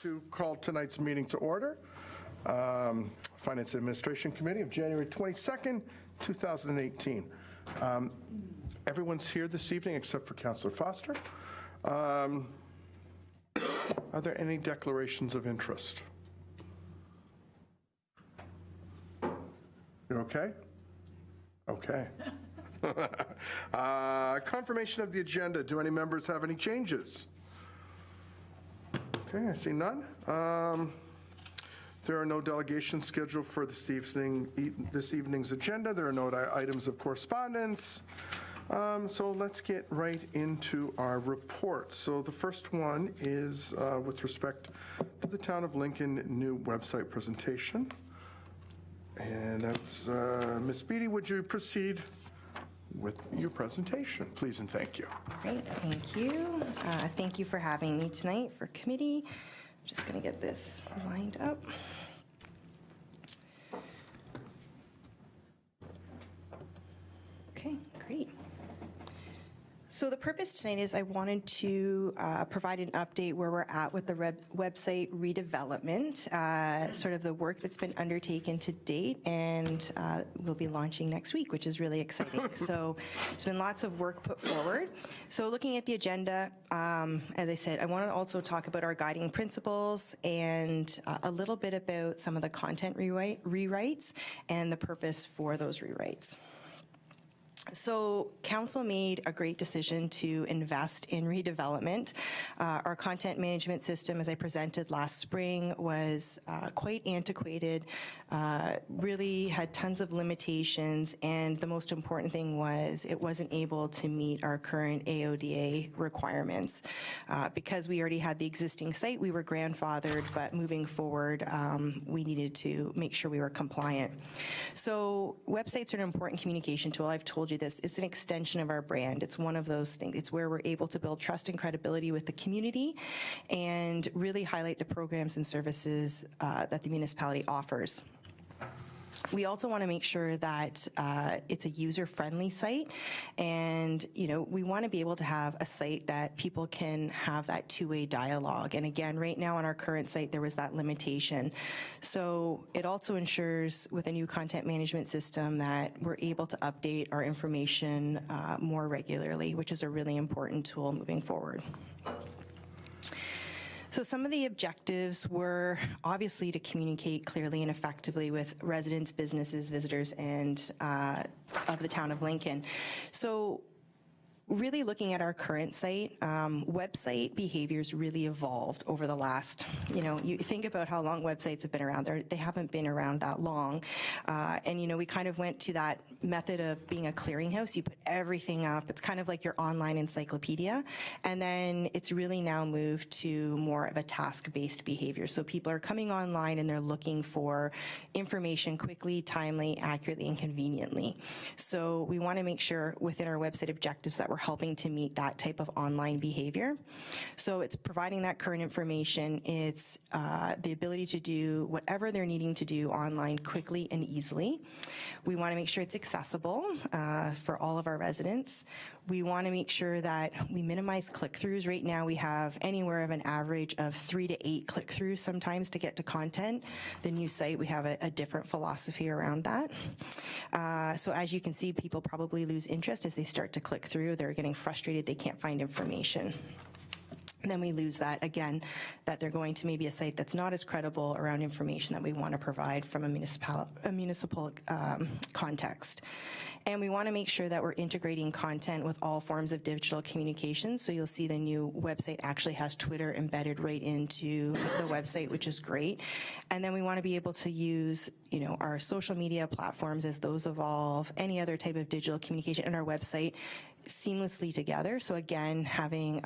to call tonight's meeting to order. Finance and Administration Committee of January 22nd, 2018. Everyone's here this evening except for Councillor Foster. Are there any declarations of interest? You okay? Okay. Confirmation of the agenda. Do any members have any changes? Okay, I see none. There are no delegations scheduled for this evening's agenda. There are no items of correspondence. So let's get right into our report. So the first one is with respect to the Town of Lincoln new website presentation. And that's Ms. Beattie, would you proceed with your presentation, please, and thank you. Great, thank you. Thank you for having me tonight for committee. I'm just going to get this lined up. Okay, great. So the purpose tonight is I wanted to provide an update where we're at with the website redevelopment, sort of the work that's been undertaken to date, and we'll be launching next week, which is really exciting. So it's been lots of work put forward. So looking at the agenda, as I said, I want to also talk about our guiding principles and a little bit about some of the content rewrites and the purpose for those rewrites. So council made a great decision to invest in redevelopment. Our content management system, as I presented last spring, was quite antiquated, really had tons of limitations, and the most important thing was it wasn't able to meet our current AODA requirements. Because we already had the existing site, we were grandfathered, but moving forward, we needed to make sure we were compliant. So websites are an important communication tool. I've told you this. It's an extension of our brand. It's one of those things. It's where we're able to build trust and credibility with the community and really highlight the programs and services that the municipality offers. We also want to make sure that it's a user-friendly site, and we want to be able to have a site that people can have that two-way dialogue. And again, right now on our current site, there was that limitation. So it also ensures with a new content management system that we're able to update our information more regularly, which is a really important tool moving forward. So some of the objectives were obviously to communicate clearly and effectively with residents, businesses, visitors, and of the town of Lincoln. So really looking at our current site, website behaviors really evolved over the last, you think about how long websites have been around. They haven't been around that long. And, we kind of went to that method of being a clearinghouse. You put everything up. It's kind of like your online encyclopedia. And then it's really now moved to more of a task-based behavior. So people are coming online and they're looking for information quickly, timely, accurately, and conveniently. So we want to make sure within our website objectives that we're helping to meet that type of online behavior. So it's providing that current information. It's the ability to do whatever they're needing to do online quickly and easily. We want to make sure it's accessible for all of our residents. We want to make sure that we minimize click-throughs. Right now we have anywhere of an average of 3 to 8 click-throughs sometimes to get to content. The new site, we have a different philosophy around that. So as you can see, people probably lose interest as they start to click through. They're getting frustrated, they can't find information. And then we lose that, again, that they're going to maybe a site that's not as credible around information that we want to provide from a municipal context. And we want to make sure that we're integrating content with all forms of digital communication. So you'll see the new website actually has Twitter embedded right into the website, which is great. And then we want to be able to use, our social media platforms as those evolve, any other type of digital communication, and our website seamlessly together. So again, having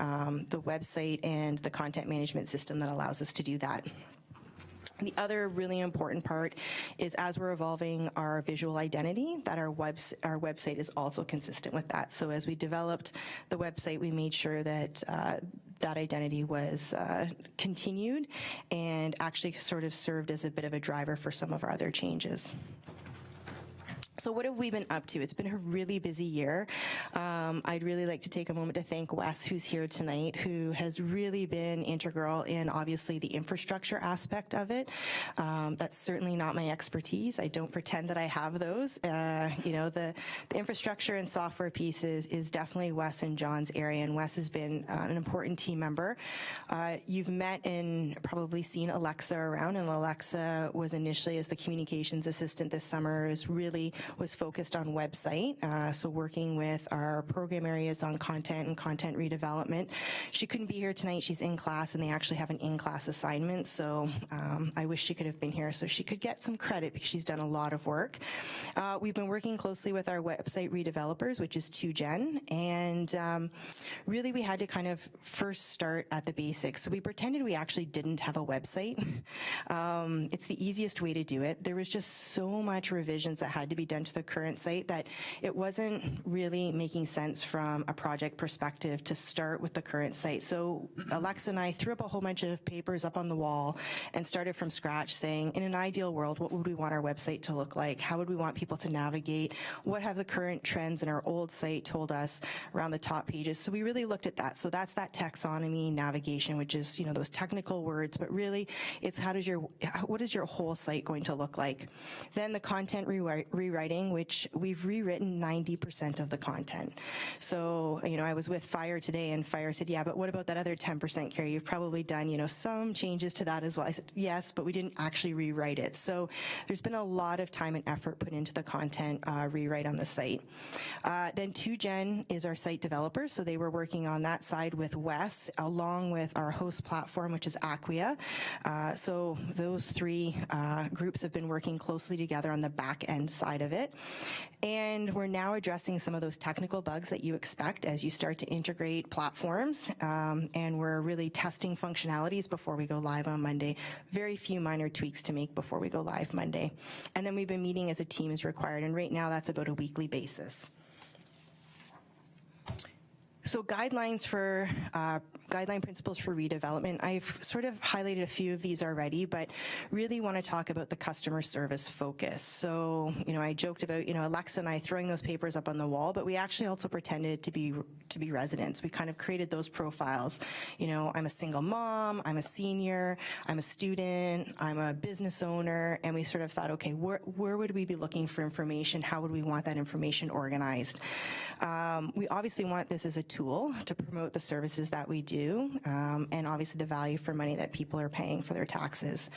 the website and the content management system that allows us to do that. The other really important part is as we're evolving our visual identity, that our website is also consistent with that. So as we developed the website, we made sure that that identity was continued and actually sort of served as a bit of a driver for some of our other changes. So what have we been up to? It's been a really busy year. I'd really like to take a moment to thank Wes, who's here tonight, who has really been integral in obviously the infrastructure aspect of it. That's certainly not my expertise. I don't pretend that I have those. The infrastructure and software pieces is definitely Wes and John's area, and Wes has been an important team member. You've met and probably seen Alexa around, and Alexa was initially as the communications assistant this summer was focused on website, so working with our program areas on content and content redevelopment. She couldn't be here tonight. She's in class, and they actually have an in-class assignment, so I wish she could have been here so she could get some credit because she's done a lot of work. We've been working closely with our website redevelopers, which is 2Gen, and really we had to kind of first start at the basics. So we pretended we actually didn't have a website. It's the easiest way to do it. There was just so much revisions that had to be done to the current site that it wasn't really making sense from a project perspective to start with the current site. So Alexa and I threw up a whole bunch of papers up on the wall and started from scratch saying, in an ideal world, what would we want our website to look like? How would we want people to navigate? What have the current trends in our old site told us around the top pages? So we really looked at that. So that's that taxonomy navigation, which is, those technical words, but really it's what is your whole site going to look like? Then the content rewriting, which we've rewritten 90% of the content. So, I was with Fire today, and Fire said, yeah, but what about that other 10%, Carrie? You've probably done, some changes to that as well. I said, yes, but we didn't actually rewrite it. So there's been a lot of time and effort put into the content rewrite on the site. Then 2Gen is our site developer, so they were working on that side with Wes, along with our host platform, which is Acquia. So those three groups have been working closely together on the back end side of it. And we're now addressing some of those technical bugs that you expect as you start to integrate platforms. And we're really testing functionalities before we go live on Monday. Very few minor tweaks to make before we go live Monday. And then we've been meeting as a team as required. And right now that's about a weekly basis. So guideline principles for redevelopment. I've sort of highlighted a few of these already, but really want to talk about the customer service focus. So, I joked about, Alexa and I throwing those papers up on the wall, but we actually also pretended to be residents. We kind of created those profiles. I'm a single mom, I'm a senior, I'm a student, I'm a business owner, and we sort of thought, okay, where would we be looking for information? How would we want that information organized? We obviously want this as a tool to promote the services that we do, and obviously the value for money that people are paying for their taxes.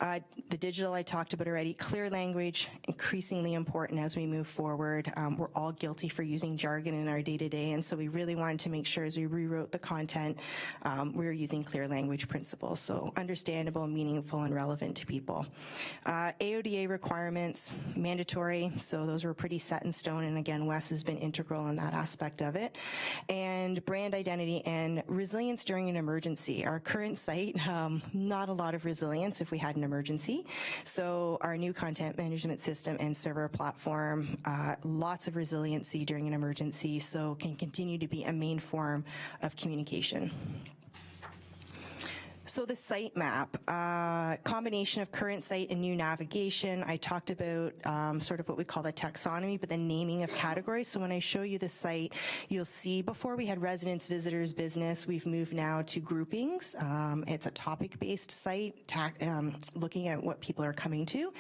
The digital I talked about already, clear language, increasingly important as we move forward. We're all guilty for using jargon in our day-to-day, and so we really wanted to make sure as we rewrote the content, we were using clear language principles, so understandable, meaningful, and relevant to people. AODA requirements, mandatory, so those were pretty set in stone, and again, Wes has been integral in that aspect of it. And brand identity and resilience during an emergency. Our current site, not a lot of resilience if we had an emergency. So our new content management system and server platform, lots of resiliency during an emergency, so can continue to be a main form of communication. So the site map, combination of current site and new navigation. I talked about sort of what we call the taxonomy, but the naming of categories. So when I show you the site, you'll see before we had residents, visitors, business, we've moved now to groupings. It's a topic-based site, looking at what people are coming to.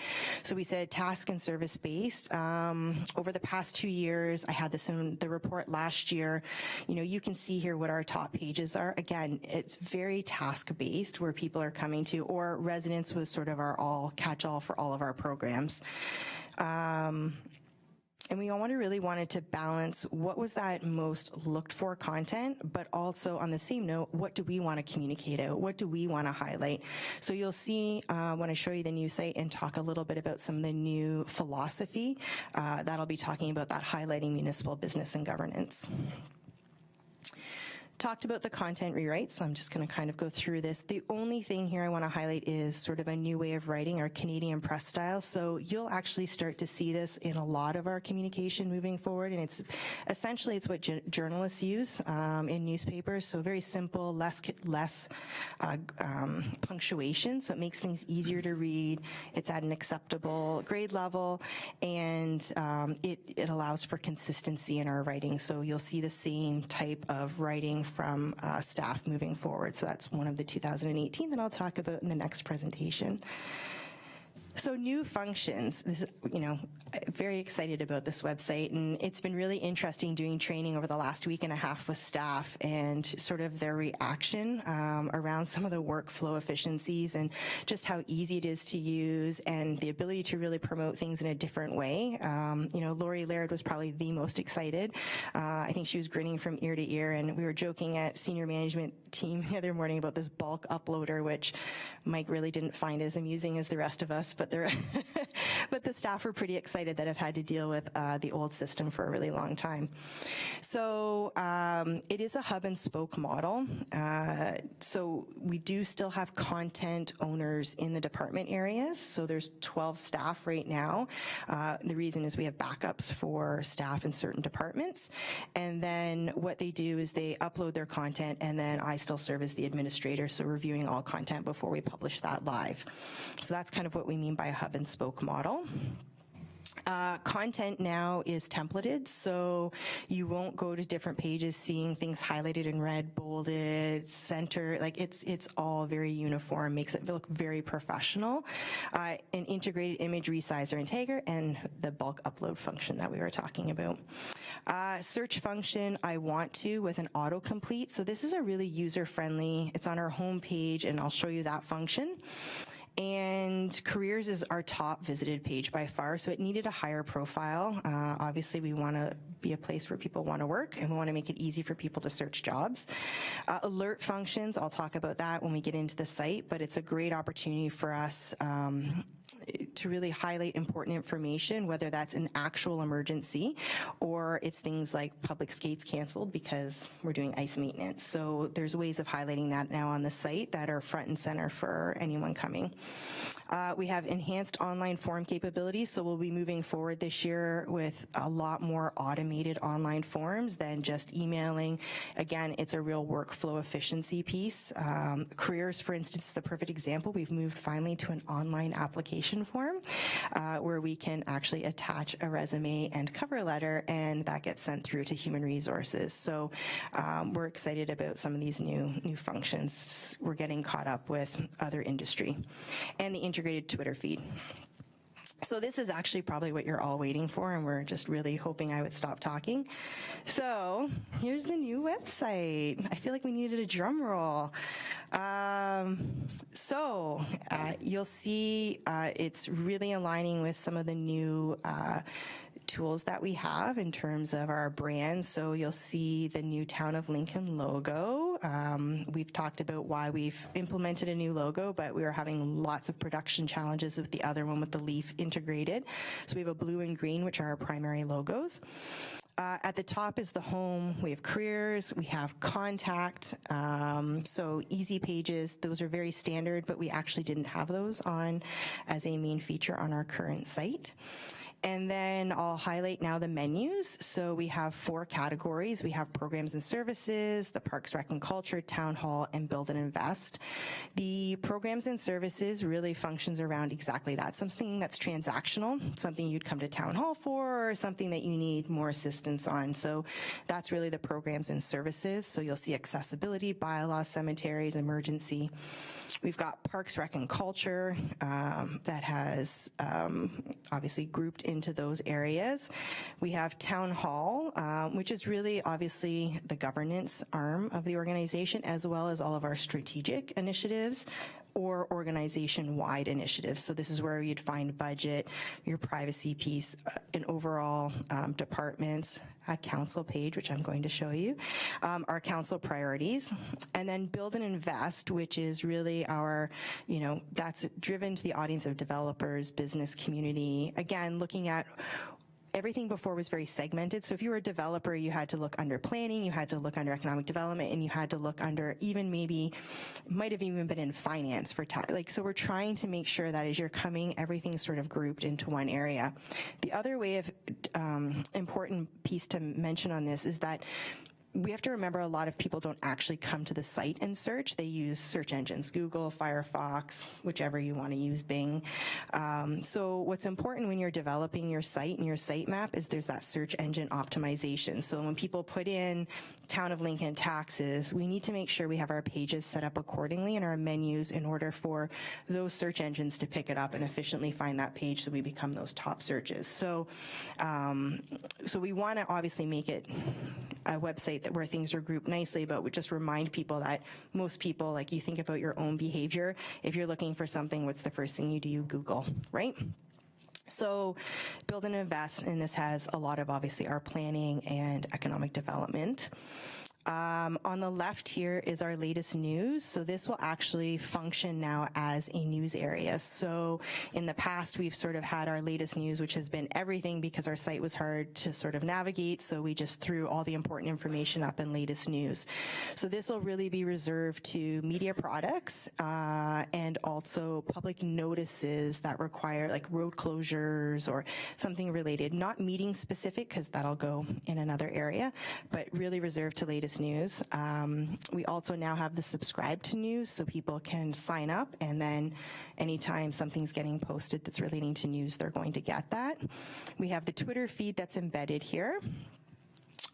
So we said task and service-based. Over the past 2 years, I had this in the report last year. You can see here what our top pages are. Again, it's very task-based, where people are coming to, or residents was sort of our catch-all for all of our programs. And we really wanted to balance what was that most looked for content, but also on the same note, what do we want to communicate out? What do we want to highlight? So you'll see when I show you the new site and talk a little bit about some of the new philosophy, that'll be talking about that highlighting municipal business and governance. Talked about the content rewrite, so I'm just going to kind of go through this. The only thing here I want to highlight is sort of a new way of writing, our Canadian press style. So you'll actually start to see this in a lot of our communication moving forward, and it's essentially it's what journalists use in newspapers. So very simple, less punctuation, so it makes things easier to read. It's at an acceptable grade level, and it allows for consistency in our writing. So you'll see the same type of writing from staff moving forward. So that's one of the 2018 that I'll talk about in the next presentation. So new functions, this, very excited about this website, and it's been really interesting doing training over the last week and a half with staff and sort of their reaction around some of the workflow efficiencies and just how easy it is to use and the ability to really promote things in a different way. Lori Laird was probably the most excited. I think she was grinning from ear to ear, and we were joking at senior management team the other morning about this bulk uploader, which Mike really didn't find as amusing as the rest of us, but the staff were pretty excited that have had to deal with the old system for a really long time. So it is a hub and spoke model. So we do still have content owners in the department areas. So there's 12 staff right now. The reason is we have backups for staff in certain departments. And then what they do is they upload their content, and then I still serve as the administrator, so reviewing all content before we publish that live. So that's kind of what we mean by a hub and spoke model. Content now is templated, so you won't go to different pages seeing things highlighted in red, bolded, center. Like it's all very uniform, makes it look very professional. An integrated image resizer and tagger, and the bulk upload function that we were talking about. Search function, I want to, with an autocomplete. So this is a really user-friendly, it's on our home page, and I'll show you that function. And careers is our top visited page by far, so it needed a higher profile. Obviously, we want to be a place where people want to work, and we want to make it easy for people to search jobs. Alert functions, I'll talk about that when we get into the site, but it's a great opportunity for us to really highlight important information, whether that's an actual emergency or it's things like public skates canceled because we're doing ice maintenance. So there's ways of highlighting that now on the site that are front and center for anyone coming. We have enhanced online form capabilities, so we'll be moving forward this year with a lot more automated online forms than just emailing. Again, it's a real workflow efficiency piece. Careers, for instance, is the perfect example. We've moved finally to an online application form where we can actually attach a resume and cover letter, and that gets sent through to human resources. So we're excited about some of these new functions. We're getting caught up with other industry. And the integrated Twitter feed. So this is actually probably what you're all waiting for, and we're just really hoping I would stop talking. So here's the new website. I feel like we needed a drum roll. You'll see it's really aligning with some of the new tools that we have in terms of our brand. So you'll see the new Town of Lincoln logo. We've talked about why we've implemented a new logo, but we are having lots of production challenges with the other one with the leaf integrated. So we have a blue and green, which are our primary logos. At the top is the home. We have careers, we have contact, so easy pages. Those are very standard, but we actually didn't have those on as a main feature on our current site. And then I'll highlight now the menus. So we have 4 categories. We have programs and services, the Parks, Rec and Culture, Town Hall, and Build and Invest. The programs and services really functions around exactly that. Something that's transactional, something you'd come to Town Hall for, or something that you need more assistance on. So that's really the programs and services. So you'll see accessibility, bylaws, cemeteries, emergency. We've got Parks, Rec and Culture that has obviously grouped into those areas. We have Town Hall, which is really obviously the governance arm of the organization, as well as all of our strategic initiatives or organization-wide initiatives. So this is where you'd find budget, your privacy piece, an overall departments, a council page, which I'm going to show you, our council priorities, and then Build and Invest, which is really our, that's driven to the audience of developers, business community. Again, looking at everything before was very segmented. So if you were a developer, you had to look under planning, you had to look under economic development, and you had to look under even maybe, might have even been in finance for so we're trying to make sure that as you're coming, everything's sort of grouped into one area. The other way of important piece to mention on this is that we have to remember a lot of people don't actually come to the site and search. They use search engines, Google, Firefox, whichever you want to use, Bing. So what's important when you're developing your site and your sitemap is there's that search engine optimization. So when people put in Town of Lincoln taxes, we need to make sure we have our pages set up accordingly and our menus in order for those search engines to pick it up and efficiently find that page so we become those top searches. So, so we want to obviously make it a website where things are grouped nicely, but we just remind people that most people, like you think about your own behavior, if you're looking for something, what's the first thing you do? You Google, right? So build and invest, and this has a lot of obviously our planning and economic development. On the left here is our latest news. So this will actually function now as a news area. So in the past, we've sort of had our latest news, which has been everything because our site was hard to sort of navigate. So we just threw all the important information up in latest news. So this will really be reserved to media products and also public notices that require like road closures or something related, not meeting specific because that'll go in another area, but really reserved to latest news. We also now have the subscribe to news so people can sign up, and then anytime something's getting posted that's relating to news, they're going to get that. We have the Twitter feed that's embedded here.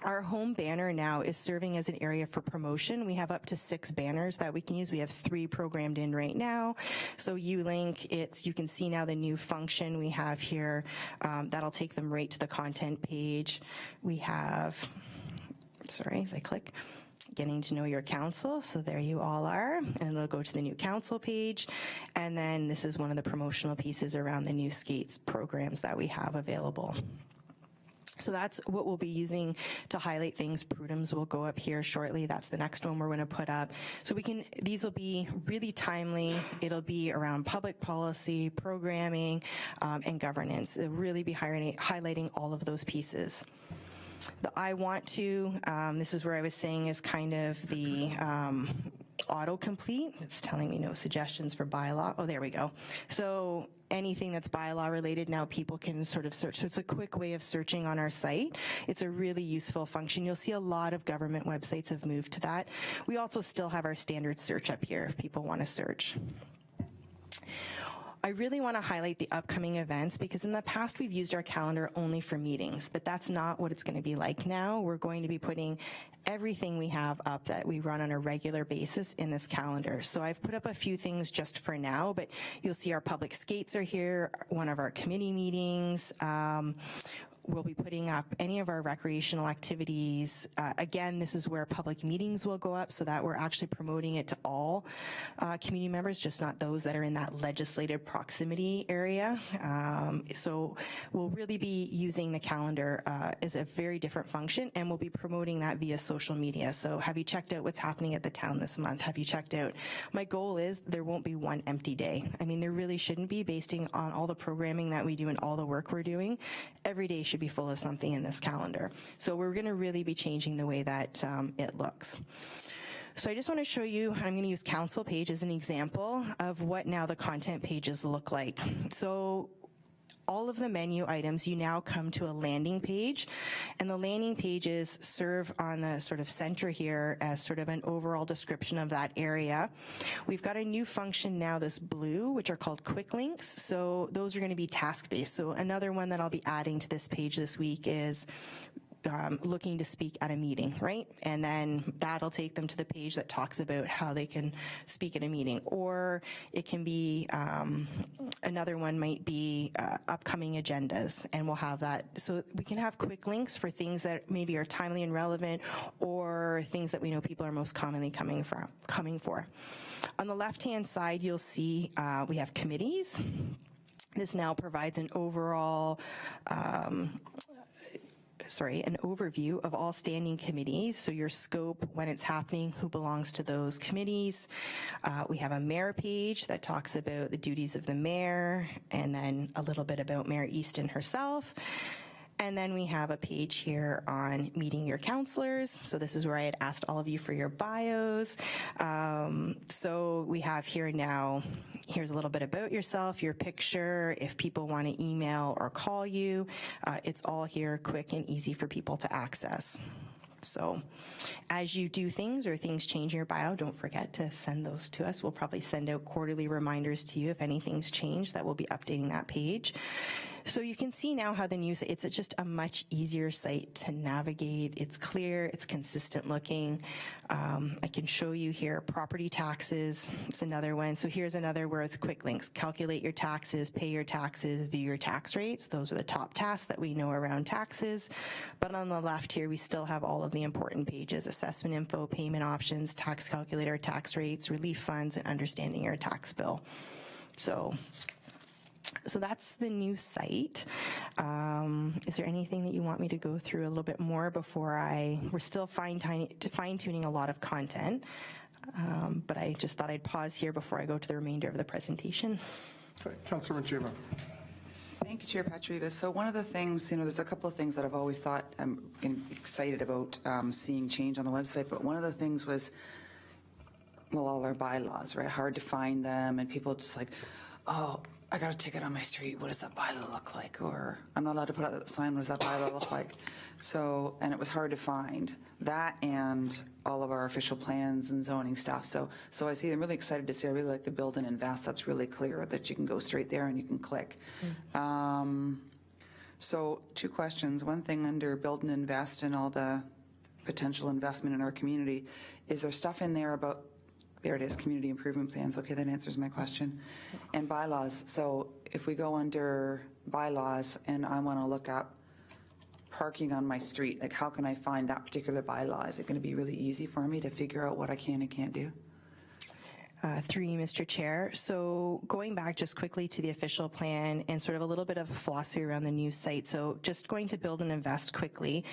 Our home banner now is serving as an area for promotion. We have up to 6 banners that we can use. We have 3 programmed in right now. So Ulink, you can see now the new function we have here. That'll take them right to the content page. We have, sorry, as I click, getting to know your council. So there you all are. And it'll go to the new council page. And then this is one of the promotional pieces around the new skates programs that we have available. So that's what we'll be using to highlight things. Prud'homs will go up here shortly. That's the next one we're going to put up. So these will be really timely. It'll be around public policy, programming, and governance. It'll really be highlighting all of those pieces. The I want to, this is where I was saying is kind of the autocomplete. It's telling me no suggestions for bylaw. Oh, there we go. So anything that's bylaw related, now people can sort of search. So it's a quick way of searching on our site. It's a really useful function. You'll see a lot of government websites have moved to that. We also still have our standard search up here if people want to search. I really want to highlight the upcoming events because in the past we've used our calendar only for meetings, but that's not what it's going to be like now. We're going to be putting everything we have up that we run on a regular basis in this calendar. So I've put up a few things just for now, but you'll see our public skates are here, one of our committee meetings. We'll be putting up any of our recreational activities. Again, this is where public meetings will go up so that we're actually promoting it to all community members, just not those that are in that legislative proximity area. So we'll really be using the calendar as a very different function, and we'll be promoting that via social media. So have you checked out what's happening at the town this month? Have you checked out? My goal is there won't be one empty day. I mean, there really shouldn't be, based on all the programming that we do and all the work we're doing. Every day should be full of something in this calendar. So we're going to really be changing the way that it looks. So I just want to show you, I'm going to use council page as an example of what now the content pages look like. So all of the menu items, you now come to a landing page, and the landing pages serve on the sort of center here as sort of an overall description of that area. We've got a new function now, this blue, which are called quick links. So those are going to be task-based. So another one that I'll be adding to this page this week is looking to speak at a meeting, right? And then that'll take them to the page that talks about how they can speak at a meeting. Or it can be, another one might be upcoming agendas, and we'll have that. So we can have quick links for things that maybe are timely and relevant, or things that we know people are most commonly coming for. On the left-hand side, you'll see we have committees. This now provides an overall an overview of all standing committees. So your scope, when it's happening, who belongs to those committees. We have a mayor page that talks about the duties of the mayor, and then a little bit about Mayor Easton herself. And then we have a page here on meeting your counselors. So this is where I had asked all of you for your bios. So we have here now, here's a little bit about yourself, your picture, if people want to email or call you. It's all here, quick and easy for people to access. So as you do things or things change in your bio, don't forget to send those to us. We'll probably send out quarterly reminders to you if anything's changed, that we'll be updating that page. So you can see now how the new, it's just a much easier site to navigate. It's clear, it's consistent looking. I can show you here property taxes. It's another one. So here's another with quick links. Calculate your taxes, pay your taxes, view your tax rates. Those are the top tasks that we know around taxes. But on the left here, we still have all of the important pages: assessment info, payment options, tax calculator, tax rates, relief funds, and understanding your tax bill. So that's the new site. Is there anything that you want me to go through a little bit more before we're still fine-tuning a lot of content, but I just thought I'd pause here before I go to the remainder of the presentation. Okay, Councillor Mancheva. Thank you, Chair Patriva. So one of the things, there's a couple of things that I've always thought I'm excited about seeing change on the website, but one of the things was, well, all our bylaws, right? Hard to find them, and people just like, oh, I got a ticket on my street. What does that bylaw look like? Or I'm not allowed to put out a sign. What does that bylaw look like? So, and it was hard to find that, and all of our official plans and zoning stuff. So I see, I'm really excited to see, I really like the build and invest. That's really clear that you can go straight there and you can click. So 2 questions. One thing under build and invest and all the potential investment in our community, is there stuff in there about, there it is, community improvement plans. Okay, that answers my question. And bylaws. So if we go under bylaws and I want to look up parking on my street, like how can I find that particular bylaw? Is it going to be really easy for me to figure out what I can and can't do? Through you, Mr. Chair. So going back just quickly to the official plan and sort of a little bit of a philosophy around the new site. So just going to build and invest quickly.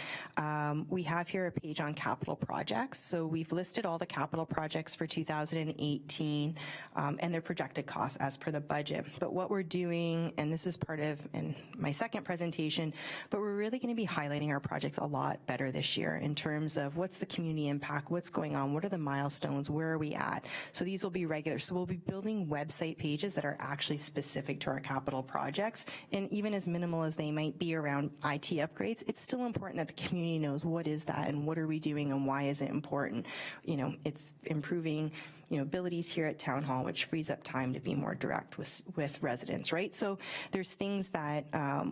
We have here a page on capital projects. So we've listed all the capital projects for 2018 and their projected costs as per the budget. But what we're doing, and this is part of in my second presentation, but we're really going to be highlighting our projects a lot better this year in terms of what's the community impact, what's going on, what are the milestones, where are we at? So these will be regular. So we'll be building website pages that are actually specific to our capital projects. And even as minimal as they might be around IT upgrades, it's still important that the community knows what is that and what are we doing and why is it important. It's improving abilities here at Town Hall, which frees up time to be more direct with residents, right? So there's things that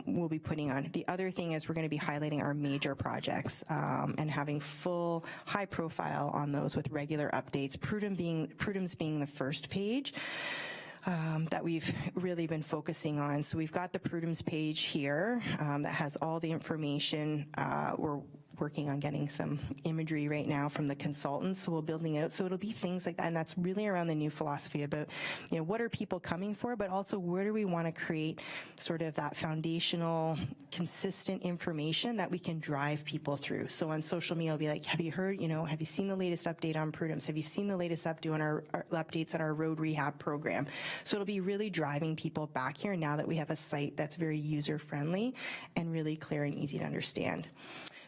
we'll be putting on. The other thing is we're going to be highlighting our major projects and having full high profile on those with regular updates. Prudhome's being the first page that we've really been focusing on. So we've got the Prudhome's page here that has all the information. We're working on getting some imagery right now from the consultants, so we're building it out. So it'll be things like that, and that's really around the new philosophy about, what are people coming for, but also where do we want to create sort of that foundational, consistent information that we can drive people through. So on social media, I'll be like, have you heard, have you seen the latest update on Prudhome's? Have you seen the latest update on our updates on our road rehab program? So it'll be really driving people back here now that we have a site that's very user-friendly and really clear and easy to understand.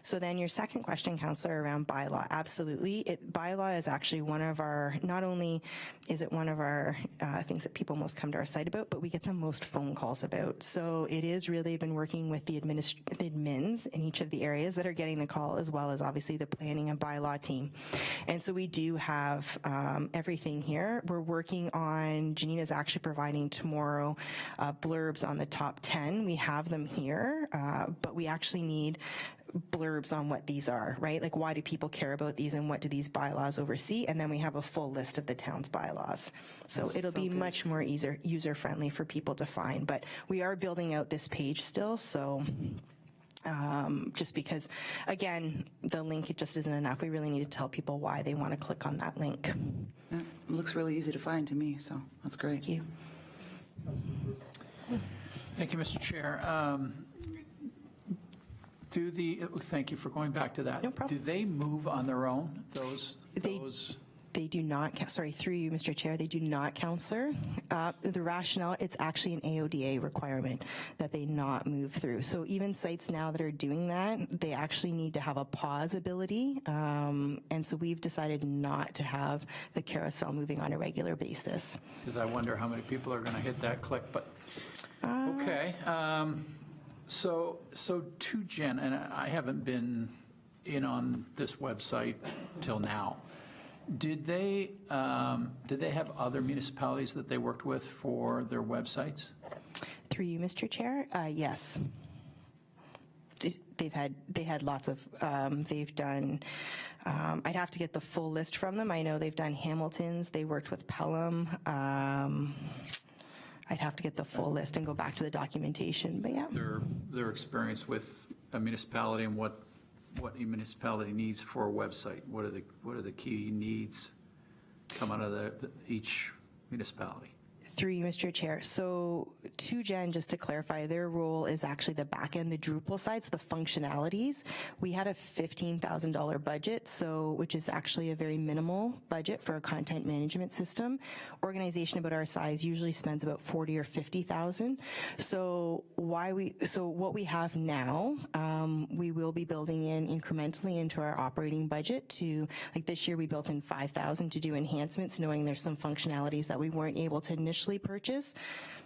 So then your second question, Councillor, around bylaw, absolutely. Bylaw is actually one of our, not only is it one of our things that people most come to our site about, but we get the most phone calls about. So it is really been working with the admins in each of the areas that are getting the call, as well as obviously the planning and bylaw team. And so we do have everything here. We're working on, Janina's actually providing tomorrow blurbs on the top 10. We have them here, but we actually need blurbs on what these are, right? Like, why do people care about these and what do these bylaws oversee? And then we have a full list of the town's bylaws. So it'll be much more user-friendly for people to find. But we are building out this page still, so just because, again, the link, it just isn't enough. We really need to tell people why they want to click on that link. Yeah, it looks really easy to find to me, so that's great. Thank you. Thank you, Mr. Chair. Thank you for going back to that. No problem. Do they move on their own, those? They do not, sorry, through you, Mr. Chair, they do not, Councillor. The rationale, it's actually an AODA requirement that they not move through. So even sites now that are doing that, they actually need to have a pause ability. And so we've decided not to have the carousel moving on a regular basis. Because I wonder how many people are going to hit that click, but, okay. So to Jen, and I haven't been in on this website till now. Did they have other municipalities that they worked with for their websites? Through you, Mr. Chair, yes. They had lots of, they've done, I'd have to get the full list from them. I know they've done Hamilton's, they worked with Pelham. I'd have to get the full list and go back to the documentation, but yeah. Their experience with a municipality and what a municipality needs for a website. What are the key needs come out of each municipality? Through you, Mr. Chair. So to Jen, just to clarify, their role is actually the back end, the Drupal side, so the functionalities. We had a $15,000 budget, so which is actually a very minimal budget for a content management system. Organization about our size usually spends about 40 or 50,000. So what we have now, we will be building in incrementally into our operating budget to, like this year we built in 5,000 to do enhancements, knowing there's some functionalities that we weren't able to initially purchase,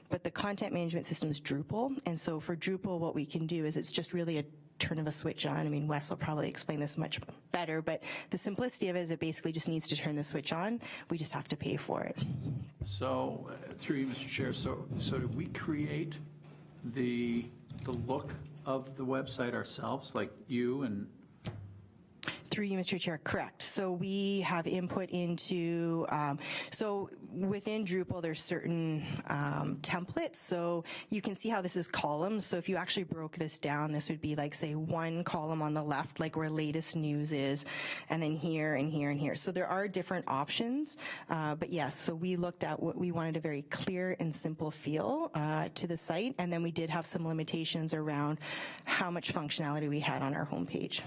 but the content management system is Drupal. And so for Drupal, what we can do is it's just really a turn of a switch on. I mean, Wes will probably explain this much better, but the simplicity of it is it basically just needs to turn the switch on. We just have to pay for it. So through you, Mr. Chair, so did we create the look of the website ourselves, like you and? Through you, Mr. Chair, correct. So we have input into, so within Drupal, there's certain templates. So you can see how this is columns. So if you actually broke this down, this would be like, say, one column on the left, like where latest news is, and then here and here and here. So there are different options. But yes, so we looked at what we wanted, a very clear and simple feel to the site. And then we did have some limitations around how much functionality we had on our homepage.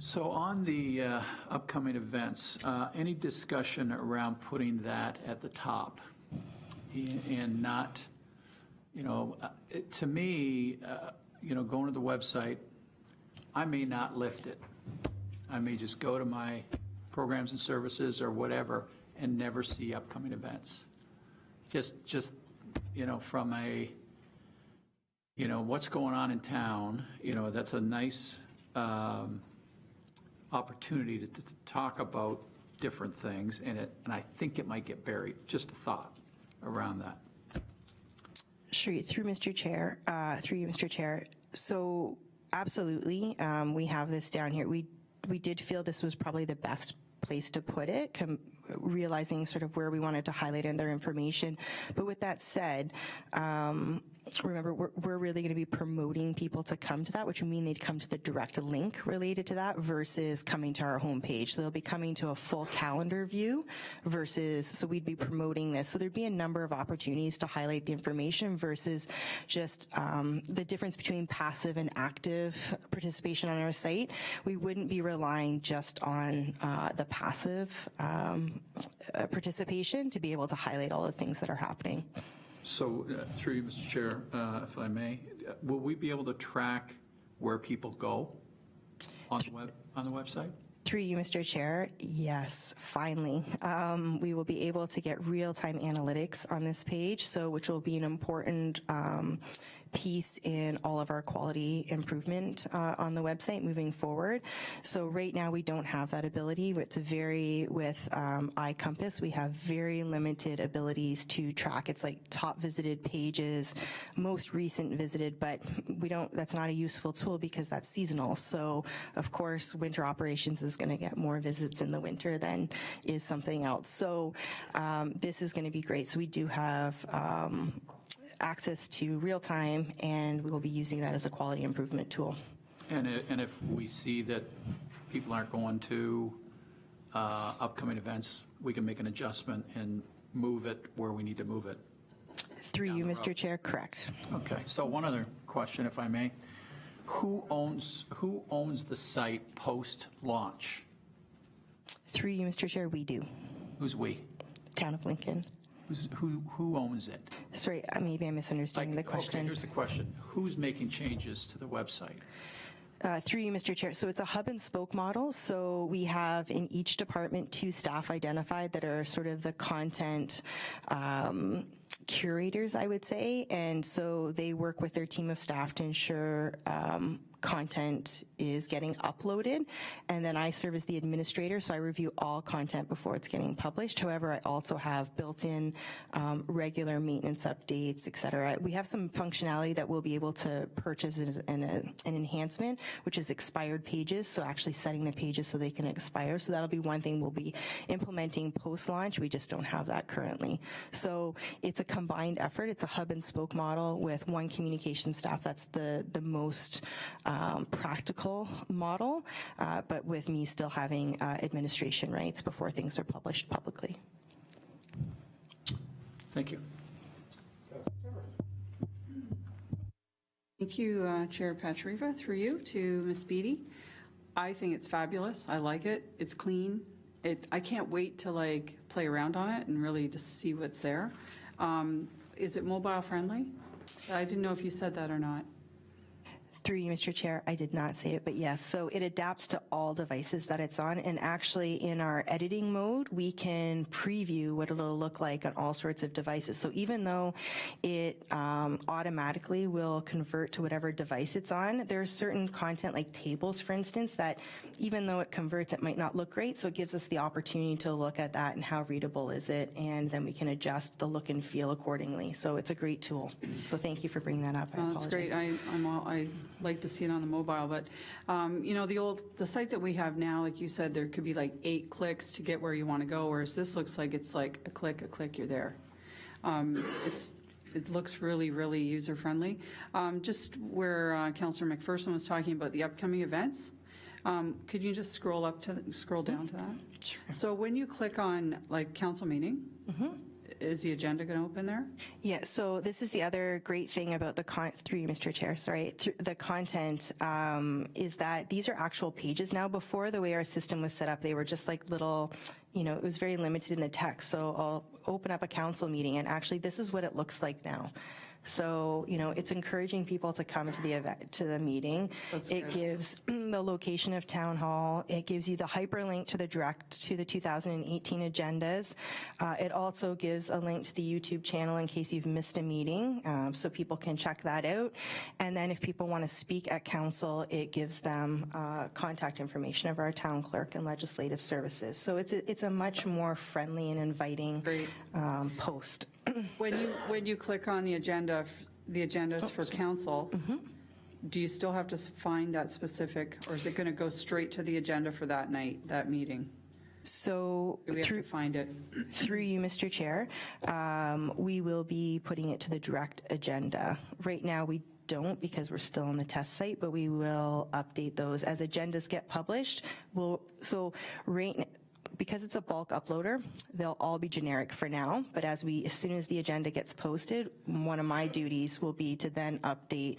So on the upcoming events, any discussion around putting that at the top and not, to me, going to the website, I may not lift it. I may just go to my programs and services or whatever and never see upcoming events. Just from a, what's going on in town, that's a nice opportunity to talk about different things, and I think it might get buried. Just a thought around that. Sure, through Mr. Chair, through you, Mr. Chair. So absolutely, we have this down here. We did feel this was probably the best place to put it, realizing sort of where we wanted to highlight in their information. But with that said, remember, we're really going to be promoting people to come to that, which would mean they'd come to the direct link related to that versus coming to our homepage. So they'll be coming to a full calendar view versus, so we'd be promoting this. So there'd be a number of opportunities to highlight the information versus just the difference between passive and active participation on our site. We wouldn't be relying just on the passive participation to be able to highlight all the things that are happening. So through you, Mr. Chair, if I may, will we be able to track where people go on the website? Through you, Mr. Chair, yes, finally. We will be able to get real-time analytics on this page, so which will be an important piece in all of our quality improvement on the website moving forward. So right now we don't have that ability. It's very, with iCompass, we have very limited abilities to track. It's like top visited pages, most recent visited, but we don't, that's not a useful tool because that's seasonal. So of course, winter operations is gonna get more visits in the winter than is something else. So this is gonna be great. So we do have access to real time, and we will be using that as a quality improvement tool. And if we see that people aren't going to upcoming events, we can make an adjustment and move it where we need to move it. Through you, Mr. Chair, correct. Okay, so one other question, if I may. Who owns the site post-launch? Through you, Mr. Chair, we do. Who's we? Town of Lincoln. Who owns it? Sorry, maybe I'm misunderstanding the Okay, question. here's the question. Who's making changes to the website? Through you, Mr. Chair. So it's a hub and spoke model. So we have in each department 2 staff identified that are sort of the content curators, I would say. And so they work with their team of staff to ensure content is getting uploaded. And then I serve as the administrator, so I review all content before it's getting published. However, I also have built-in regular maintenance updates, et cetera. We have some functionality that we'll be able to purchase as an enhancement, which is expired pages, so actually setting the pages so they can expire. So that'll be one thing we'll be implementing post-launch. We just don't have that currently. So it's a combined effort. It's a hub and spoke model with one communication staff. That's the most practical model, but with me still having administration rights before things are published publicly. Thank you. Thank you, Chair Patriva. Through you to Ms. Beattie. I think it's fabulous. I like it. It's clean. I can't wait to play around on it and really just see what's there. Is it mobile friendly? I didn't know if you said that or not. Through you, Mr. Chair, I did not say it, but yes. So it adapts to all devices that it's on. And actually in our editing mode, we can preview what it'll look like on all sorts of devices. So even though it automatically will convert to whatever device it's on, there's certain content like tables, for instance, that even though it converts, it might not look great. So it gives us the opportunity to look at that and how readable is it. And then we can adjust the look and feel accordingly. So it's a great tool. So thank you for bringing that up. I apologize. That's great. I like to see it on the mobile, but you know, the site that we have now, like you said, there could be like 8 clicks to get where you want to go, whereas this looks like it's like a click, you're there. It looks really, really user friendly. Just where Councillor McPherson was talking about the upcoming events, could you just scroll down to that? Sure. So when you click on like council meeting, is the agenda going to open there? Yeah, so this is the other great thing about through you, Mr. Chair, sorry, the content is that these are actual pages now. Before, the way our system was set up, they were just like little, you know, it was very limited in the text. So I'll open up a council meeting and actually this is what it looks like now. So, you know, it's encouraging people to come to the event, to the meeting. It gives the location of town hall. It gives you the hyperlink to the 2018 agendas. It also gives a link to the YouTube channel in case you've missed a meeting, so people can check that out. And then if people want to speak at council, it gives them contact information of our town clerk and legislative services. So it's a much more friendly and inviting post. When you click on the agendas for council, do you still have to find that specific, or is it going to go straight to the agenda for that night, that meeting? So Do we have to find it? through you, Mr. Chair, we will be putting it to the direct agenda. Right now, we don't because we're still on the test site, but we will update those as agendas get published. Because it's a bulk uploader, they'll all be generic for now, but as soon as the agenda gets posted, one of my duties will be to then update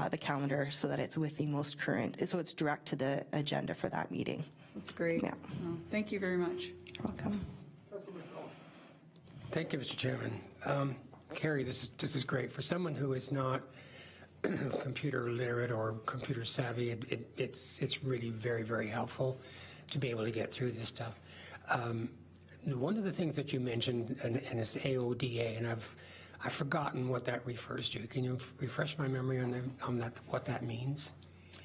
the calendar so that it's with the most current, so it's direct to the agenda for that meeting. That's great. Yeah. Oh, thank you very much. You're welcome. Thank you, Mr. Chairman. Carrie, this is great. For someone who is not computer literate or computer savvy, it's really very, very helpful to be able to get through this stuff. One of the things that you mentioned, and it's AODA, and I've forgotten what that refers to. Can you refresh my memory on that, what that means?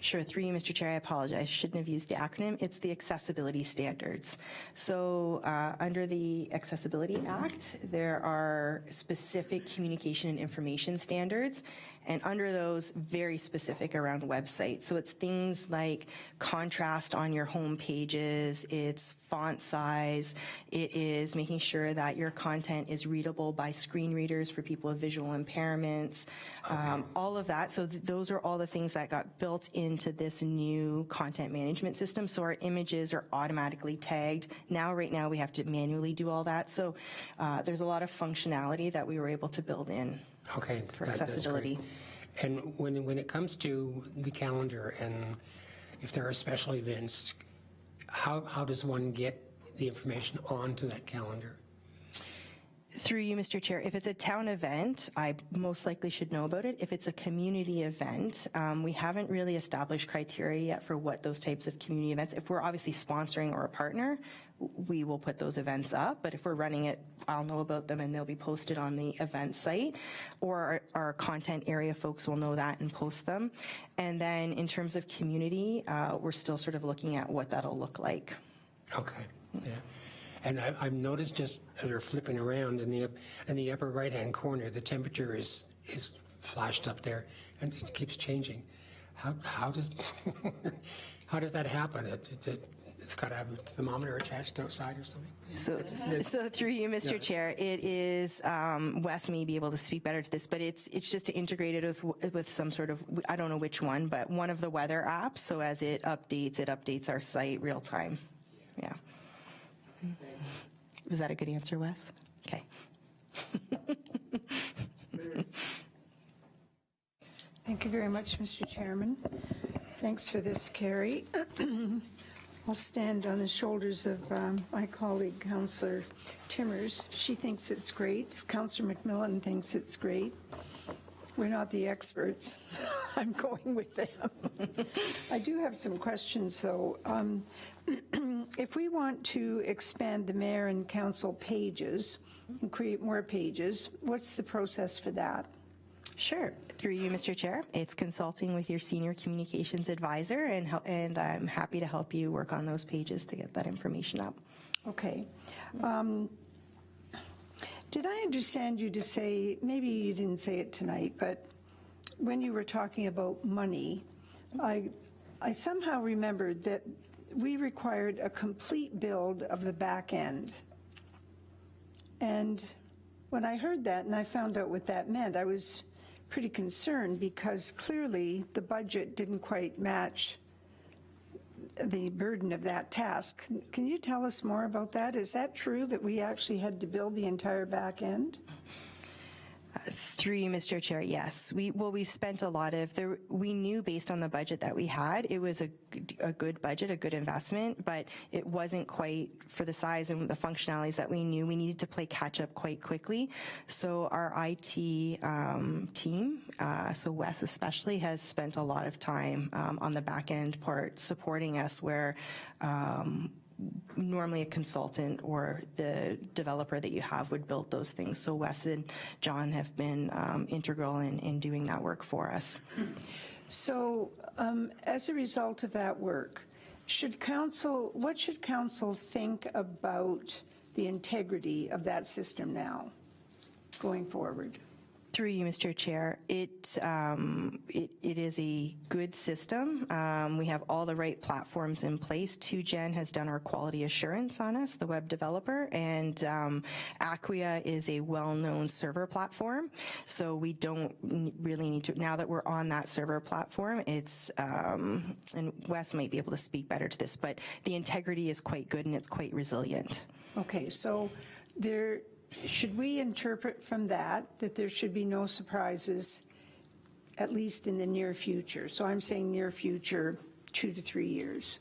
Sure, through you, Mr. Chair, I apologize. Shouldn't have used the acronym. It's the accessibility standards. So under the Accessibility Act, there are specific communication and information standards, and under those, very specific around websites. So it's things like contrast on your home pages, it's font size, it is making sure that your content is readable by screen readers for people with visual impairments, all of that. So those are all the things that got built into this new content management system. So our images are automatically tagged. Right now we have to manually do all that. So there's a lot of functionality that we were able to build in. Okay, for accessibility. And when it comes to the calendar, and if there are special events, how does one get the information onto that calendar? Through you, Mr. Chair, if it's a town event, I most likely should know about it. If it's a community event, we haven't really established criteria yet for what those types of community events. If we're obviously sponsoring or a partner, we will put those events up. But if we're running it, I'll know about them and they'll be posted on the event site, or our content area folks will know that and post them. And then in terms of community, we're still sort of looking at what that'll look like. Okay, yeah. And I've noticed just as we're flipping around in the upper right-hand corner, the temperature is flashed up there and it keeps changing. How does how does that happen? It's got to have a thermometer attached outside or something? So through you, Mr. Chair, it is, Wes may be able to speak better to this, but it's just to integrate it with some sort of, I don't know which one, but one of the weather apps. So as it updates our site real time. Yeah. Was that a good answer, Wes? Okay. Thank you very much, Mr. Chairman. Thanks for this, Carrie. I'll stand on the shoulders of my colleague, Councillor Timmers. She thinks it's great. If Councillor McMillan thinks it's great, we're not the experts. I'm going with them. I do have some questions, though. If we want to expand the mayor and council pages and create more pages, what's the process for that? Sure. Through you, Mr. Chair, it's consulting with your senior communications advisor, and I'm happy to help you work on those pages to get that information up. Okay. Did I understand you to say, maybe you didn't say it tonight, but when you were talking about money, I somehow remembered that we required a complete build of the back end. And when I heard that and I found out what that meant, I was pretty concerned because clearly the budget didn't quite match the burden of that task. Can you tell us more about that? Is that true that we actually had to build the entire back end? Through you, Mr. Chair, yes. We spent a lot of, we knew based on the budget that we had, it was a good budget, a good investment, but it wasn't quite for the size and the functionalities that we knew. We needed to play catch up quite quickly. So our IT team, so Wes especially, has spent a lot of time on the back end part supporting us where normally a consultant or the developer that you have would build those things. So Wes and John have been integral in doing that work for us. So as a result of that work, what should council think about the integrity of that system now going forward? Through you, Mr. Chair, it is a good system. We have all the right platforms in place. 2Gen has done our quality assurance on us, the web developer, and Acquia is a well-known server platform. So we don't really need to, now that we're on that server platform, it's, and Wes might be able to speak better to this, but the integrity is quite good and it's quite resilient. Okay, so should we interpret from that there should be no surprises, at least in the near future? So I'm saying near future, 2 to 3 years.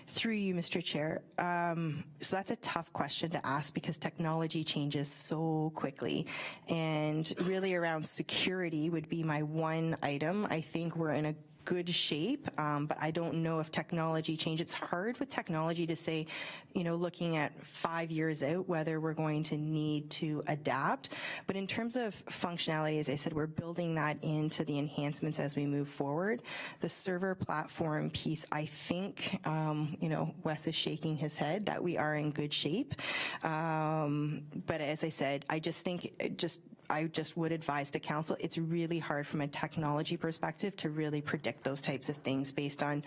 Through you, Mr. Chair. So that's a tough question to ask because technology changes so quickly. And really around security would be my one item. I think we're in a good shape, but I don't know if technology change. It's hard with technology to say, looking at 5 years out, whether we're going to need to adapt. But in terms of functionality, as I said, we're building that into the enhancements as we move forward. The server platform piece, I think, Wes is shaking his head that we are in good shape. But as I said, I just think I just would advise to council, it's really hard from a technology perspective to really predict those types of things based on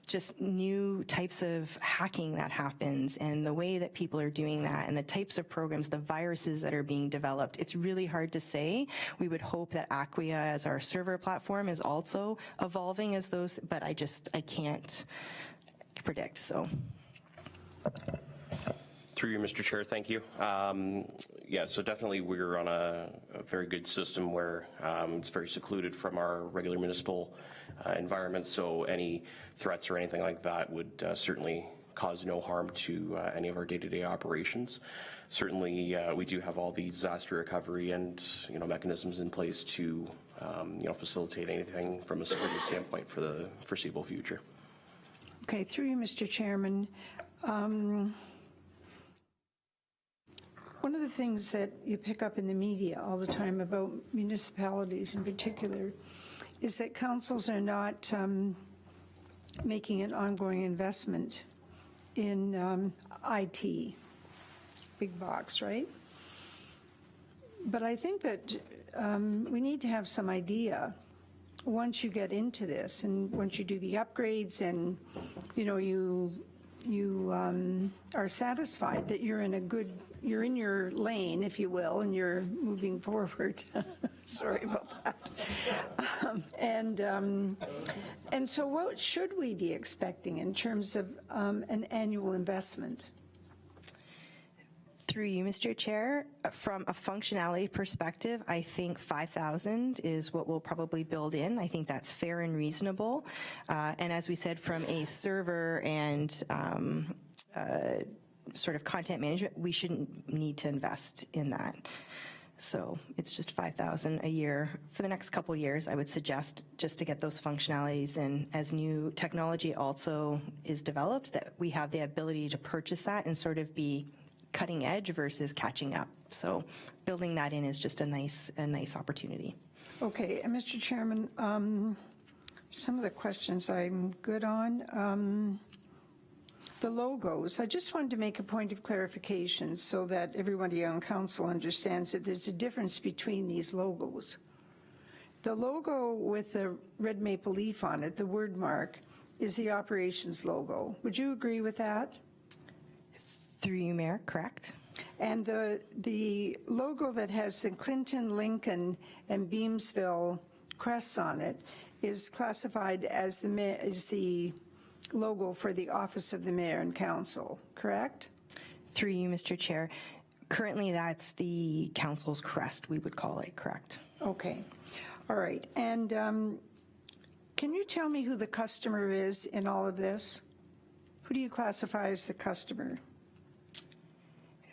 just new types of hacking that happens and the way that people are doing that and the types of programs, the viruses that are being developed. It's really hard to say. We would hope that Acquia as our server platform is also evolving as those, but I can't predict, so. Through you, Mr. Chair, thank you. Yeah, so definitely we're on a very good system where it's very secluded from our regular municipal environment, so any threats or anything like that would certainly cause no harm to any of our day-to-day operations. Certainly, we do have all the disaster recovery and mechanisms in place to facilitate anything from a security standpoint for the foreseeable future. Okay, through you, Mr. Chairman. One of the things that you pick up in the media all the time about municipalities in particular is that councils are not making an ongoing investment in IT, big box, right? But I think that we need to have some idea once you get into this and once you do the upgrades and, you are satisfied that you're you're in your lane, if you will, and you're moving forward. Sorry about that. And so what should we be expecting in terms of an annual investment? Through you, Mr. Chair, from a functionality perspective, I think 5,000 is what we'll probably build in. I think that's fair and reasonable. And as we said, from a server and sort of content management, we shouldn't need to invest in that. So it's just 5,000 a year for the next couple years, I would suggest, just to get those functionalities. And as new technology also is developed, that we have the ability to purchase that and sort of be cutting edge versus catching up. So building that in is just a nice opportunity. Okay, and Mr. Chairman, some of the questions I'm good on. The logos, I just wanted to make a point of clarification so that everybody on council understands that there's a difference between these logos. The logo with the red maple leaf on it, the word mark, is the operations logo. Would you agree with that? Through you, Mayor, correct? And the logo that has the Clinton, Lincoln, and Beamsville crests on it is classified as the logo for the Office of the Mayor and Council, correct? Through you, Mr. Chair. Currently, that's the council's crest, we would call it, correct? Okay. All right. And can you tell me who the customer is in all of this? Who do you classify as the customer?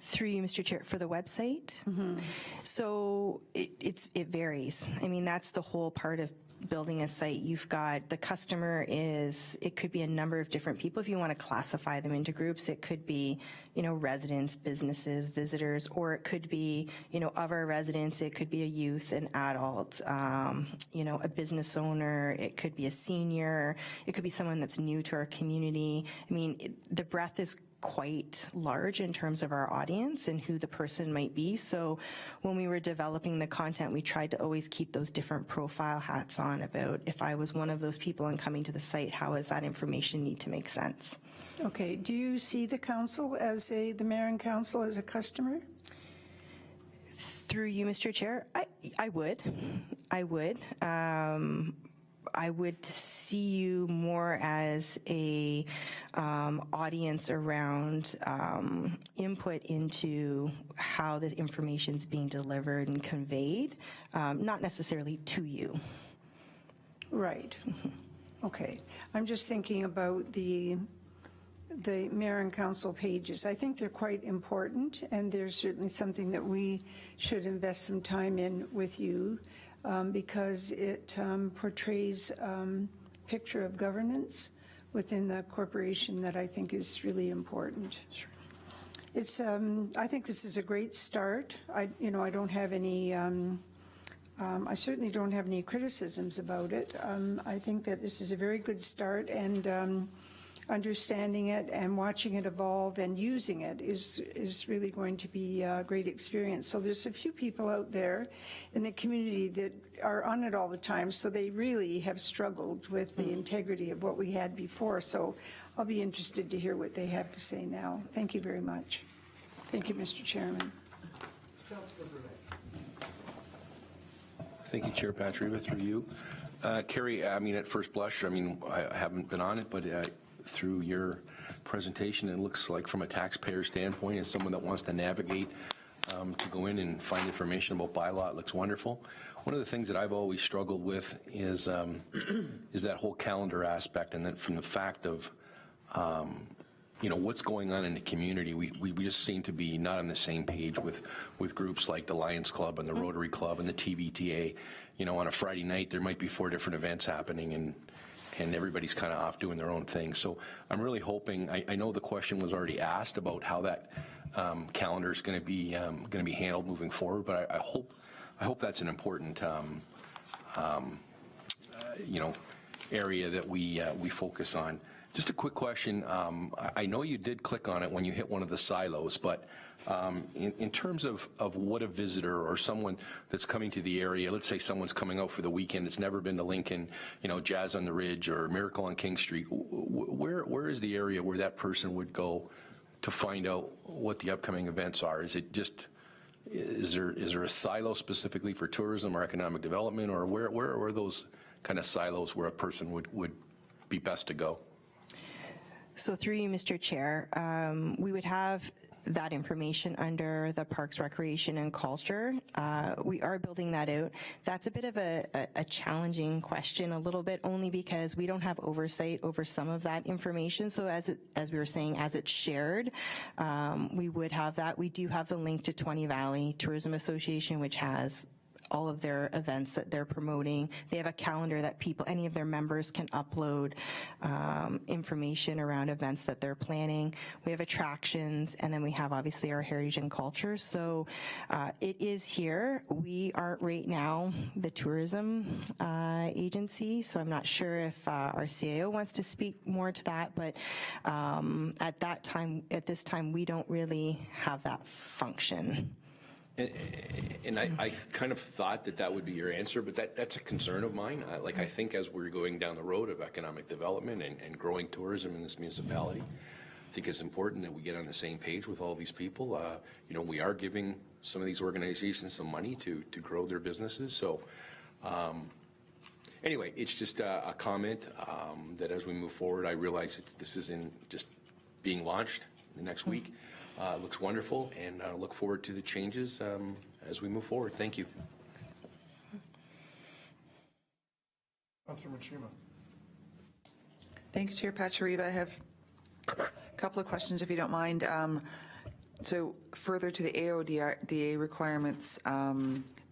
Through you, Mr. Chair, for the website? Mm-hmm. So it varies. I mean, that's the whole part of building a site. You've got the customer it could be a number of different people. If you want to classify them into groups, it could be, residents, businesses, visitors, or it could be, of our residents, it could be a youth, an adult, a business owner, it could be a senior, it could be someone that's new to our community. I mean, the breadth is quite large in terms of our audience and who the person might be. So when we were developing the content, we tried to always keep those different profile hats on about if I was one of those people and coming to the site, how does that information need to make sense? Okay. Do you see the council as the mayor and council as a customer? Through you, Mr. Chair, I would. I would see you more as a audience around input into how the information is being delivered and conveyed, not necessarily to you. Right. Okay. I'm just thinking about the mayor and council pages. I think they're quite important, and they're certainly something that we should invest some time in with you. Because it portrays a picture of governance within the corporation that I think is really important. Sure. It's. I think this is a great start. I don't have any. I certainly don't have any criticisms about it. I think that this is a very good start, and understanding it and watching it evolve and using it is really going to be a great experience. So there's a few people out there in the community that are on it all the time, so they really have struggled with the integrity of what we had before. So I'll be interested to hear what they have to say now. Thank you very much. Thank you, Mr. Chairman. Thank you, Chair Patriva, through you. Carrie, I mean, at first blush, I mean, I haven't been on it, but through your presentation, it looks like from a taxpayer standpoint, as someone that wants to navigate to go in and find information about bylaw, it looks wonderful. One of the things that I've always struggled with is that whole calendar aspect, and then from the fact of what's going on in the community. We just seem to be not on the same page with groups like the Lions Club and the Rotary Club and the TVTA. On a Friday night, there might be 4 different events happening, and everybody's kind of off doing their own thing. So I'm really hoping, I know the question was already asked about how that calendar is going to be handled moving forward, but I hope that's an important area that we focus on. Just a quick question. I know you did click on it when you hit one of the silos, but in terms of what a visitor or someone that's coming to the area, let's say someone's coming out for the weekend, that's never been to Lincoln, Jazz on the Ridge or Miracle on King Street, where is the area where that person would go to find out what the upcoming events are? Is it just, is there a silo specifically for tourism or economic development, or where are those kind of silos where a person would be best to go? So through you, Mr. Chair, we would have that information under the Parks, Recreation, and Culture. We are building that out. That's a bit of a challenging question, a little bit, only because we don't have oversight over some of that information. So as we were saying, as it's shared, we would have that. We do have the link to 20 Valley Tourism Association, which has all of their events that they're promoting. They have a calendar that any of their members can upload information around events that they're planning. We have attractions, and then we have obviously our heritage and culture. So it is here. We aren't right now the tourism agency, so I'm not sure if our CAO wants to speak more to that, but at this time, we don't really have that function. And I kind of thought that would be your answer, but that's a concern of mine. I think as we're going down the road of economic development and growing tourism in this municipality, I think it's important that we get on the same page with all these people. We are giving some of these organizations some money to grow their businesses. So anyway, it's just a comment that as we move forward, I realize this isn't just being launched the next week. Looks wonderful, and I look forward to the changes as we move forward. Thank you. Councilor Machima. Thank you, Chair Pachariva. I have a couple of questions, if you don't mind. So further to the AODA requirements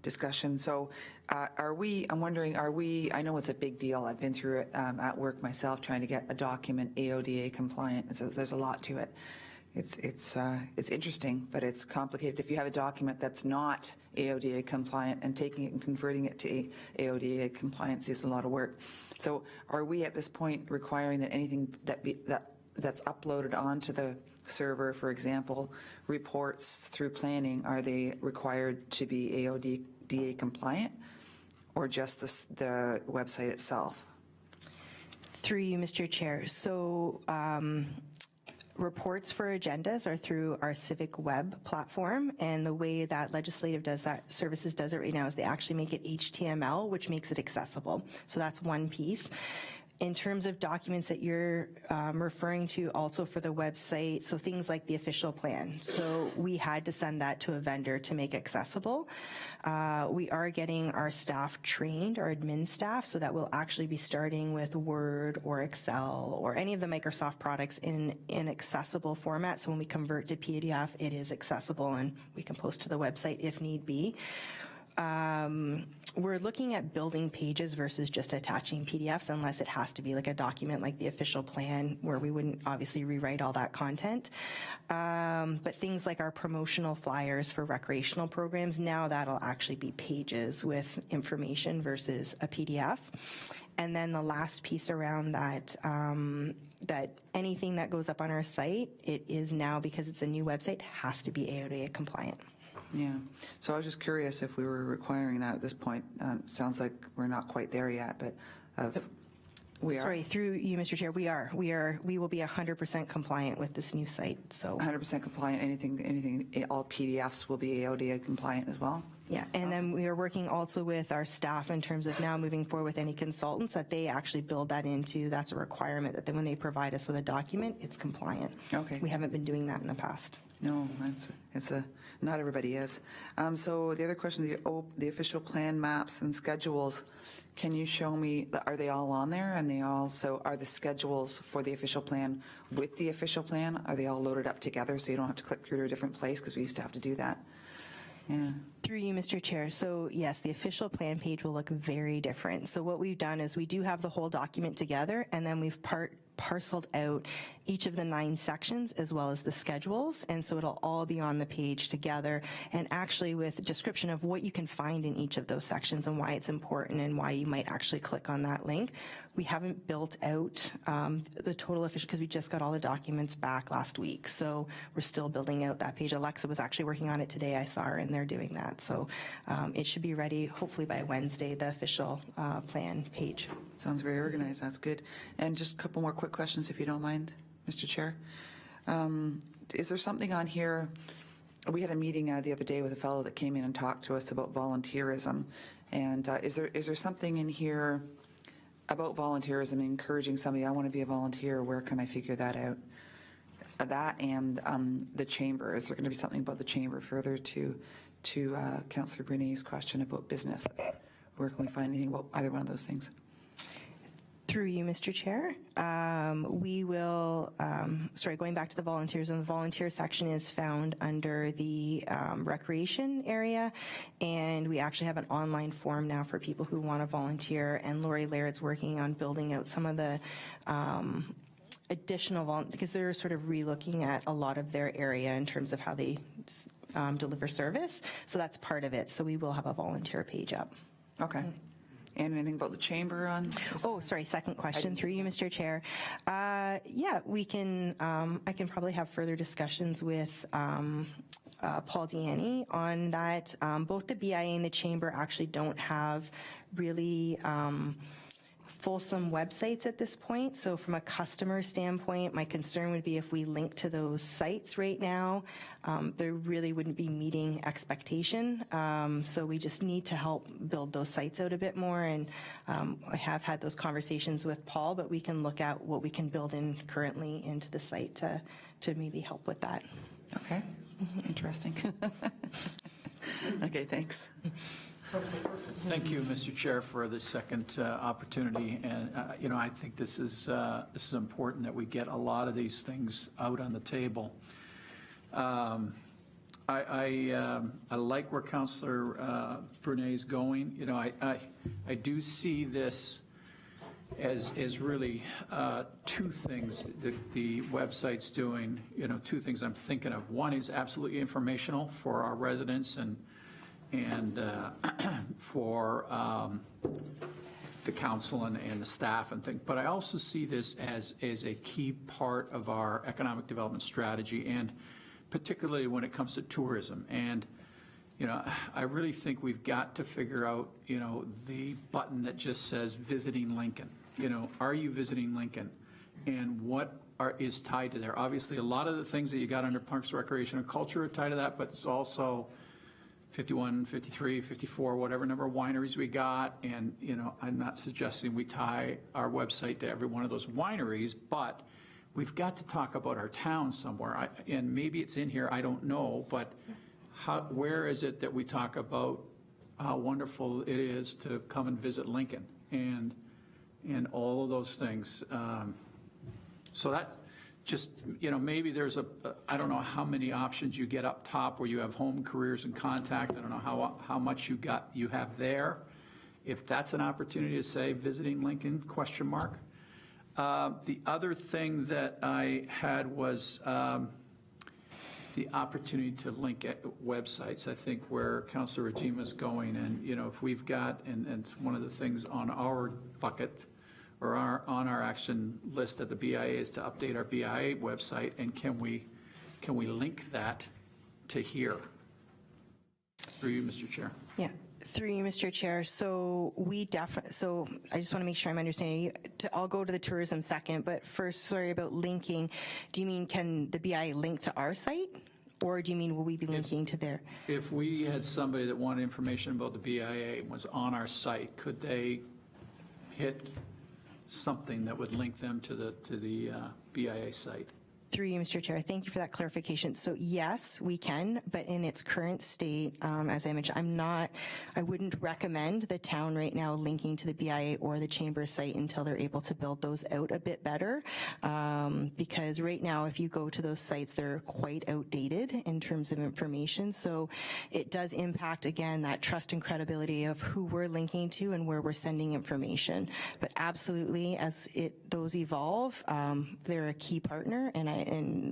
discussion. So I'm wondering, I know it's a big deal. I've been through it at work myself, trying to get a document AODA compliant. So there's a lot to it. It's interesting, but it's complicated. If you have a document that's not AODA compliant and taking it and converting it to AODA compliance is a lot of work. So are we at this point requiring that anything that's uploaded onto the server, for example, reports through planning, are they required to be AODA compliant, or just the website itself? Through you, Mr. Chair. So reports for agendas are through our Civic Web platform, and the way that Legislative Services does it right now is they actually make it HTML, which makes it accessible. So that's one piece. In terms of documents that you're referring to also for the website, so things like the official plan. So we had to send that to a vendor to make accessible. We are getting our staff trained, our admin staff, so that we'll actually be starting with Word or Excel or any of the Microsoft products in accessible format. So when we convert to PDF, it is accessible and we can post to the website if need be. We're looking at building pages versus just attaching PDFs, unless it has to be like a document like the official plan, where we wouldn't obviously rewrite all that content. But things like our promotional flyers for recreational programs, now that'll actually be pages with information versus a PDF. And then the last piece around that, that anything that goes up on our site, it is now, because it's a new website, has to be AODA compliant. Yeah. So I was just curious if we were requiring that at this point. Sounds like we're not quite there yet, but we are. Sorry, through you, Mr. Chair, we will be 100% compliant with this new site. So 100% compliant. Anything, all PDFs will be AODA compliant as well. Yeah, and then we are working also with our staff in terms of now moving forward with any consultants that they actually build that into. That's a requirement that then when they provide us with a document, it's compliant. Okay. We haven't been doing that in the past. No, not everybody is. So the other question, the official plan maps and schedules, Can you show me, are they all on there? And they also, are the schedules for the official plan with the official plan? Are they all loaded up together so you don't have to click through to a different place? Because we used to have to do that. Yeah. Through you, Mr. Chair. So yes, the official plan page will look very different. So what we've done is we do have the whole document together, and then we've parceled out each of the 9 sections as well as the schedules, and so it'll all be on the page together, and actually with a description of what you can find in each of those sections and why it's important and why you might actually click on that link. We haven't built out the total official because we just got all the documents back last week, so we're still building out that page. Alexa was actually working on it today. I saw her in there doing that, so it should be ready hopefully by Wednesday, the official plan page. Sounds very organized. That's good. And just a couple more quick questions, if you don't mind, Mr. Chair. Is there something on here? We had a meeting the other day with a fellow that came in and talked to us about volunteerism. And is there something in here about volunteerism, encouraging somebody, I want to be a volunteer, where can I figure that out? That and the chamber. Is there going to be something about the chamber further to Councillor Brunee's question about business? Where can we find anything about either one of those things? Through you, Mr. Chair, we will, going back to the volunteers, and the volunteer section is found under the recreation area, and we actually have an online form now for people who want to volunteer, and Lori Laird's working on building out some of the additional, because they're sort of relooking at a lot of their area in terms of how they deliver service, so that's part of it, so we will have a volunteer page up. Okay. And anything about the chamber on this? Oh, sorry, second question through you, Mr. Chair. Yeah, we can, I can probably have further discussions with Paul Deaney on that. Both the BIA and the chamber actually don't have really fulsome websites at this point. So from a customer standpoint, my concern would be if we link to those sites right now, there really wouldn't be meeting expectation. So we just need to help build those sites out a bit more. And I have had those conversations with Paul, but we can look at what we can build in currently into the site to maybe help with that. Okay. Interesting. Okay, thanks. Thank you, Mr. Chair, for the second opportunity. And, I think this is important that we get a lot of these things out on the table. I like where Councillor Brunei is going. I do see this as really two things that the website's doing, two things I'm thinking of. One is absolutely informational for our residents and for the council and the staff and things. But I also see this as a key part of our economic development strategy, and particularly when it comes to tourism. And, I really think we've got to figure out, the button that just says visiting Lincoln. Are you visiting Lincoln? And what is tied to there? Obviously, a lot of the things that you got under Parks, Recreation, and Culture are tied to that, but it's also 51, 53, 54, whatever number of wineries we got. And, I'm not suggesting we tie our website to every one of those wineries, but we've got to talk about our town somewhere. And maybe it's in here, I don't know, but where is it that we talk about how wonderful it is to come and visit Lincoln and all of those things. So that's just, maybe there's I don't know how many options you get up top where you have home, careers, and contact. I don't know how much you have there. If that's an opportunity to say visiting Lincoln, ? The other thing that I had was the opportunity to link at websites. I think where Councillor Rajima's going, and if we've got, and it's one of the things on our bucket or on our action list at the BIA is to update our BIA website, and can we link that to here? Through you, Mr. Chair. Yeah. Through you, Mr. Chair. So so I just want to make sure I'm understanding you. I'll go to the tourism second, but first, sorry about linking. Do you mean can the BIA link to our site? Or do you mean will we be linking to there? If we had somebody that wanted information about the BIA and was on our site, could they hit something that would link them to the BIA site? Through you, Mr. Chair, thank you for that clarification. So yes, we can, but in its current state, as I mentioned, I wouldn't recommend the town right now linking to the BIA or the Chamber site until they're able to build those out a bit better. Because right now, if you go to those sites, they're quite outdated in terms of information. So it does impact, again, that trust and credibility of who we're linking to and where we're sending information. But absolutely, as those evolve, they're a key partner, and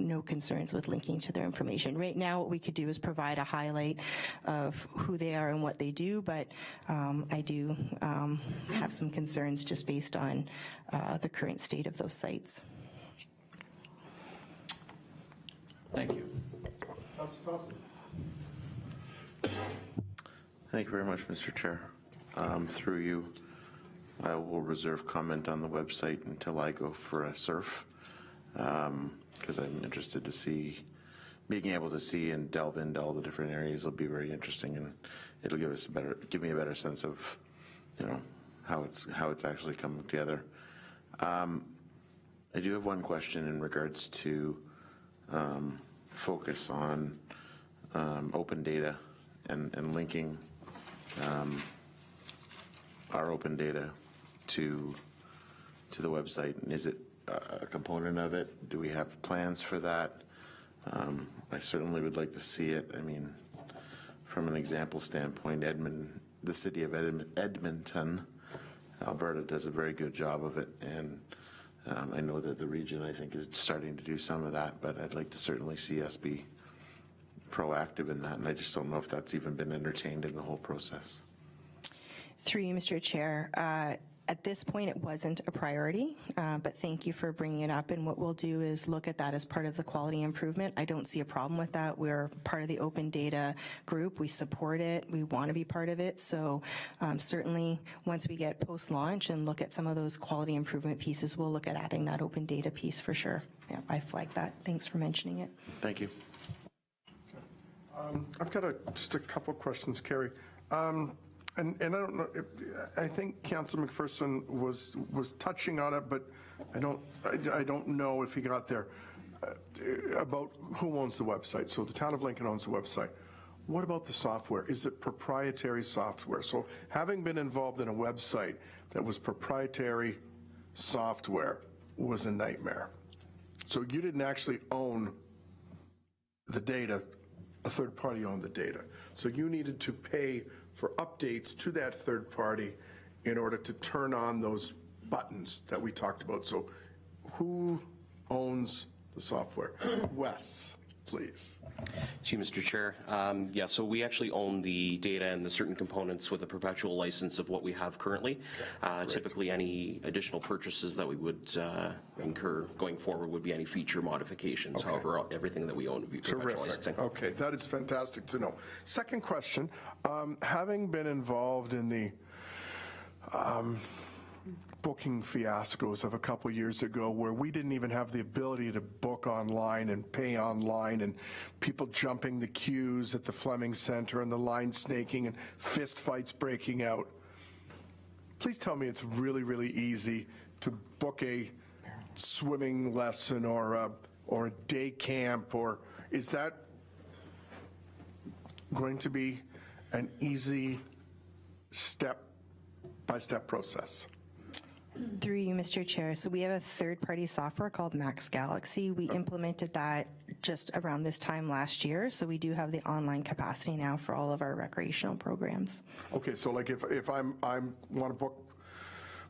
no concerns with linking to their information. Right now, what we could do is provide a highlight of who they are and what they do, but I do have some concerns just based on the current state of those sites. Thank you. Councilor Thompson. Thank you very much, Mr. Chair. Through you, I will reserve comment on the website until I go for a surf, because I'm interested to see, being able to see and delve into all the different areas will be very interesting, and it'll give me a better sense of, how it's actually coming together. I do have one question in regards to focus on open data and linking our open data to the website. And is it a component of it? Do we have plans for that? I certainly would like to see it. I mean, from an example standpoint, the city of Edmonton, Alberta, does a very good job of it, and I know that the region, I think, is starting to do some of that, but I'd like to certainly see us be proactive in that, and I just don't know if that's even been entertained in the whole process. Through you, Mr. Chair, at this point, it wasn't a priority, but thank you for bringing it up. And what we'll do is look at that as part of the quality improvement. I don't see a problem with that. We're part of the open data group. We support it. We want to be part of it. So certainly, once we get post-launch and look at some of those quality improvement pieces, we'll look at adding that open data piece for sure. Yeah, I flagged that. Thanks for mentioning it. Thank you. I've got just a couple of questions, Carrie. And I don't know, I think Councilor McPherson was touching on it, but I don't know if he got there, about who owns the website. So the town of Lincoln owns the website. What about the software? Is it proprietary software? So having been involved in a website that was proprietary software was a nightmare. So you didn't actually own the data, a third party owned the data. So you needed to pay for updates to that third party in order to turn on those buttons that we talked about. So who owns the software? Wes, please. To you, Mr. Chair. Yeah, so we actually own the data and the certain components with a perpetual license of what we have currently. Typically, any additional purchases that we would incur going forward would be any feature modifications. Okay. However, everything that we own would be perpetual licensing. Okay, that is fantastic to know. Second question, having been involved in the booking fiascos of a couple years ago where we didn't even have the ability to book online and pay online, and people jumping the queues at the Fleming Center and the line snaking and fist fights breaking out. Please tell me it's really, really easy to book a swimming lesson or a day camp, or is that going to be an easy step-by-step process? Through you, Mr. Chair. So we have a third-party software called Max Galaxy. We implemented that just around this time last year. So we do have the online capacity now for all of our recreational programs. Okay, so like if I want to book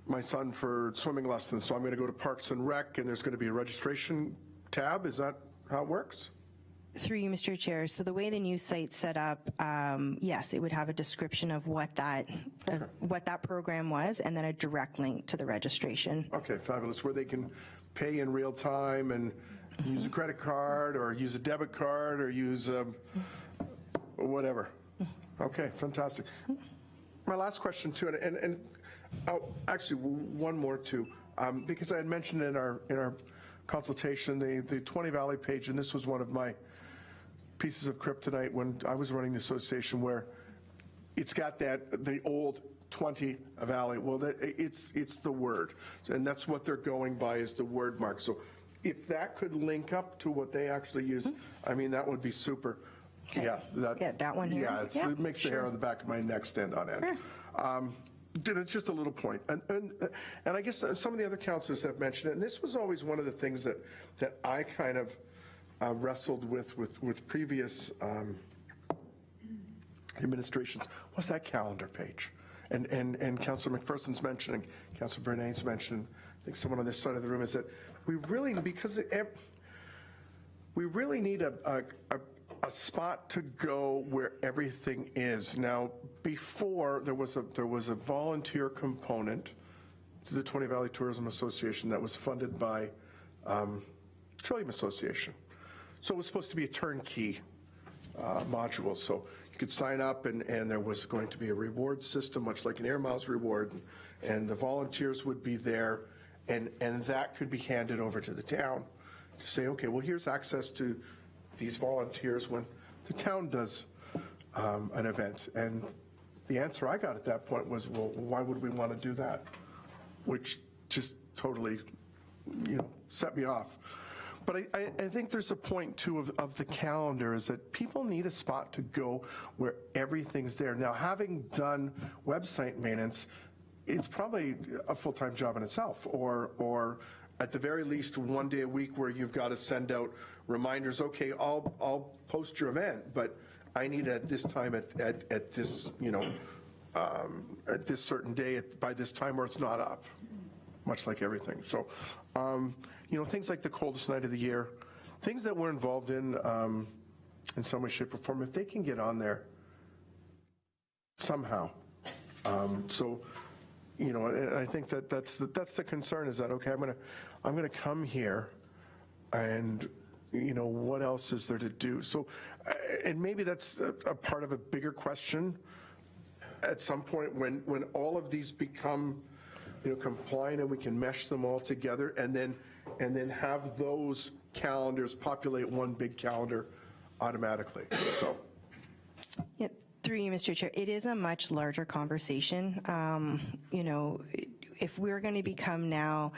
my son for swimming lessons, so I'm going to go to Parks and Rec, and there's going to be a registration tab. Is that how it works? Through you, Mr. Chair. So the way the new site's set up, yes, it would have a description of what that program was, and then a direct link to the registration. Okay, fabulous. Where they can pay in real time and use a credit card or use a debit card or use whatever. Okay, fantastic. My last question too, and actually one more too, because I had mentioned in our consultation the 20 Valley page, and this was one of my pieces of kryptonite when I was running the association, where it's got the old 20 Valley. Well, it's the word, and that's what they're going by, is the word mark. So if that could link up to what they actually use, I mean, that would be super. Yeah. Yeah, that one here? Yeah, Yeah, it makes the hair sure. on the back of my neck stand on end. It's just a little point. And I guess some of the other councillors have mentioned it, and this was always one of the things that I kind of wrestled with previous administrations, was that calendar page. And Councillor McPherson's mentioning, Councillor Bernays mentioned, I think someone on this side of the room, is that we really, because we really need a spot to go where everything is. Now, before, there was a volunteer component to the 20 Valley Tourism Association that was funded by Trillium Association. So it was supposed to be a turnkey module. So you could sign up, and there was going to be a reward system, much like an Air Miles reward, and the volunteers would be there, and that could be handed over to the town to say, okay, well, here's access to these volunteers when the town does an event. And the answer I got at that point was, well, why would we want to do that? Which just totally, set me off. But I think there's a point, too, of the calendar, is that people need a spot to go where everything's there. Now, having done website maintenance, it's probably a full-time job in itself, or at the very least, one day a week where you've got to send out reminders, okay, I'll post your event, but I need it at this time at this, at this certain day by this time, or it's not up, much like everything. So, things like the coldest night of the year, things that we're involved in some way, shape, or form, if they can get on there somehow. And I think that's the concern, is that, okay, I'm gonna come here, and what else is there to do? So, and maybe that's a part of a bigger question at some point when all of these become compliant, and we can mesh them all together, and then have those calendars populate one big calendar automatically. So. Yeah, through you, Mr. Chair, it is a much larger conversation. If we're going to become now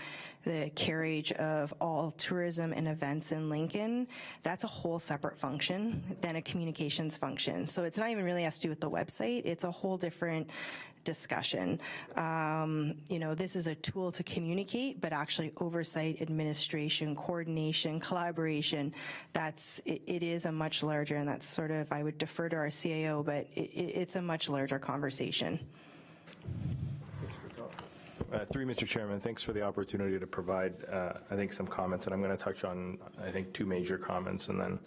the carriage of all tourism and events in Lincoln, that's a whole separate function than a communications function. So it's not even really has to do with the website. It's a whole different discussion. This is a tool to communicate, but actually oversight, administration, coordination, collaboration, it is a much larger, and that's sort of, I would defer to our CAO, but it's a much larger conversation. Through Mr. Chairman, thanks for the opportunity to provide, I think, some comments, and I'm going to touch on, I think, two major comments, and then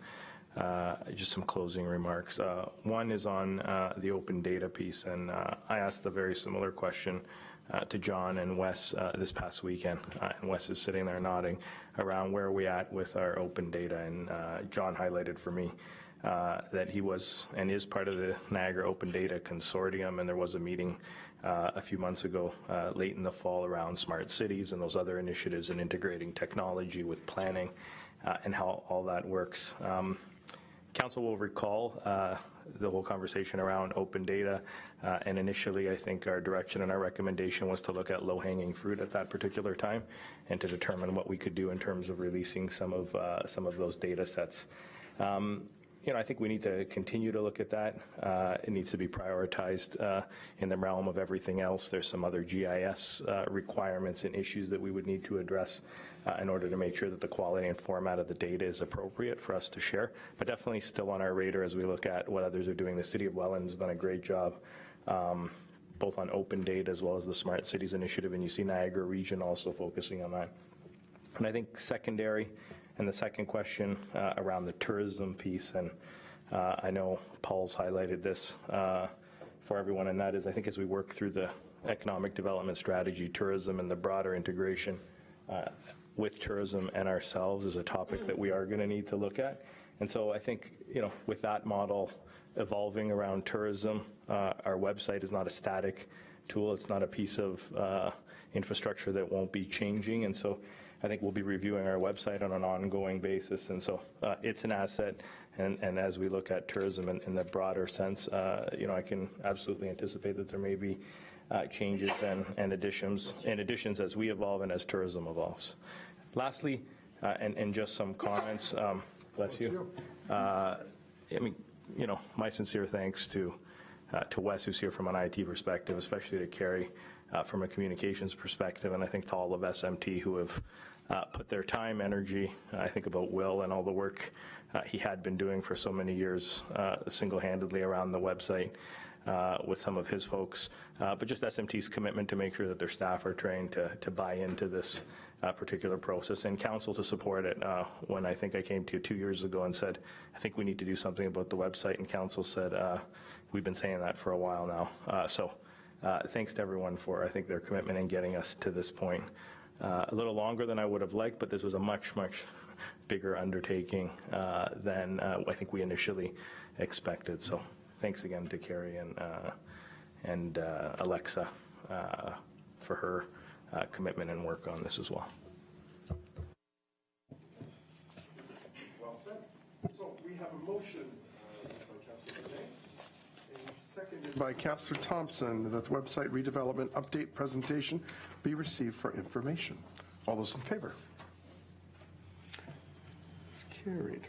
just some closing remarks. One is on the open data piece, and I asked a very similar question to John and Wes this past weekend, and Wes is sitting there nodding around where are we at with our open data, and John highlighted for me that he was and is part of the Niagara Open Data Consortium, and there was a meeting a few months ago, late in the fall, around smart cities and those other initiatives and integrating technology with planning and how all that works. Council will recall the whole conversation around open data, and initially I think our direction and our recommendation was to look at low-hanging fruit at that particular time and to determine what we could do in terms of releasing some of those data sets. I think we need to continue to look at that. It needs to be prioritized in the realm of everything else. There's some other GIS requirements and issues that we would need to address in order to make sure that the quality and format of the data is appropriate for us to share, but definitely still on our radar as we look at what others are doing. The City of Welland has done a great job both on open data as well as the Smart Cities Initiative, and you see Niagara Region also focusing on that. And I think secondary, and the second question around the tourism piece, and I know Paul's highlighted this for everyone, and that is, I think as we work through the economic development strategy, tourism and the broader integration with tourism and ourselves is a topic that we are going to need to look at. And so I think, with that model evolving around tourism, our website is not a static tool. It's not a piece of infrastructure that won't be changing. And so I think we'll be reviewing our website on an ongoing basis. And so it's an asset. And as we look at tourism in the broader sense, I can absolutely anticipate that there may be changes and additions as we evolve and as tourism evolves. Lastly, and just some comments. Bless you. I mean, you know, my sincere thanks to Wes, who's here from an IT perspective, especially to Carrie from a communications perspective, and I think to all of SMT who have put their time, energy. I think about Will and all the work he had been doing for so many years single-handedly around the website with some of his folks, but just SMT's commitment to make sure that their staff are trained to buy into this particular process, and council to support it. When I think I came to you 2 years ago and said, I think we need to do something about the website, and council said, we've been saying that for a while now. So thanks to everyone for, I think, their commitment in getting us to this point. A little longer than I would have liked, but this was a much, much bigger undertaking than I think we initially expected. So thanks again to Carrie and Alexa for her commitment and work on this as well. Well said. So we have a motion by Councillor Renee and seconded by Councillor Thompson that the website redevelopment update presentation be received for information. All those in favor? It's carried.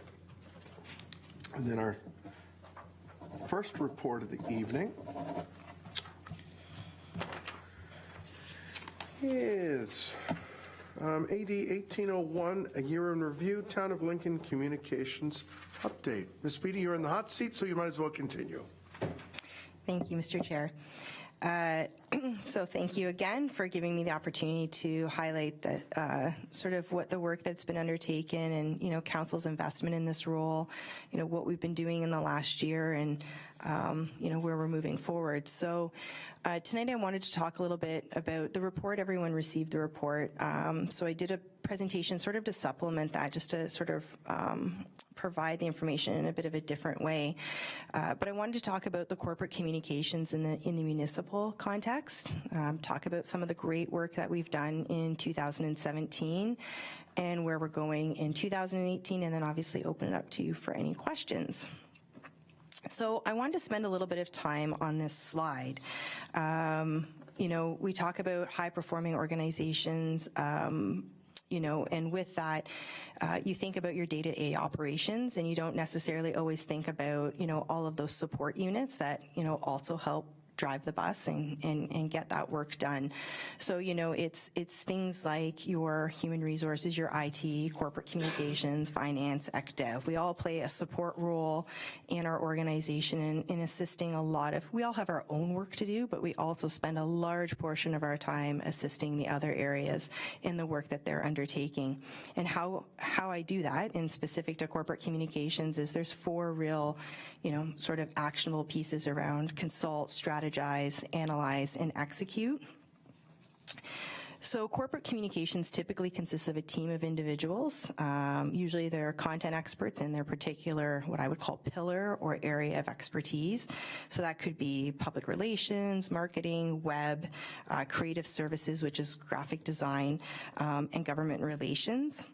And then our first report of the evening is AD 1801, a year in review, Town of Lincoln Communications update. Ms. Beatty, you're in the hot seat, so you might as well continue. Thank you, Mr. Chair. So thank you again for giving me the opportunity to highlight the sort of what the work that's been undertaken and, you know, council's investment in this role, you know, what we've been doing in the last year and, you know, where we're moving forward. So tonight I wanted to talk a little bit about the report. Everyone received the report. So I did a presentation sort of to supplement that, just to sort of provide the information in a bit of a different way. But I wanted to talk about the corporate communications in the municipal context, talk about some of the great work that we've done in 2017 and where we're going in 2018, and then obviously open it up to you for any questions. So I wanted to spend a little bit of time on this slide. You know, we talk about high-performing organizations, you know, and with that, you think about your day-to-day operations, and you don't necessarily always think about, you know, all of those support units that, you know, also help drive the bus and get that work done. So, you know, it's things like your human resources, your IT, corporate communications, finance, ECDev. We all play a support role in our organization in assisting a lot of, we all have our own work to do, but we also spend a large portion of our time assisting the other areas in the work that they're undertaking. And how I do that, in specific to corporate communications, is there's 4 real, you know, sort of actionable pieces around consult, strategize, analyze, and execute. So corporate communications typically consists of a team of individuals. Usually they're content experts in their particular, what I would call pillar or area of expertise. So that could be public relations, marketing, web, creative services, which is graphic design, and government relations.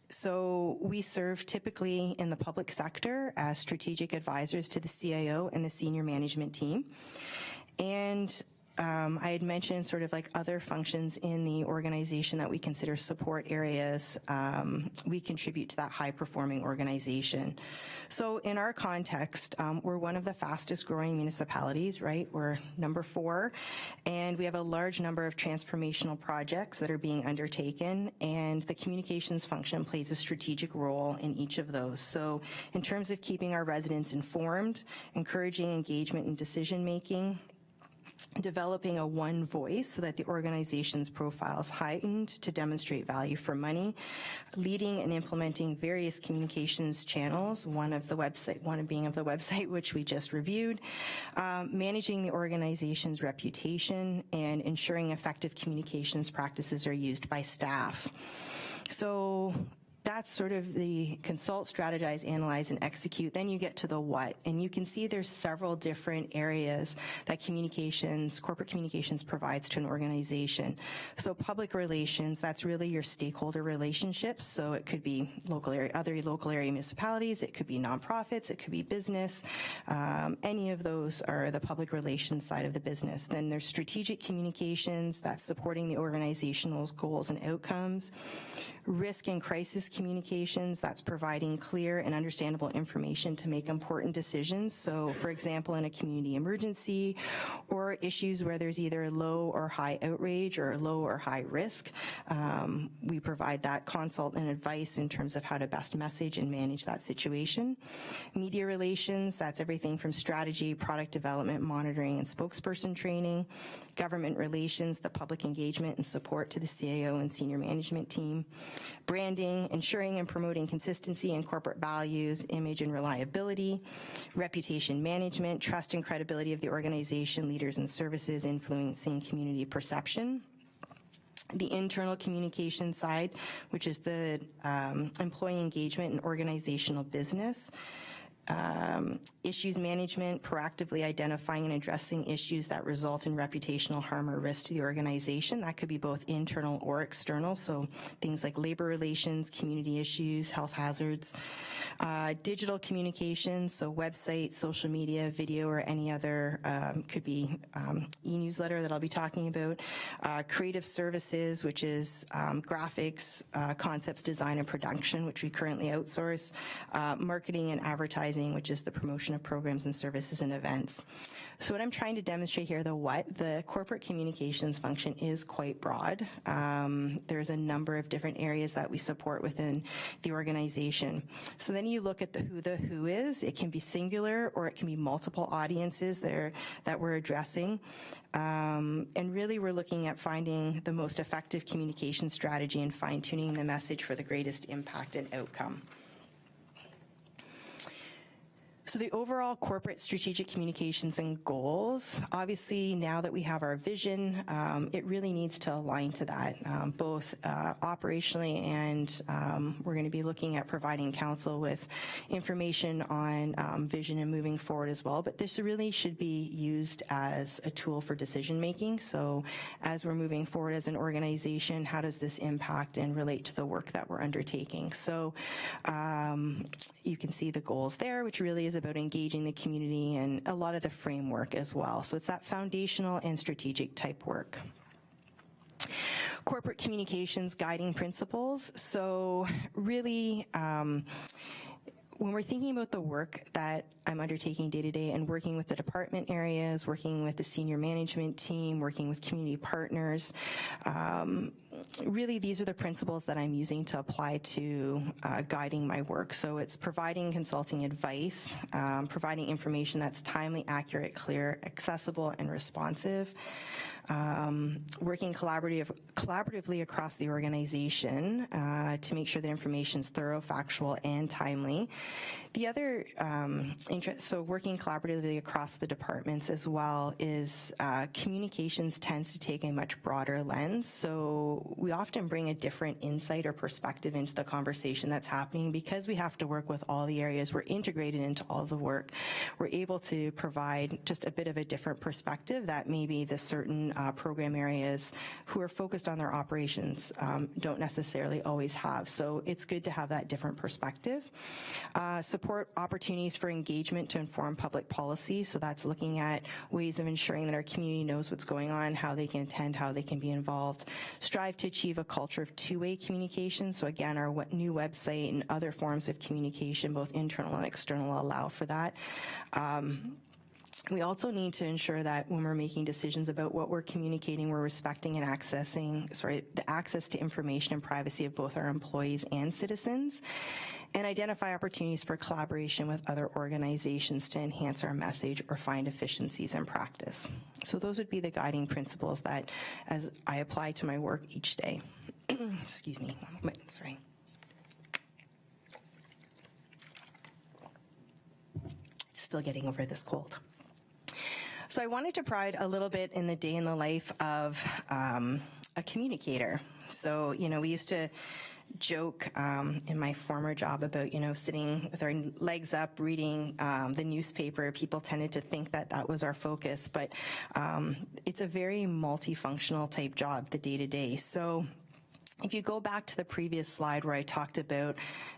So we serve typically in the public sector as strategic advisors to the CIO and the senior management team. And I had mentioned sort of like other functions in the organization that we consider support areas. We contribute to that high-performing organization. So in our context, we're one of the fastest growing municipalities, right? We're number 4, and we have a large number of transformational projects that are being undertaken, and the communications function plays a strategic role in each of those. So in terms of keeping our residents informed, encouraging engagement in decision-making, developing a one voice so that the organization's profile is heightened to demonstrate value for money, leading and implementing various communications channels, one being of the website, which we just reviewed, managing the organization's reputation, and ensuring effective communications practices are used by staff. So that's sort of the consult, strategize, analyze, and execute. Then you get to the what, and you can see there's several different areas that corporate communications provides to an organization. So public relations, that's really your stakeholder relationships. So it could be other local area municipalities, it could be nonprofits, it could be business. Any of those are the public relations side of the business. Then there's strategic communications, that's supporting the organizational goals and outcomes. Risk and crisis communications, that's providing clear and understandable information to make important decisions. So, for example, in a community emergency or issues where there's either low or high outrage or low or high risk, we provide that consult and advice in terms of how to best message and manage that situation. Media relations, that's everything from strategy, product development, monitoring, and spokesperson training. Government relations, the public engagement and support to the CAO and senior management team. Branding, ensuring and promoting consistency in corporate values, image and reliability. Reputation management, trust and credibility of the organization, leaders and services, influencing community perception. The internal communication side, which is the employee engagement and organizational business. Issues management, proactively identifying and addressing issues that result in reputational harm or risk to the organization. That could be both internal or external, so things like labor relations, community issues, health hazards. Digital communications, so website, social media, video, or any other, could be e-newsletter that I'll be talking about. Creative services, which is graphics, concepts, design, and production, which we currently outsource. Marketing and advertising, which is the promotion of programs and services and events. So what I'm trying to demonstrate here, the corporate communications function is quite broad. There's a number of different areas that we support within the organization. So then you look at the who is. It can be singular or it can be multiple audiences that we're addressing. And really we're looking at finding the most effective communication strategy and fine-tuning the message for the greatest impact and outcome. So the overall corporate strategic communications and goals, obviously now that we have our vision, it really needs to align to that, both operationally and we're going to be looking at providing council with information on vision and moving forward as well. But this really should be used as a tool for decision making. So as we're moving forward as an organization, how does this impact and relate to the work that we're undertaking? So you can see the goals there, which really is about engaging the community and a lot of the framework as well. So it's that foundational and strategic type work. Corporate communications guiding principles. So really, when we're thinking about the work that I'm undertaking day to day and working with the department areas, working with the senior management team, working with community partners, really these are the principles that I'm using to apply to guiding my work. So it's providing consulting advice, providing information that's timely, accurate, clear, accessible, and responsive. Working collaboratively across the organization to make sure the information is thorough, factual, and timely. The other so working collaboratively across the departments as well is communications tends to take a much broader lens. So we often bring a different insight or perspective into the conversation that's happening because we have to work with all the areas. We're integrated into all the work. We're able to provide just a bit of a different perspective that maybe the certain program areas who are focused on their operations don't necessarily always have. So it's good to have that different perspective. Support opportunities for engagement to inform public policy. So that's looking at ways of ensuring that our community knows what's going on, how they can attend, how they can be involved. Strive to achieve a culture of two-way communication. So again, our new website and other forms of communication, both internal and external, allow for that. We also need to ensure that when we're making decisions about what we're communicating, we're respecting and the access to information and privacy of both our employees and citizens, and identify opportunities for collaboration with other organizations to enhance our message or find efficiencies in practice. So those would be the guiding principles that as I apply to my work each day. Excuse me, sorry. Still getting over this cold. So I wanted to provide a little bit in the day in the life of a communicator. So, we used to joke in my former job about, sitting with our legs up, reading the newspaper. People tended to think that that was our focus, but it's a very multifunctional type job, the day-to-day. So If you go back to the previous slide where I talked about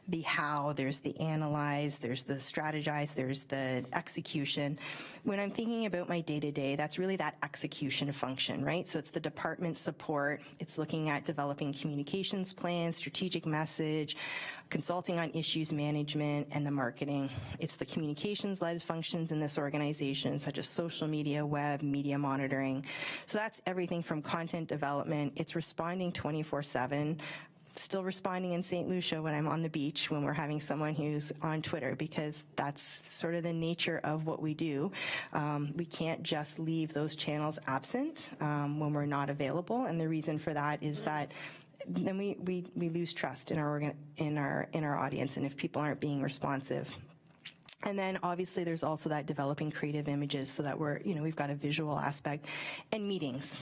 the how, there's the analyze, there's the strategize, there's the execution. When I'm thinking about my day-to-day, that's really that execution function, right? So it's the department support, it's looking at developing communications plans, strategic message, consulting on issues management, and the marketing. It's the communications-led functions in this organization, such as social media, web, media monitoring. So that's everything from content development. It's responding 24/7, still responding in St. Lucia when I'm on the beach, when we're having someone who's on Twitter, because that's sort of the nature of what we do. We can't just leave those channels absent when we're not available, and the reason for that is that then we lose trust in our audience, and if people aren't being responsive. And then obviously there's also that developing creative images so that we've got a visual aspect, and meetings.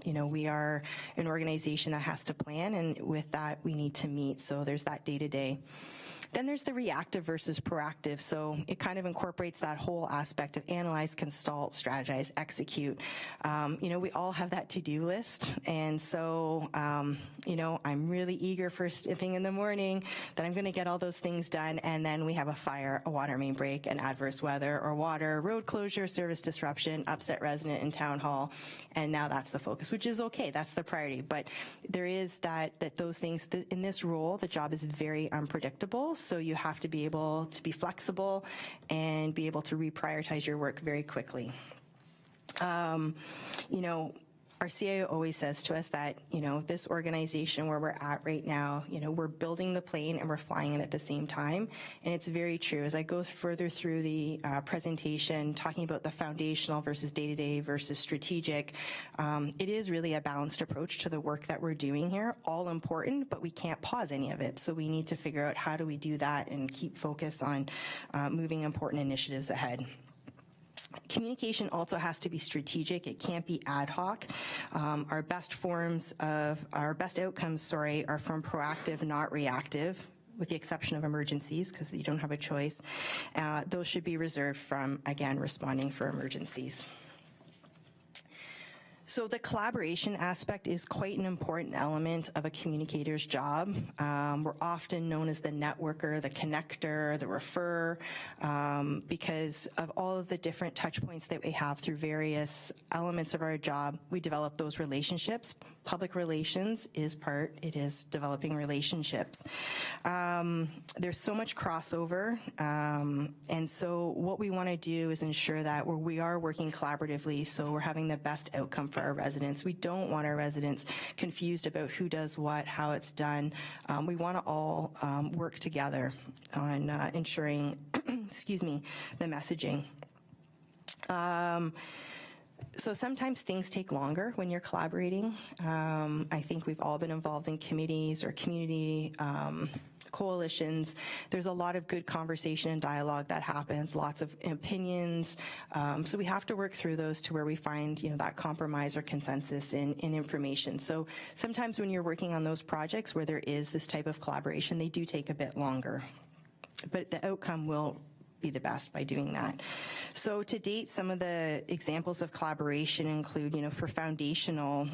We are an organization that has to plan, and with that we need to meet. So there's that day-to-day. Then there's the reactive versus proactive. So it kind of incorporates that whole aspect of analyze, consult, strategize, execute. We all have that to-do list. And so, I'm really eager first thing in the morning that I'm going to get all those things done. And then we have a fire, a water main break, an adverse weather or water, road closure, service disruption, upset resident in town hall. And now that's the focus, which is okay. That's the priority. But there is that those things in this role, the job is very unpredictable. So you have to be able to be flexible and be able to reprioritize your work very quickly. Our CIO always says to us that, this organization where we're at right now, we're building the plane and we're flying it at the same time. And it's very true. As I go further through the presentation, talking about the foundational versus day-to-day versus strategic, it is really a balanced approach to the work that we're doing here. All important, but we can't pause any of it. So we need to figure out how do we do that and keep focus on moving important initiatives ahead. Communication also has to be strategic. It can't be ad hoc. Our best outcomes, are from proactive, not reactive, with the exception of emergencies, because you don't have a choice. Those should be reserved from, again, responding for emergencies. So the collaboration aspect is quite an important element of a communicator's job. We're often known as the networker, the connector, the referrer, because of all of the different touch points that we have through various elements of our job. We develop those relationships. Public relations is developing relationships. There's so much crossover, and so what we want to do is ensure that we are working collaboratively, so we're having the best outcome for our residents. We don't want our residents confused about who does what, how it's done. We want to all work together on ensuring, the messaging. So sometimes things take longer when you're collaborating. I think we've all been involved in committees or community coalitions. There's a lot of good conversation and dialogue that happens, lots of opinions. So we have to work through those to where we find, that compromise or consensus in information. So sometimes when you're working on those projects where there is this type of collaboration, they do take a bit longer. But the outcome will be the best by doing that. So to date, some of the examples of collaboration include, for foundational,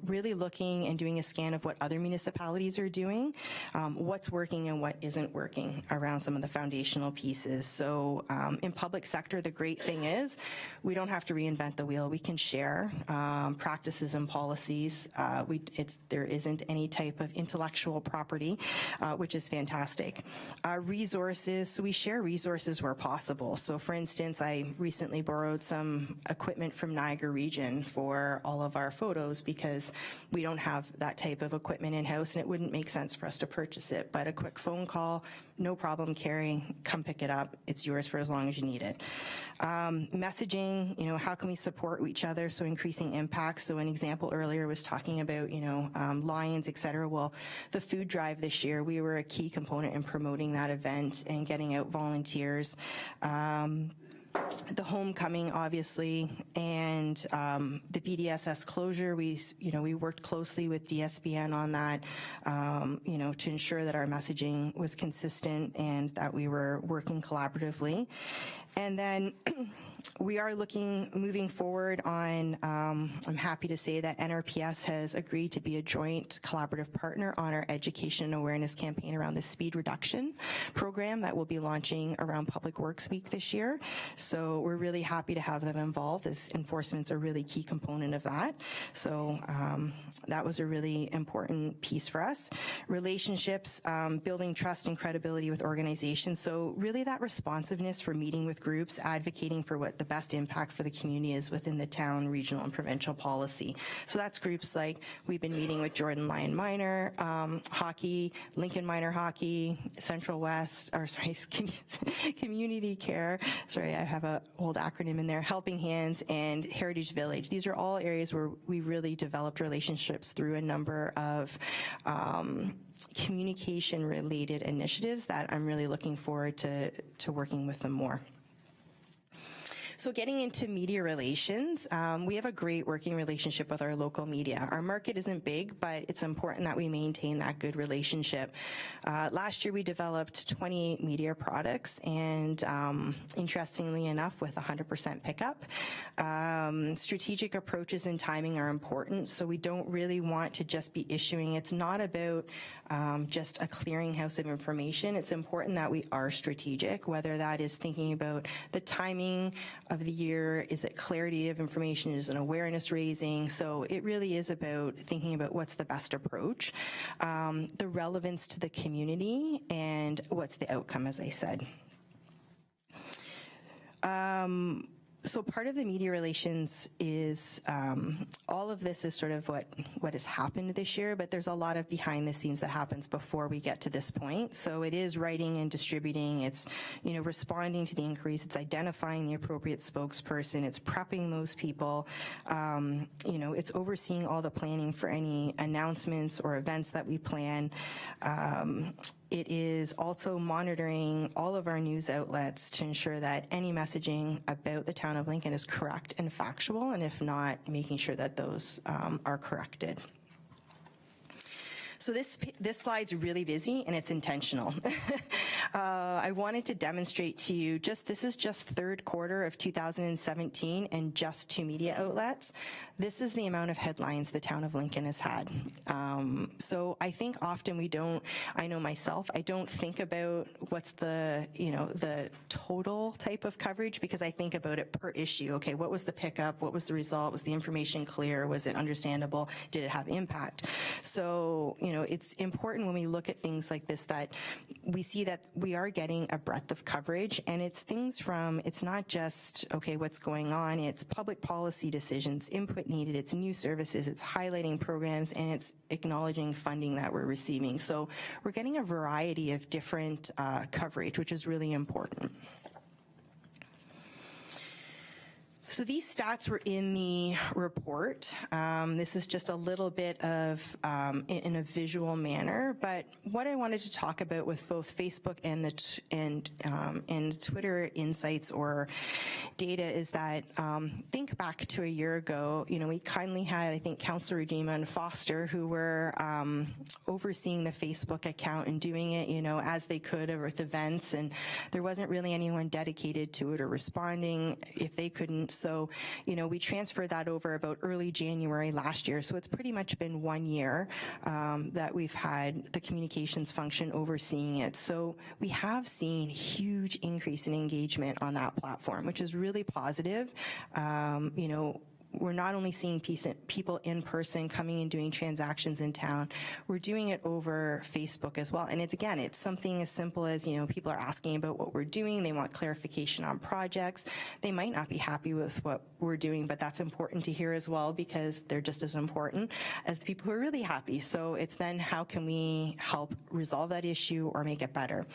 really looking and doing a scan of what other municipalities are doing, what's working and what isn't working around some of the foundational pieces. So in public sector, the great thing is we don't have to reinvent the wheel. We can share practices and policies. There isn't any type of intellectual property, which is fantastic. Resources, so we share resources where possible. So for instance, I recently borrowed some equipment from Niagara Region for all of our photos because we don't have that type of equipment in-house and it wouldn't make sense for us to purchase it. But a quick phone call, no problem, Carrie, come pick it up. It's yours for as long as you need it. Messaging, how can we support each other? So increasing impact. So an example earlier was talking about, Lions, et cetera. Well, the food drive this year, we were a key component in promoting that event and getting out volunteers. The homecoming, obviously, and the BDSS closure. We worked closely with DSBN on that, to ensure that our messaging was consistent and that we were working collaboratively. And then We are moving forward on, I'm happy to say that NRPS has agreed to be a joint collaborative partner on our education and awareness campaign around the speed reduction program that will be launching around Public Works Week this year. So we're really happy to have them involved, as enforcement's a really key component of that. So that was a really important piece for us. Relationships, building trust and credibility with organizations. So really that responsiveness for meeting with groups, advocating for what the best impact for the community is within the town, regional, and provincial policy. So that's groups like we've been meeting with Jordan Lyon Minor Hockey, Lincoln Minor Hockey, Central West, or sorry, Community Care. Sorry, I have an old acronym in there. Helping Hands and Heritage Village. These are all areas where we really developed relationships through a number of communication-related initiatives that I'm really looking forward to working with them more. So getting into media relations, we have a great working relationship with our local media. Our market isn't big, but it's important that we maintain that good relationship. Last year we developed 28 media products, and interestingly enough, with 100% pickup. Strategic approaches and timing are important, so we don't really want to just be issuing. It's not about just a clearinghouse of information. It's important that we are strategic, whether that is thinking about the timing of the year, is it clarity of information, is it awareness raising? So it really is about thinking about what's the best approach, the relevance to the community, and what's the outcome, as I said. So part of the media relations is all of this is sort of what has happened this year, but there's a lot of behind the scenes that happens before we get to this point. So it is writing and distributing, it's responding to the inquiries, it's identifying the appropriate spokesperson, it's prepping those people, it's overseeing all the planning for any announcements or events that we plan. It is also monitoring all of our news outlets to ensure that any messaging about the town of Lincoln is correct and factual, and if not, making sure that those are corrected. So this slide's really busy and it's intentional. I wanted to demonstrate to you this is just third quarter of 2017 and just 2 media outlets. This is the amount of headlines the town of Lincoln has had. So I think often I know myself, I don't think about what's the total type of coverage, because I think about it per issue. Okay, what was the pickup? What was the result? Was the information clear? Was it understandable? Did it have impact? So, it's important when we look at things like this that we see that we are getting a breadth of coverage, and it's not just, okay, what's going on, it's public policy decisions, input needed, it's new services, it's highlighting programs, and it's acknowledging funding that we're receiving. So we're getting a variety of different coverage, which is really important. So these stats were in the report. This is just a little bit of in a visual manner, but what I wanted to talk about with both Facebook and Twitter insights or data is that think back to a year ago. We kindly had, I think, Councillor Regina and Foster, who were overseeing the Facebook account and doing it, as they could with events, and there wasn't really anyone dedicated to it or responding if they couldn't. So, we transferred that over about early January last year. So it's pretty much been 1 year that we've had the communications function overseeing it. So we have seen huge increase in engagement on that platform, which is really positive. We're not only seeing people in person coming and doing transactions in town, we're doing it over Facebook as well. And it's something as simple as, people are asking about what we're doing. They want clarification on projects. They might not be happy with what we're doing, but that's important to hear as well, because they're just as important as the people who are really happy. So it's then how can we help resolve that issue or make it better?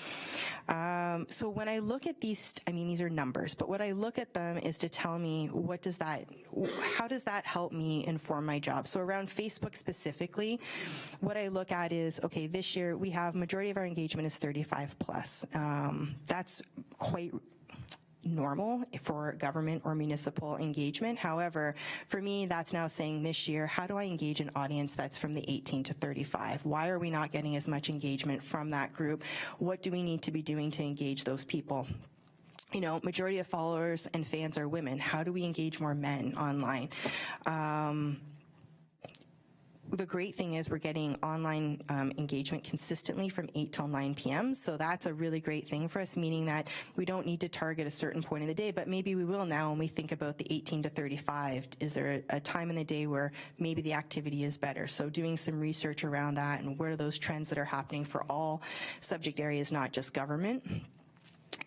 So when I look at these are numbers, but what I look at them is to tell me how does that help me inform my job? So around Facebook specifically, what I look at is, okay, this year we have majority of our engagement is 35 plus. That's quite normal for government or municipal engagement. However, for me, that's now saying this year, how do I engage an audience that's from the 18 to 35? Why are we not getting as much engagement from that group? What do we need to be doing to engage those people? majority of followers and fans are women. How do we engage more men online? The great thing is we're getting online engagement consistently from 8 till 9 p.m. So that's a really great thing for us, meaning that we don't need to target a certain point in the day, but maybe we will now when we think about the 18 to 35. Is there a time in the day where maybe the activity is better? So doing some research around that and what are those trends that are happening for all subject areas, not just government.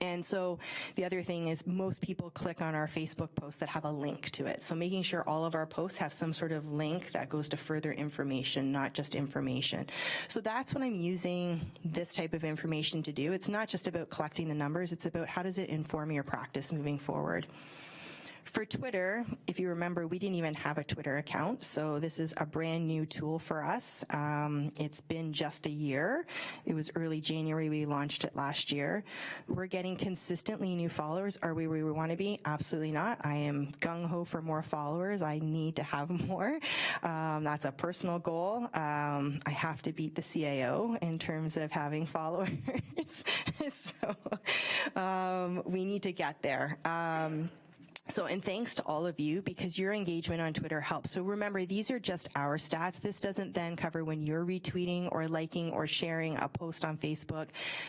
And so the other thing is most people click on our Facebook posts that have a link to it. So making sure all of our posts have some sort of link that goes to further information, not just information. So that's what I'm using this type of information to do. It's not just about collecting the numbers, it's about how does it inform your practice moving forward. For Twitter, if you remember, we didn't even have a Twitter account, so this is a brand new tool for us. It's been just a year. It was early January, we launched it last year. We're getting consistently new followers. Are we where we want to be? Absolutely not. I am gung-ho for more followers. I need to have more. That's a personal goal. I have to beat the CAO in terms of having followers. So we need to get there. And thanks to all of you, because your engagement on Twitter helps. So remember, these are just our stats. This doesn't then cover when you're retweeting or liking or sharing a post on Facebook.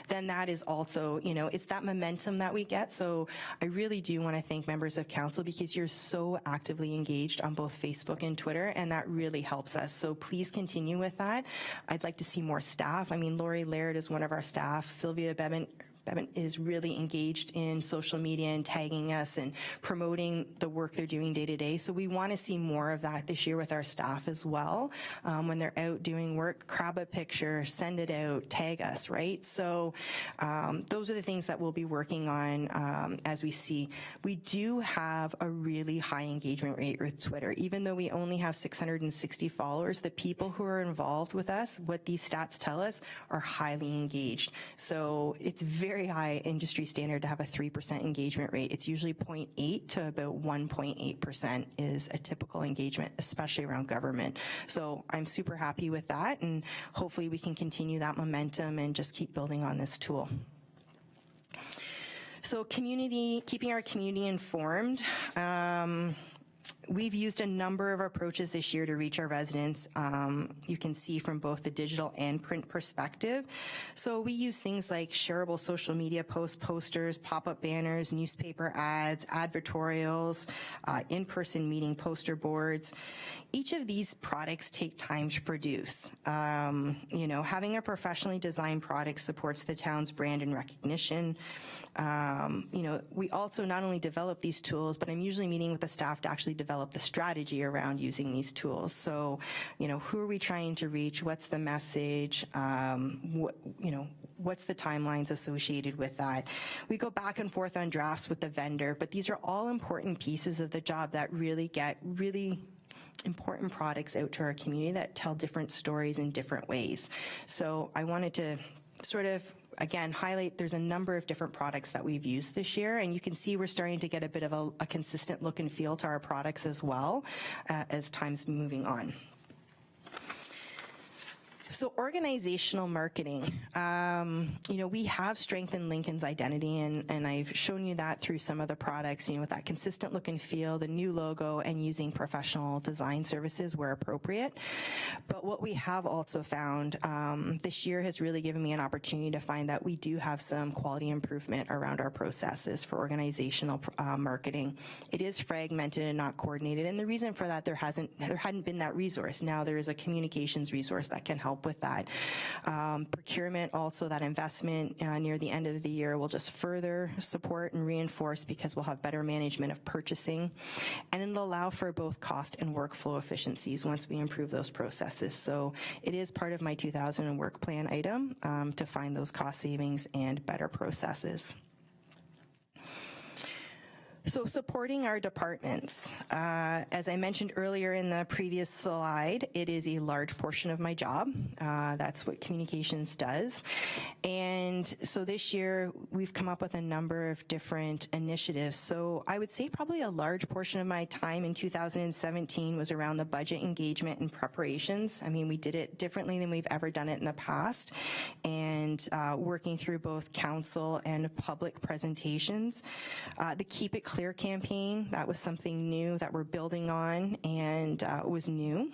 Then that is also, it's that momentum that we get. So I really do want to thank members of council because you're so actively engaged on both Facebook and Twitter, and that really helps us. So please continue with that. I'd like to see more staff. I mean, Lori Laird is one of our staff. Sylvia Bevan is really engaged in social media and tagging us and promoting the work they're doing day to day. So we want to see more of that this year with our staff as well. When they're out doing work, grab a picture, send it out, tag us, right? So those are the things that we'll be working on as we see. We do have a really high engagement rate with Twitter. Even though we only have 660 followers, the people who are involved with us, what these stats tell us, are highly engaged. So it's very high industry standard to have a 3% engagement rate. It's usually 0.8 to about 1.8% is a typical engagement, especially around government. So I'm super happy with that, and hopefully we can continue that momentum and just keep building on this tool. So keeping our community informed. We've used a number of approaches this year to reach our residents. You can see from both the digital and print perspective. So we use things like shareable social media posts, posters, pop-up banners, newspaper ads, advertorials, in-person meeting poster boards. Each of these products take time to produce. Having a professionally designed product supports the town's brand and recognition. We also not only develop these tools, but I'm usually meeting with the staff to actually develop the strategy around using these tools. So, who are we trying to reach? What's the message? What's the timelines associated with that? We go back and forth on drafts with the vendor, but these are all important pieces of the job that really get really important products out to our community that tell different stories in different ways. So I wanted to sort of, again, highlight there's a number of different products that we've used this year, and you can see we're starting to get a bit of a consistent look and feel to our products as well as time's moving on. So organizational marketing, we have strengthened Lincoln's identity, and I've shown you that through some of the products, with that consistent look and feel, the new logo, and using professional design services where appropriate. But what we have also found this year has really given me an opportunity to find that we do have some quality improvement around our processes for organizational marketing. It is fragmented and not coordinated, and the reason for that, there hadn't been that resource. Now there is a communications resource that can help with that. Procurement, also that investment near the end of the year will just further support and reinforce because we'll have better management of purchasing, and it'll allow for both cost and workflow efficiencies once we improve those processes. So it is part of my 2000 work plan item to find those cost savings and better processes. So supporting our departments. As I mentioned earlier in the previous slide, it is a large portion of my job. That's what communications does. And so this year we've come up with a number of different initiatives. So I would say probably a large portion of my time in 2017 was around the budget engagement and preparations. I mean, we did it differently than we've ever done it in the past, and working through both council and public presentations. The Keep It Clear campaign, that was something new that we're building on, and was new.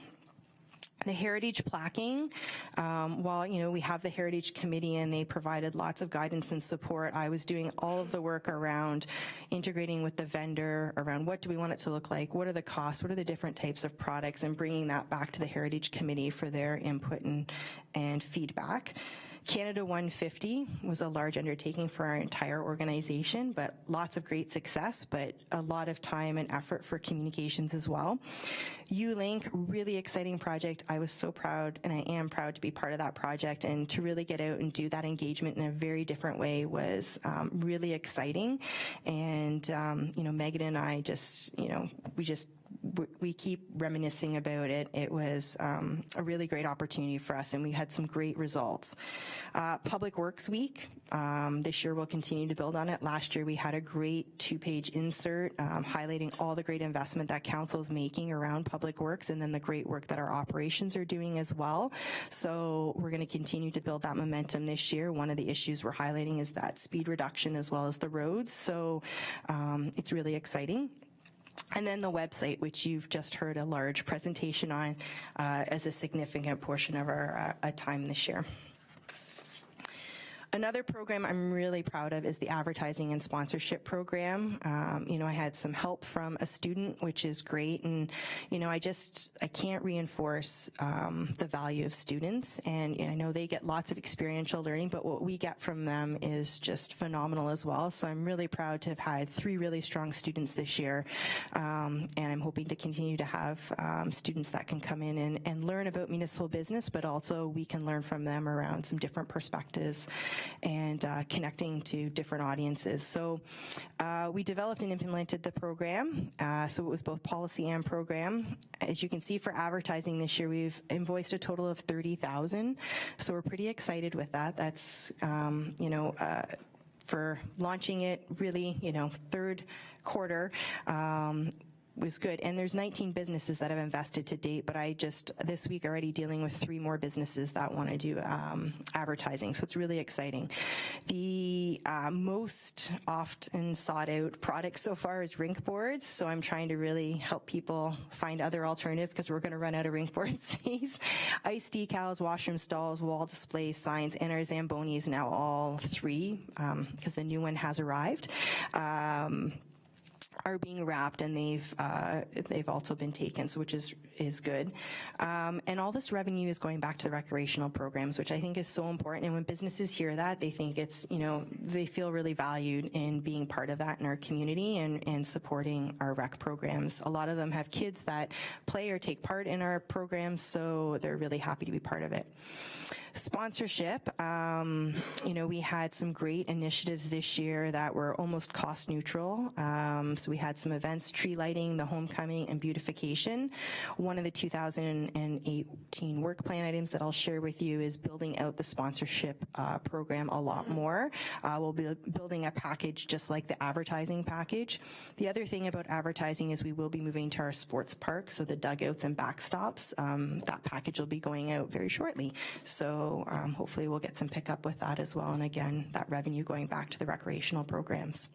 The heritage plaquing, while, you know, we have the Heritage Committee and they provided lots of guidance and support, I was doing all of the work around integrating with the vendor, around what do we want it to look like, what are the costs, what are the different types of products, and bringing that back to the Heritage Committee for their input and feedback. Canada 150 was a large undertaking for our entire organization, but lots of great success, but a lot of time and effort for communications as well. U-Link, really exciting project. I was so proud, and I am proud to be part of that project, and to really get out and do that engagement in a very different way was really exciting. And, you know, Megan and I just, you know, we keep reminiscing about it. It was a really great opportunity for us, and we had some great results. Public Works Week, this year we'll continue to build on it. Last year we had a great 2-page insert highlighting all the great investment that council is making around public works, and then the great work that our operations are doing as well. So we're going to continue to build that momentum this year. One of the issues we're highlighting is that speed reduction as well as the roads. So it's really exciting. And then the website, which you've just heard a large presentation on as a significant portion of our time this year. Another program I'm really proud of is the advertising and sponsorship program. You know, I had some help from a student, which is great. And, you know, I can't reinforce the value of students. And, you know, I know they get lots of experiential learning, but what we get from them is just phenomenal as well. So I'm really proud to have had 3 really strong students this year. And I'm hoping to continue to have students that can come in and learn about municipal business, but also we can learn from them around some different perspectives and connecting to different audiences. So we developed and implemented the program. So it was both policy and program. As you can see, for advertising this year, we've invoiced a total of $30,000. So we're pretty excited with that. That's, you know, for launching it really, you know, third quarter, was good. And there's 19 businesses that have invested to date, but I just this week already dealing with 3 more businesses that want to do advertising. So it's really exciting. The most often sought out product so far is rink boards. So I'm trying to really help people find other alternative because we're going to run out of rink board space. Ice decals, washroom stalls, wall displays, signs, and our Zambonis now all 3 because the new one has arrived. Are being wrapped, and they've also been taken, so which is good. And all this revenue is going back to the recreational programs, which I think is so important. And when businesses hear that, they think it's, you know, they feel really valued in being part of that in our community and supporting our rec programs. A lot of them have kids that play or take part in our programs, so they're really happy to be part of it. Sponsorship, you know, we had some great initiatives this year that were almost cost neutral. So we had some events, tree lighting, the homecoming, and beautification. One of the 2018 work plan items that I'll share with you is building out the sponsorship program a lot more. We'll be building a package just like the advertising package. The other thing about advertising is we will be moving to our sports park, so the dugouts and backstops. That package will be going out very shortly. So hopefully we'll get some pickup with that as well. And again, that revenue going back to the recreational programs.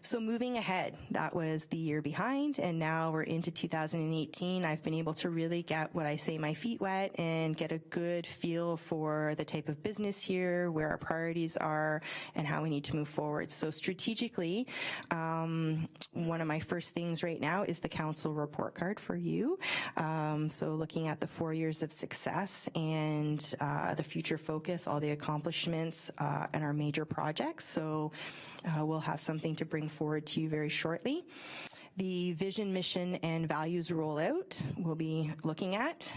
So moving ahead, that was the year behind, and now we're into 2018. I've been able to really get what I say my feet wet and get a good feel for the type of business here, where our priorities are, and how we need to move forward. So strategically, one of my first things right now is the council report card for you. So looking at the 4 years of success and the future focus, all the accomplishments, and our major projects. So we'll have something to bring forward to you very shortly. The vision, mission, and values rollout we'll be looking at.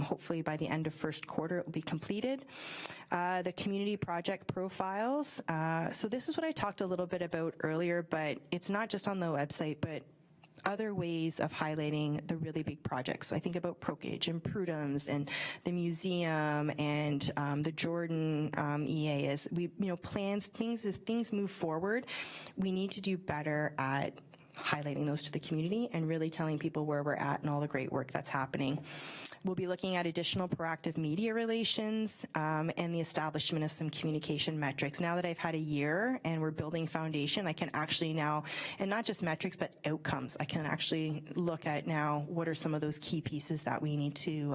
Hopefully by the end of first quarter it will be completed. The community project profiles. So this is what I talked a little bit about earlier, but it's not just on the website, but other ways of highlighting the really big projects. So I think about Procage and Prudhome's and the museum and the Jordan EA as we, plans, things, as things move forward, we need to do better at highlighting those to the community and really telling people where we're at and all the great work that's happening. We'll be looking at additional proactive media relations and the establishment of some communication metrics. Now that I've had a year and we're building foundation, I can actually now, and not just metrics, but outcomes. I can actually look at now what are some of those key pieces that we need to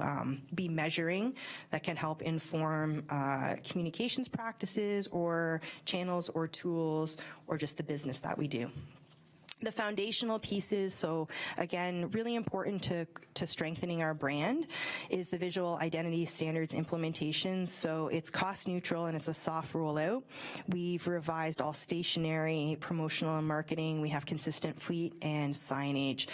be measuring that can help inform communications practices or channels or tools or just the business that we do. The foundational pieces, so again, really important to strengthening our brand, is the visual identity standards implementation. So it's cost neutral and it's a soft rollout. We've revised all stationery, promotional and marketing. We have consistent fleet and signage.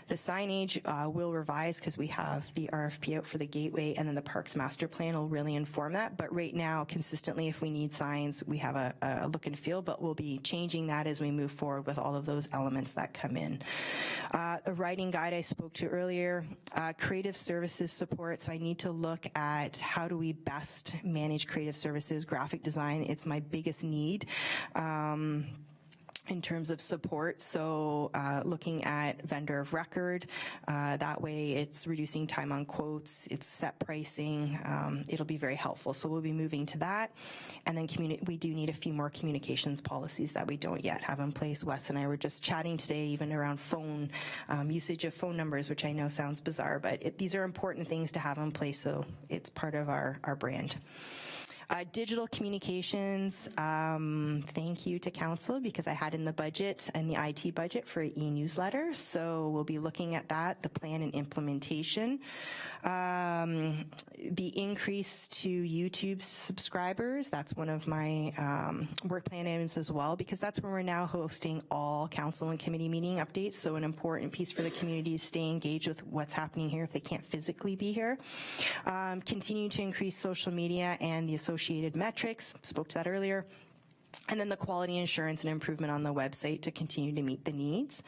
The signage will revise because we have the RFP out for the gateway, and then the Parks Master Plan will really inform that. But right now, consistently, if we need signs, we have a look and feel, but we'll be changing that as we move forward with all of those elements that come in. The writing guide I spoke to earlier, creative services support. So I need to look at how do we best manage creative services, graphic design. It's my biggest need. In terms of support, so looking at vendor of record, that way it's reducing time on quotes, it's set pricing, it'll be very helpful. So we'll be moving to that. And then we do need a few more communications policies that we don't yet have in place. Wes and I were just chatting today even around phone, usage of phone numbers, which I know sounds bizarre, but these are important things to have in place, so it's part of our brand. Digital communications, thank you to council because I had in the budget and the IT budget for an e-newsletter. So we'll be looking at that, the plan and implementation. The increase to YouTube subscribers, that's one of my work plan items as well, because that's where we're now hosting all council and committee meeting updates. So an important piece for the community to stay engaged with what's happening here if they can't physically be here. Continue to increase social media and the associated metrics, spoke to that earlier. And then the quality assurance and improvement on the website to continue to meet the needs.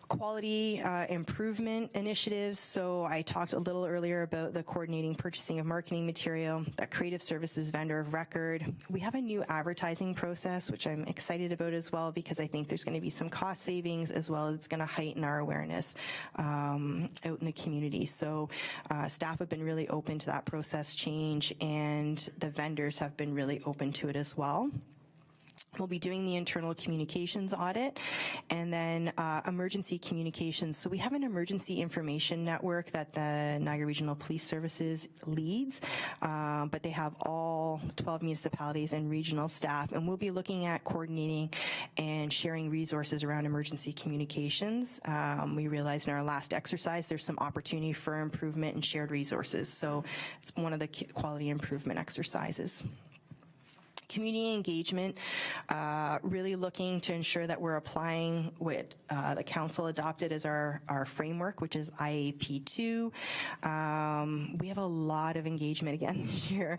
Quality improvement initiatives. So I talked a little earlier about the coordinating purchasing of marketing material, that creative services vendor of record. We have a new advertising process, which I'm excited about as well, because I think there's going to be some cost savings as well as it's going to heighten our awareness out in the community. So staff have been really open to that process change, and the vendors have been really open to it as well. We'll be doing the internal communications audit, and then emergency communications. So we have an emergency information network that the Niagara Regional Police Services leads, but they have all 12 municipalities and regional staff, and we'll be looking at coordinating and sharing resources around emergency communications. We realized in our last exercise there's some opportunity for improvement and shared resources, so it's one of the quality improvement exercises. Community engagement, really looking to ensure that we're applying what the council adopted as our framework, which is IAP2. We have a lot of engagement again this year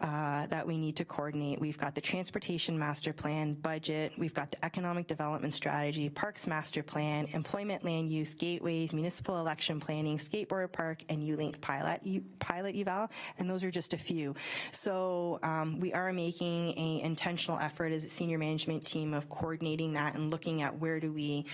that we need to coordinate. We've got the transportation master plan, budget, we've got the economic development strategy, parks master plan, employment land use, gateways, municipal election planning, skateboard park, and ULink pilot eval, and those are just a few. So we are making an intentional effort as a senior management team of coordinating that and looking at where do we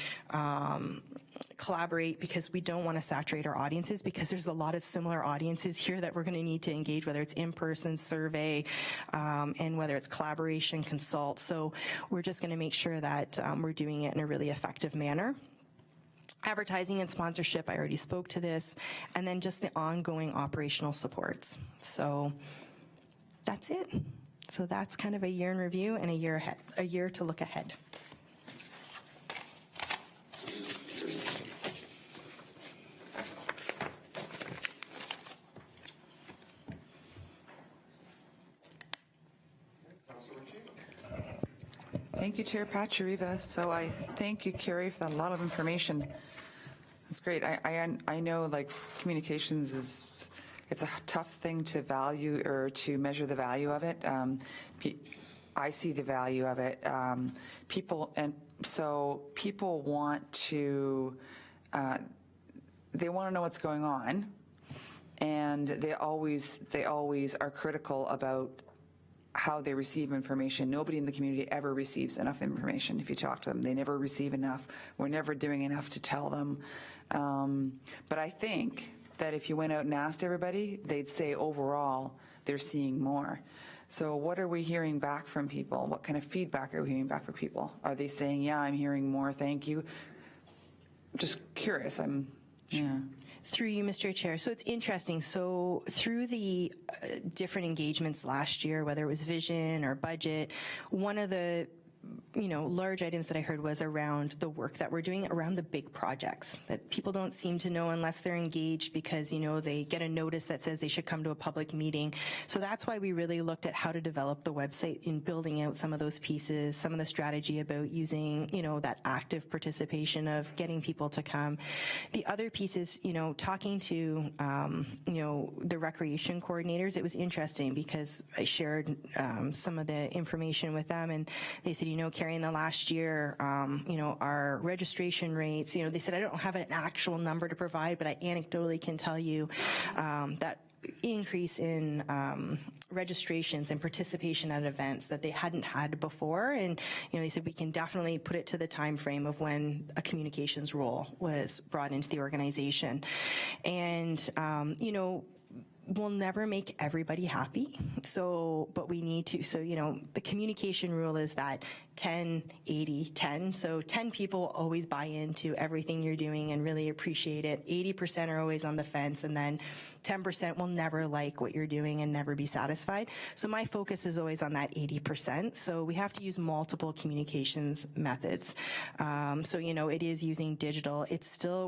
collaborate, because we don't want to saturate our audiences, because there's a lot of similar audiences here that we're going to need to engage, whether it's in-person survey and whether it's collaboration, consult. So we're just going to make sure that we're doing it in a really effective manner. Advertising and sponsorship, I already spoke to this, and then just the ongoing operational supports. So that's it. So that's kind of a year in review and a year to look ahead. Thank you, Chair Pachariva. So I thank you, Carrie, for that, a lot of information. It's great. I know, like, communications is, it's a tough thing to value or to measure the value of it. I see the value of it. People want to, they want to know what's going on, and they always are critical about how they receive information. Nobody in the community ever receives enough information. If you talk to them, they never receive enough. We're never doing enough to tell them. But I think that if you went out and asked everybody, they'd say overall they're seeing more. So what are we hearing back from people? What kind of feedback are we hearing back from people? Are they saying, yeah, I'm hearing more, thank you? Just curious. Yeah. Through you, Mr. Chair. So it's interesting. So through the different engagements last year, whether it was vision or budget, one of the large items that I heard was around the work that we're doing around the big projects that people don't seem to know unless they're engaged because, they get a notice that says they should come to a public meeting. So that's why we really looked at how to develop the website in building out some of those pieces, some of the strategy about using, that active participation of getting people to come. The other piece is, talking to, the recreation coordinators. It was interesting because I shared some of the information with them, and they said, Carrie, in the last year, our registration rates, they said, I don't have an actual number to provide, but I anecdotally can tell you that increase in registrations and participation at events that they hadn't had before. And, they said we can definitely put it to the time frame of when a communications role was brought into the organization. And, we'll never make everybody happy. But we need to. So, the communication rule is that 10, 80, 10. So 10 people always buy into everything you're doing and really appreciate it. 80% are always on the fence, and then 10% will never like what you're doing and never be satisfied. So my focus is always on that 80%. So we have to use multiple communications methods. So, it is using digital.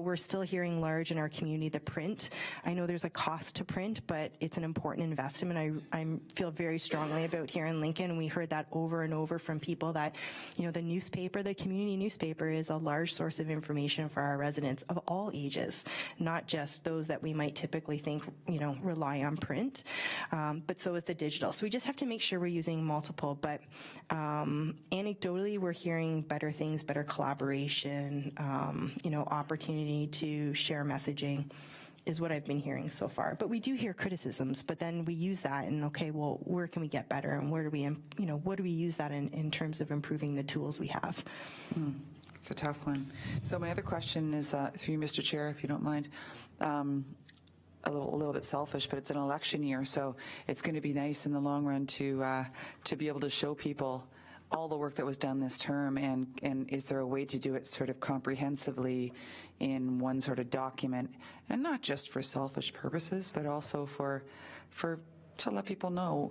We're still hearing large in our community, the print. I know there's a cost to print, but it's an important investment. I feel very strongly about here in Lincoln. We heard that over and over from people that, the newspaper, the community newspaper is a large source of information for our residents of all ages, not just those that we might typically think, rely on print, but so is the digital. So we just have to make sure we're using multiple, but anecdotally, we're hearing better things, better collaboration, opportunity to share messaging is what I've been hearing so far. But we do hear criticisms, but then we use that and, okay, well, where can we get better, and where do we, what do we use that in terms of improving the tools we have? It's a tough one. So my other question is, through you, Mr. Chair, if you don't mind, a little bit selfish, but it's an election year, so it's going to be nice in the long run to be able to show people all the work that was done this term, and is there a way to do it sort of comprehensively in one sort of document, and not just for selfish purposes, but also to let people know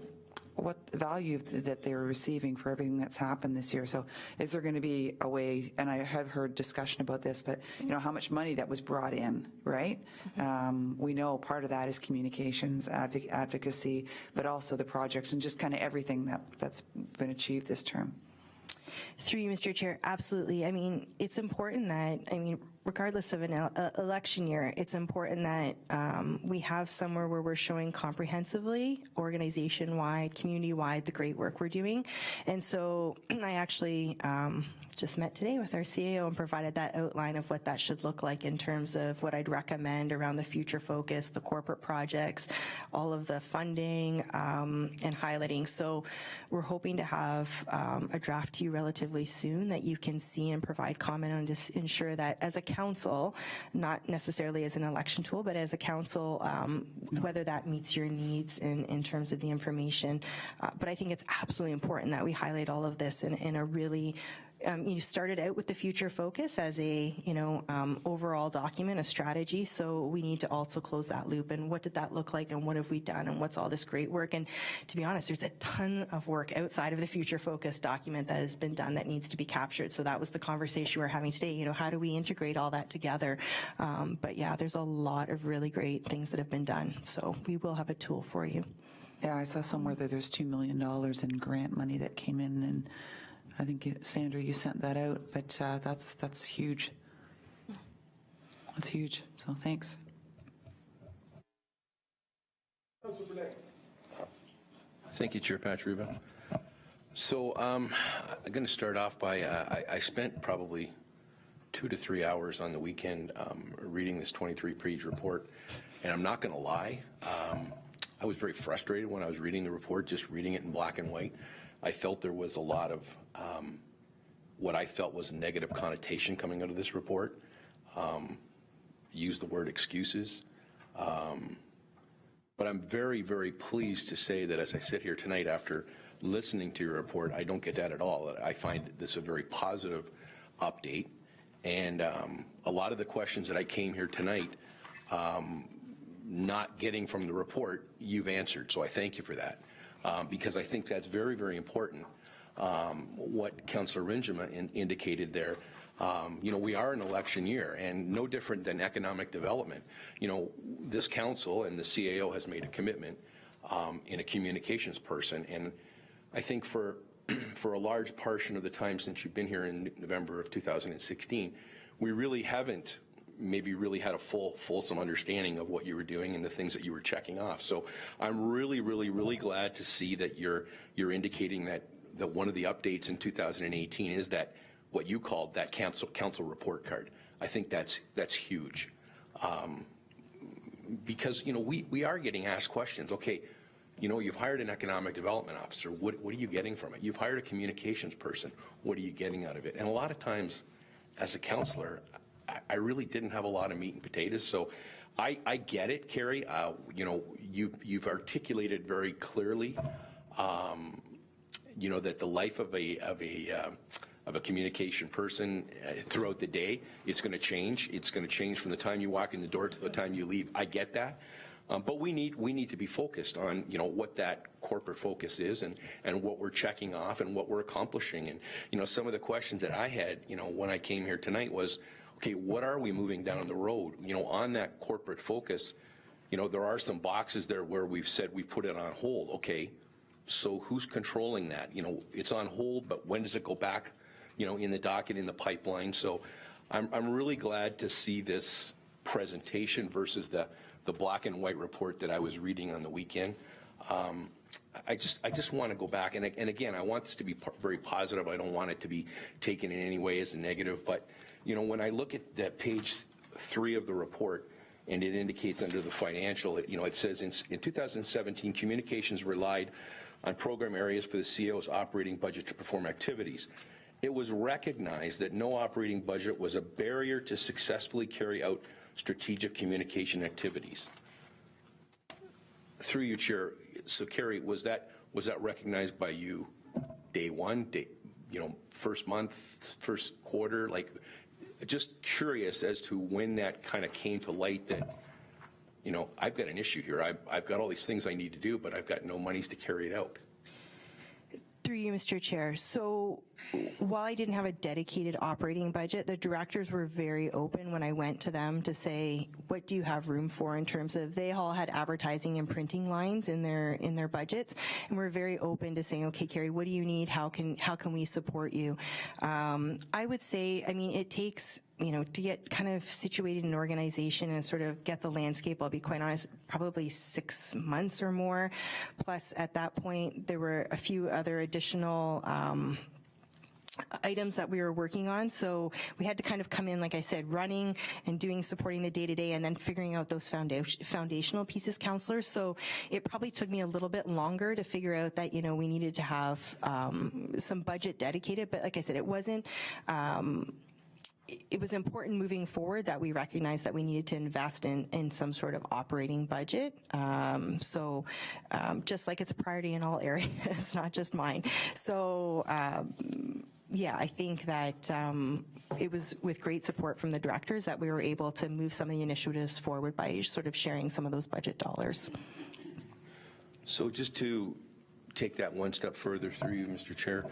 what value that they're receiving for everything that's happened this year. So is there going to be a way, and I have heard discussion about this, but how much money that was brought in, right? We know part of that is communications, advocacy, but also the projects and just kind of everything that's been achieved this term. Through you, Mr. Chair, absolutely. I mean, it's important that, regardless of an election year, it's important that we have somewhere where we're showing comprehensively, organization-wide, community-wide, the great work we're doing. And so I actually just met today with our CAO and provided that outline of what that should look like in terms of what I'd recommend around the future focus, the corporate projects, all of the funding, and highlighting. So we're hoping to have a draft to you relatively soon that you can see and provide comment on, to ensure that as a council, not necessarily as an election tool, but as a council, whether that meets your needs in terms of the information. But I think it's absolutely important that we highlight all of this in a really you started out with the future focus as a, overall document, a strategy. So we need to also close that loop. And what did that look like? And what have we done? And what's all this great work? And to be honest, there's a ton of work outside of the future focus document that has been done that needs to be captured. So that was the conversation we're having today. How do we integrate all that together? But yeah, there's a lot of really great things that have been done. So we will have a tool for you. Yeah, I saw somewhere that there's $2 million in grant money that came in, and I think, Sandra, you sent that out, but that's huge. That's huge, so thanks. Thank you, Chair Patriva. So I'm going to start off by, I spent probably 2 to 3 hours on the weekend reading this 23-page report, and I'm not going to lie, I was very frustrated when I was reading the report, just reading it in black and white. I felt there was a lot of what I felt was negative connotation coming out of this report. Use the word excuses. But I'm very, very pleased to say that as I sit here tonight after listening to your report, I don't get that at all. I find this a very positive update. And a lot of the questions that I came here tonight not getting from the report, you've answered. So I thank you for that, because I think that's very, very important. What Councillor Rinjema indicated there, you know, we are an election year, and no different than economic development. You know, this council and the CAO has made a commitment in a communications person, and I think for a large portion of the time since you've been here in November of 2016, we really haven't maybe really had a fulsome understanding of what you were doing and the things that you were checking off. So I'm really, really, really glad to see that you're indicating that one of the updates in 2018 is that what you called that council report card. I think that's huge, because you know we are getting asked questions. Okay, you know, you've hired an economic development officer. What are you getting from it? You've hired a communications person. What are you getting out of it? And a lot of times, as a councillor, I really didn't have a lot of meat and potatoes. So I get it, Carrie. You know, you've articulated very clearly, you know, that the life of a communication person throughout the day, it's going to change. It's going to change from the time you walk in the door to the time you leave. I get that. But we need to be focused on, you know, what that corporate focus is and what we're checking off and what we're accomplishing. And, you know, some of the questions that I had, you know, when I came here tonight was, okay, what are we moving down the road? You know, on that corporate focus, you know, there are some boxes there where we've said we put it on hold. Okay, so who's controlling that? You know, it's on hold, but when does it go back, you know, in the docket, in the pipeline? So I'm really glad to see this presentation versus the black and white report that I was reading on the weekend. I just want to go back, and again, I want this to be very positive. I don't want it to be taken in any way as a negative, but you know, when I look at that page 3 of the report, and it indicates under the financial, you know, it says in 2017, communications relied on program areas for the CAO's operating budget to perform activities. It was recognized that no operating budget was a barrier to successfully carry out strategic communication activities. Through you, Chair, so Carrie, was that recognized by you day one, you know, first month, first quarter? Like, just curious as to when that kind of came to light that, you know, I've got an issue here. I've got all these things I need to do, but I've got no monies to carry it out. Through you, Mr. Chair. So while I didn't have a dedicated operating budget, the directors were very open when I went to them to say, what do you have room for in terms of, they all had advertising and printing lines in their budgets, and we're very open to saying, okay, Carrie, what do you need? How can we support you? I would say, I mean, it takes, you know, to get kind of situated in an organization and sort of get the landscape, I'll be quite honest, probably 6 months or more. Plus, at that point, there were a few other additional items that we were working on. So we had to kind of come in, like I said, running and supporting the day-to-day, and then figuring out those foundational pieces, councillors. So it probably took me a little bit longer to figure out that, you know, we needed to have some budget dedicated. But like I said, it wasn't, it was important moving forward that we recognized that we needed to invest in some sort of operating budget. So just like it's a priority in all areas, not just mine. So yeah, I think that it was with great support from the directors that we were able to move some of the initiatives forward by sort of sharing some of those budget dollars. So just to take that one step further through you, Mr. Chair.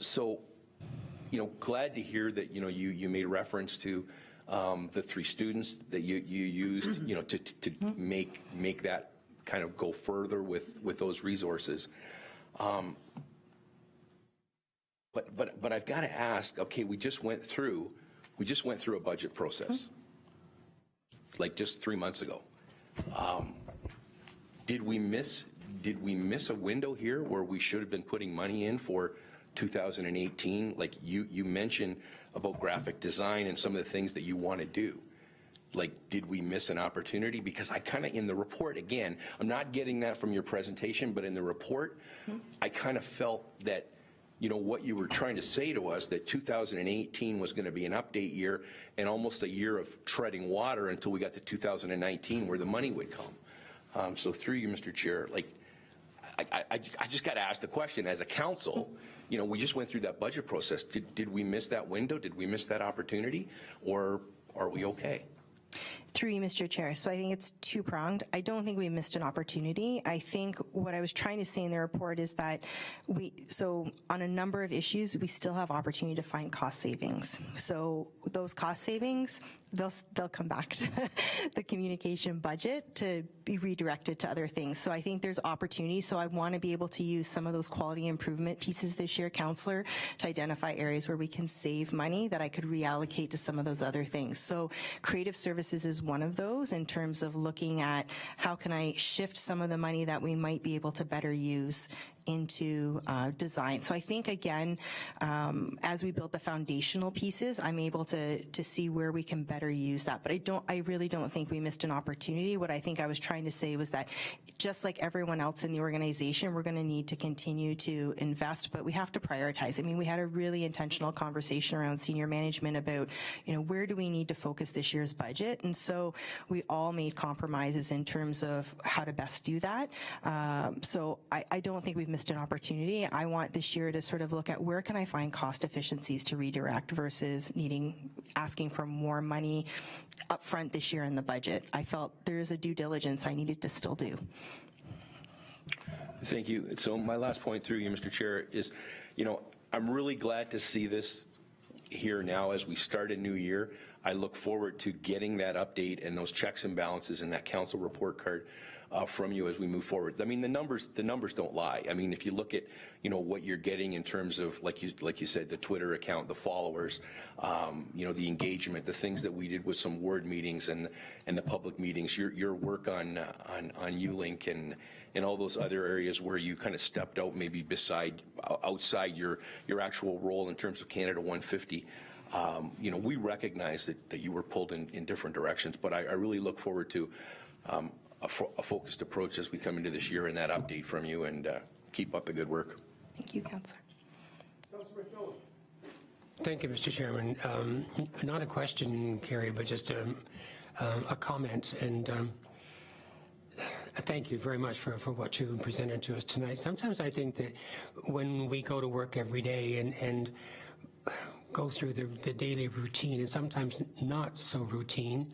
So, you know, glad to hear that, you know, you made reference to the 3 students that you used, you know, to make that kind of go further with those resources. But I've got to ask, okay, we just went through a budget process, like just 3 months ago. Did we miss a window here where we should have been putting money in for 2018? Like you mentioned about graphic design and some of the things that you want to do. Like, did we miss an opportunity? Because I kind of, in the report, again, I'm not getting that from your presentation, but in the report, I kind of felt that, you know, what you were trying to say to us, that 2018 was going to be an update year and almost a year of treading water until we got to 2019 where the money would come. So through you, Mr. Chair, like, I just got to ask the question, as a council, you know, we just went through that budget process. Did we miss that window? Did we miss that opportunity? Or are we okay? Through you, Mr. Chair. So I think it's two-pronged. I don't think we missed an opportunity. I think what I was trying to say in the report is that so on a number of issues, we still have opportunity to find cost savings. So those cost savings, they'll come back to the communication budget to be redirected to other things. So I think there's opportunity. So I want to be able to use some of those quality improvement pieces this year, Councillor, to identify areas where we can save money that I could reallocate to some of those other things. So creative services is one of those in terms of looking at how can I shift some of the money that we might be able to better use into design. So I think, again, as we build the foundational pieces, I'm able to see where we can better use that. But I really don't think we missed an opportunity. What I think I was trying to say was that just like everyone else in the organization, we're going to need to continue to invest, but we have to prioritize. I mean, we had a really intentional conversation around senior management about, you know, where do we need to focus this year's budget? And so we all made compromises in terms of how to best do that. So I don't think we've missed an opportunity. I want this year to sort of look at where can I find cost efficiencies to redirect versus asking for more money up front this year in the budget. I felt there's a due diligence I needed to still do. Thank you. So my last point through you, Mr. Chair, is, you know, I'm really glad to see this here now as we start a new year. I look forward to getting that update and those checks and balances and that council report card from you as we move forward. I mean, the numbers don't lie. I mean, if you look at, you know, what you're getting in terms of, like you said, the Twitter account, the followers, you know, the engagement, the things that we did with some ward meetings and the public meetings, your work on ULink and all those other areas where you kind of stepped out maybe outside your actual role in terms of Canada 150. You know, we recognize that you were pulled in different directions, but I really look forward to a focused approach as we come into this year and that update from you, and keep up the good work. Thank you, Councillor. Thank you, Mr. Chairman. Not a question, Kerry, but just a comment. And thank you very much for what you presented to us tonight. Sometimes I think that when we go to work every day and go through the daily routine, and sometimes not so routine,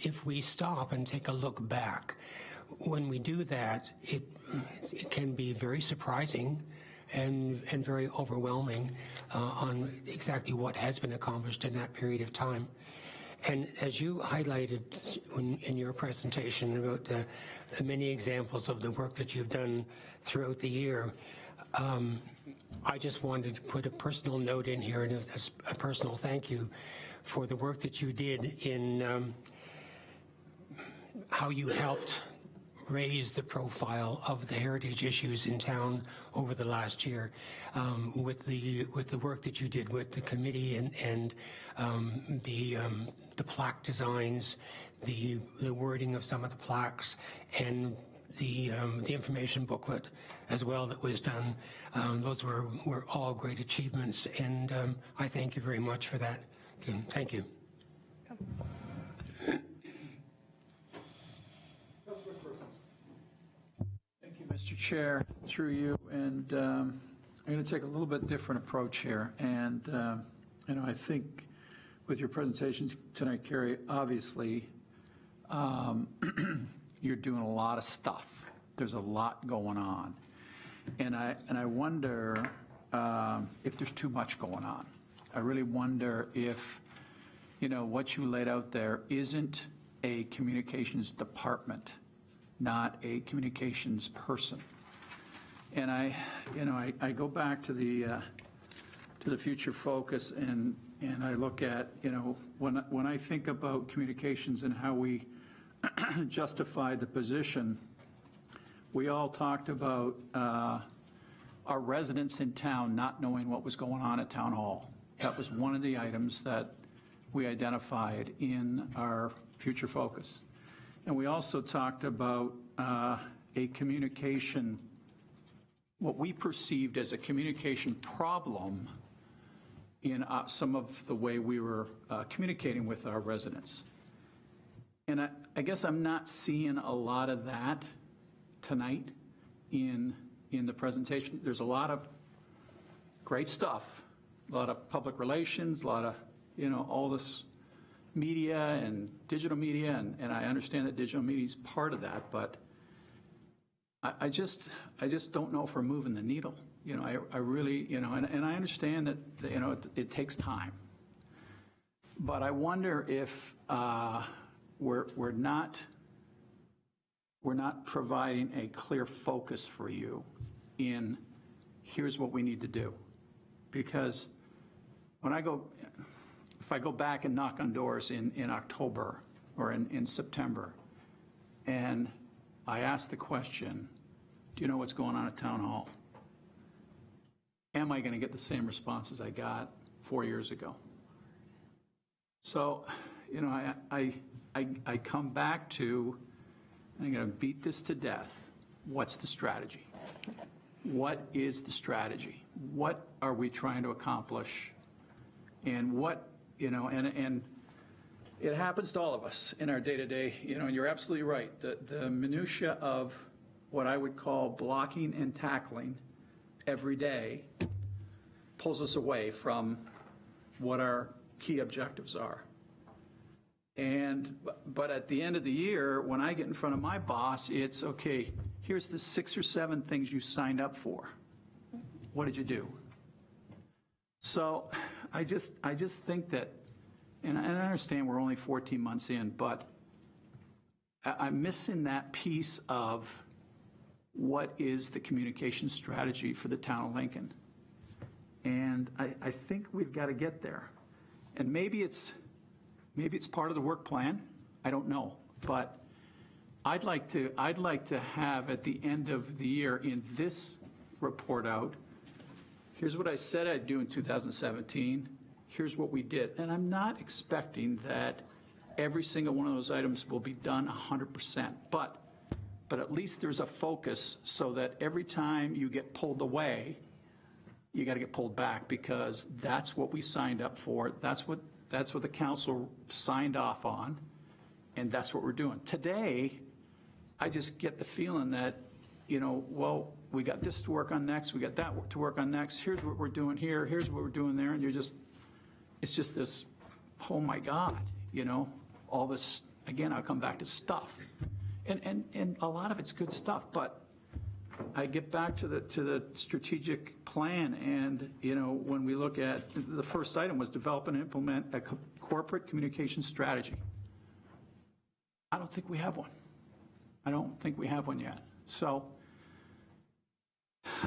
if we stop and take a look back, when we do that, it can be very surprising and very overwhelming on exactly what has been accomplished in that period of time. And as you highlighted in your presentation about the many examples of the work that you've done throughout the year, I just wanted to put a personal note in here and a personal thank you for the work that you did in how you helped raise the profile of the heritage issues in town over the last year, with the work that you did with the committee and the plaque designs, the wording of some of the plaques, and the information booklet as well that was done. Those were all great achievements, and I thank you very much for that. Thank you. Thank you, Mr. Chair, through you. And I'm going to take a little bit different approach here. And, you know, I think with your presentations tonight, Kerry, obviously you're doing a lot of stuff. There's a lot going on. And I wonder if there's too much going on. I really wonder if, you know, what you laid out there isn't a communications department, not a communications person. And I go back to the to the future focus, and I look at, when I think about communications and how we justify the position, we all talked about our residents in town not knowing what was going on at Town Hall. That was one of the items that we identified in our future focus. And we also talked about a communication, what we perceived as a communication problem in some of the way we were communicating with our residents. And I guess I'm not seeing a lot of that tonight in the presentation. There's a lot of great stuff, a lot of public relations, a lot of, all this media and digital media, and I understand that digital media is part of that, but I just don't know if we're moving the needle. I really, and I understand that, it takes time. But I wonder if we're not providing a clear focus for you in here's what we need to do. Because if I go back and knock on doors in October or in September, and I ask the question, do you know what's going on at Town Hall? Am I going to get the same responses I got 4 years ago? So, I come back to, I'm going to beat this to death. What's the strategy? What is the strategy? What are we trying to accomplish? And what, and it happens to all of us in our day-to-day, and you're absolutely right. The minutia of what I would call blocking and tackling every day pulls us away from what our key objectives are. But at the end of the year, when I get in front of my boss, it's, okay, here's the 6 or 7 things you signed up for. What did you do? So I just think that, and I understand we're only 14 months in, but I'm missing that piece of what is the communication strategy for the town of Lincoln. And I think we've got to get there. And maybe it's part of the work plan. I don't know. But I'd like to have at the end of the year in this report out, here's what I said I'd do in 2017. Here's what we did. And I'm not expecting that every single one of those items will be done 100%. But at least there's a focus so that every time you get pulled away, you got to get pulled back, because that's what we signed up for. That's what the council signed off on, and that's what we're doing. Today, I just get the feeling that, well, we got this to work on next, we got that to work on next, here's what we're doing here, here's what we're doing there, and it's just this, oh my God, all this, again, I'll come back to stuff. And a lot of it's good stuff, but I get back to the strategic plan, and when we look at the first item was develop and implement a corporate communication strategy. I don't think we have one. I don't think we have one yet. So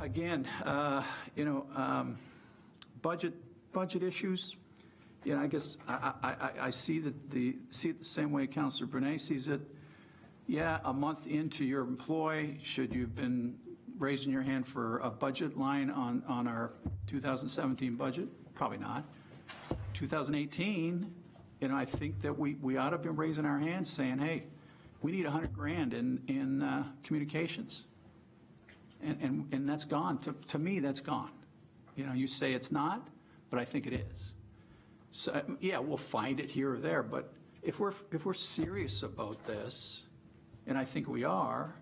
again, budget issues. I guess I see it the same way Councillor Brunet sees it. Yeah, a month into your employ, should you have been raising your hand for a budget line on our 2017 budget? Probably not. 2018, I think that we ought to be raising our hands saying, hey, we need $100,000 in communications. And that's gone. To me, that's gone. You say it's not, but I think it is. So, yeah, we'll find it here or there, but if we're serious about this, and I think we are,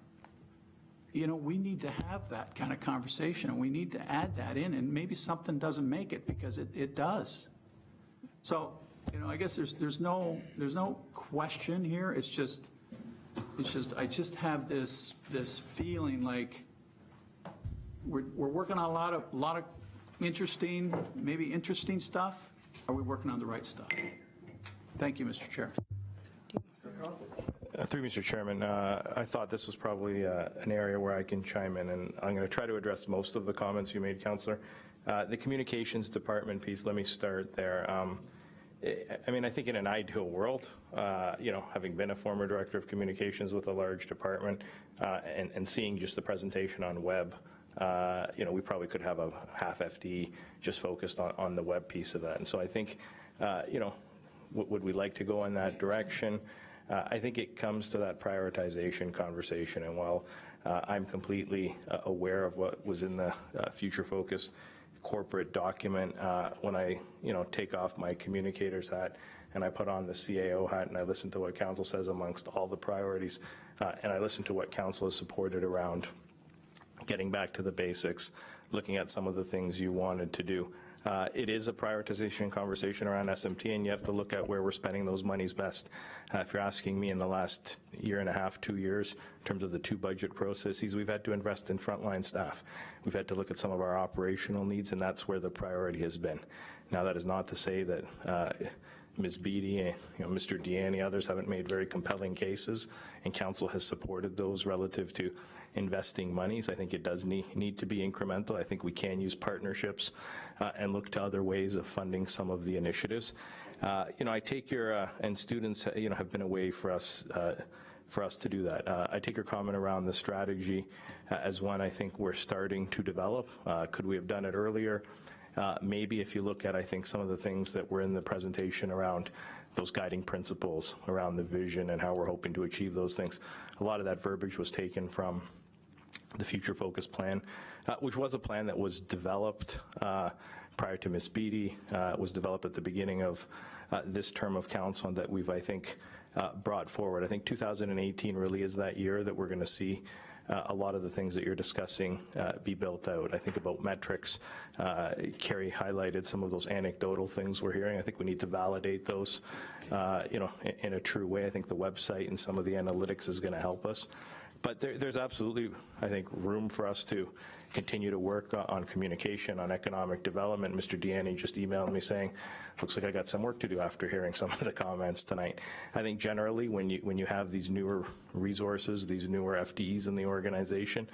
we need to have that kind of conversation, and we need to add that in, and maybe something doesn't make it because it does. So, I guess there's no question here. It's just I just have this feeling like we're working on a lot of interesting stuff. Are we working on the right stuff? Thank you, Mr. Chair. Through Mr. Chairman, I thought this was probably an area where I can chime in, and I'm going to try to address most of the comments you made, Councillor. The communications department piece, let me start there. I mean, I think in an ideal world, having been a former director of communications with a large department and seeing just the presentation on web, we probably could have a half FTE just focused on the web piece of that. And so I think, would we like to go in that direction? I think it comes to that prioritization conversation. And while I'm completely aware of what was in the Future Focus corporate document, when I, take off my communicator's hat and I put on the CAO hat and I listen to what council says amongst all the priorities, and I listen to what council has supported around getting back to the basics, looking at some of the things you wanted to do. It is a prioritization conversation around SMT, and you have to look at where we're spending those monies best. If you're asking me in the last year and a half, 2 years, in terms of the 2 budget processes, we've had to invest in frontline staff. We've had to look at some of our operational needs, and that's where the priority has been. Now, that is not to say that Ms. Beattie, Mr. Deanne, others haven't made very compelling cases, and council has supported those relative to investing monies. I think it does need to be incremental. I think we can use partnerships and look to other ways of funding some of the initiatives. I take your, and students, have been a way for us to do that. I take your comment around the strategy as one I think we're starting to develop. Could we have done it earlier? Maybe if you look at, I think, some of the things that were in the presentation around those guiding principles, around the vision and how we're hoping to achieve those things, a lot of that verbiage was taken from the Future Focus plan, which was a plan that was developed prior to Ms. Beattie, was developed at the beginning of this term of council, and that we've, I think, brought forward. I think 2018 really is that year that we're going to see a lot of the things that you're discussing be built out. I think about metrics. Kerry highlighted some of those anecdotal things we're hearing. I think we need to validate those, in a true way. I think the website and some of the analytics is going to help us. But there's absolutely, I think, room for us to continue to work on communication, on economic development. Mr. Deanne just emailed me saying, looks like I got some work to do after hearing some of the comments tonight. I think generally when you have these newer resources, these newer FTEs in the organization,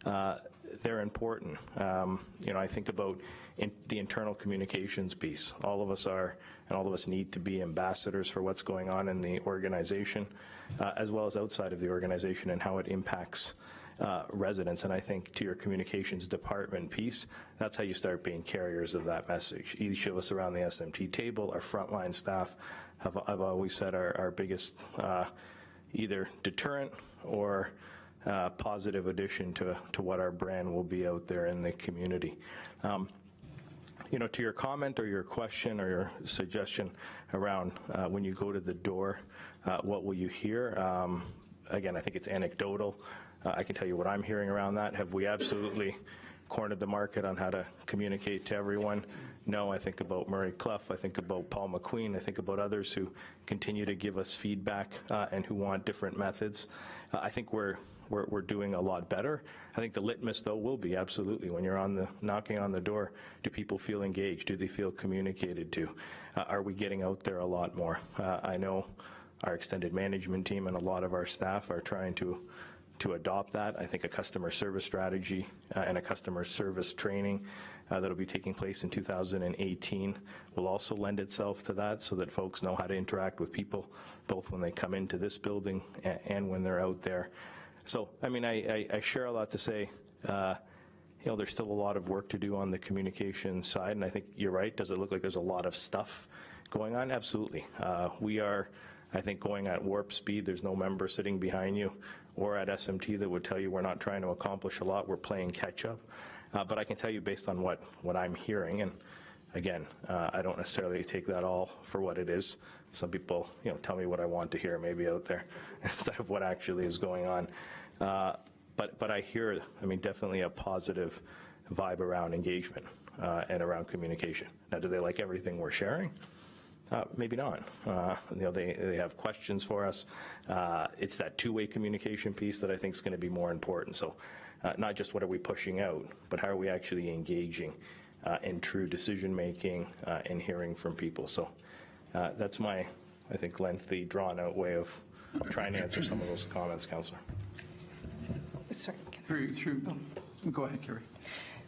they're important. I think about the internal communications piece. All of us are, and all of us need to be ambassadors for what's going on in the organization, as well as outside of the organization and how it impacts residents. And I think to your communications department piece, that's how you start being carriers of that message. Each of us around the SMT table, our frontline staff, I've always said our biggest either deterrent or positive addition to what our brand will be out there in the community. To your comment or your question or your suggestion around when you go to the door, what will you hear? Again, I think it's anecdotal. I can tell you what I'm hearing around that. Have we absolutely cornered the market on how to communicate to everyone? No, I think about Murray Clough, I think about Paul McQueen, I think about others who continue to give us feedback and who want different methods. I think we're doing a lot better. I think the litmus, though, will be absolutely when you're knocking on the door, do people feel engaged? Do they feel communicated to? Are we getting out there a lot more? I know our extended management team and a lot of our staff are trying to adopt that. I think a customer service strategy and a customer service training that'll be taking place in 2018 will also lend itself to that, so that folks know how to interact with people, both when they come into this building and when they're out there. So, I mean, I share a lot to say, there's still a lot of work to do on the communication side, and I think you're right. Does it look like there's a lot of stuff going on? Absolutely. We are, I think, going at warp speed. There's no member sitting behind you or at SMT that would tell you we're not trying to accomplish a lot. We're playing catch up. But I can tell you based on what I'm hearing, and again, I don't necessarily take that all for what it is. Some people, tell me what I want to hear maybe out there instead of what actually is going on. But I hear, definitely a positive vibe around engagement and around communication. Now, do they like everything we're sharing? Maybe not. They have questions for us. It's that two-way communication piece that I think is going to be more important. So not just what are we pushing out, but how are we actually engaging in true decision-making and hearing from people. So that's my, I think, lengthy, drawn-out way of trying to answer some of those comments, Councillor. Sorry. Go ahead, Kerry.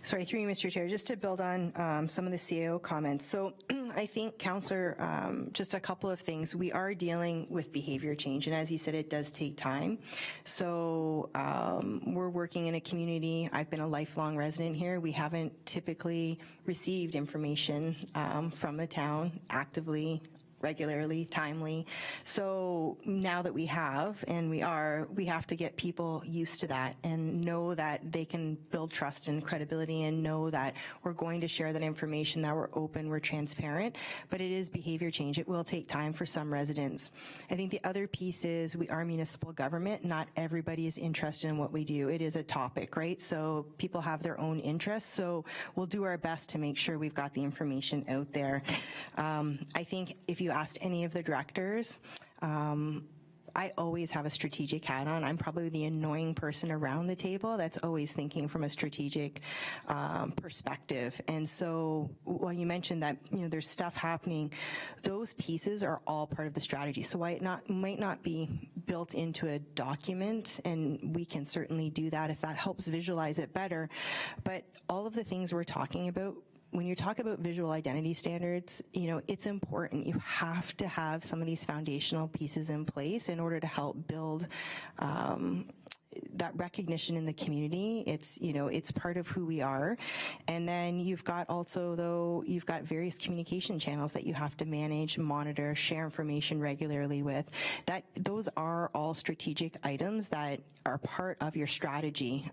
Sorry, through you, Mr. Chair, just to build on some of the CAO comments. So I think, Councillor, just a couple of things. We are dealing with behavior change, and as you said, it does take time. So we're working in a community. I've been a lifelong resident here. We haven't typically received information from the town actively, regularly, timely. So now that we have, and we have to get people used to that and know that they can build trust and credibility and know that we're going to share that information, that we're open, we're transparent, but it is behavior change. It will take time for some residents. I think the other piece is we are municipal government. Not everybody is interested in what we do. It is a topic, right? So people have their own interests. So we'll do our best to make sure we've got the information out there. I think if you asked any of the directors, I always have a strategic hat on. I'm probably the annoying person around the table that's always thinking from a strategic perspective. And so while you mentioned that, you know, there's stuff happening, those pieces are all part of the strategy. So it might not be built into a document, and we can certainly do that if that helps visualize it better. But all of the things we're talking about, when you talk about visual identity standards, you know, it's important. You have to have some of these foundational pieces in place in order to help build that recognition in the community. It's, you know, it's part of who we are. And then you've got also, though, you've got various communication channels that you have to manage, monitor, share information regularly with. That those are all strategic items that are part of your strategy.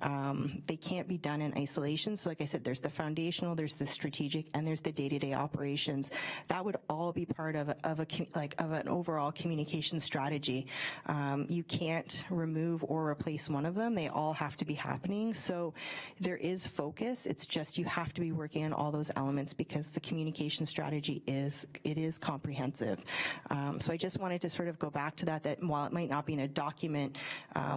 They can't be done in isolation. So like I said, there's the foundational, there's the strategic, and there's the day-to-day operations. That would all be part of an overall communication strategy. You can't remove or replace one of them. They all have to be happening. So there is focus. It's just you have to be working on all those elements because the communication strategy is comprehensive. So I just wanted to sort of go back to that while it might not be in a document,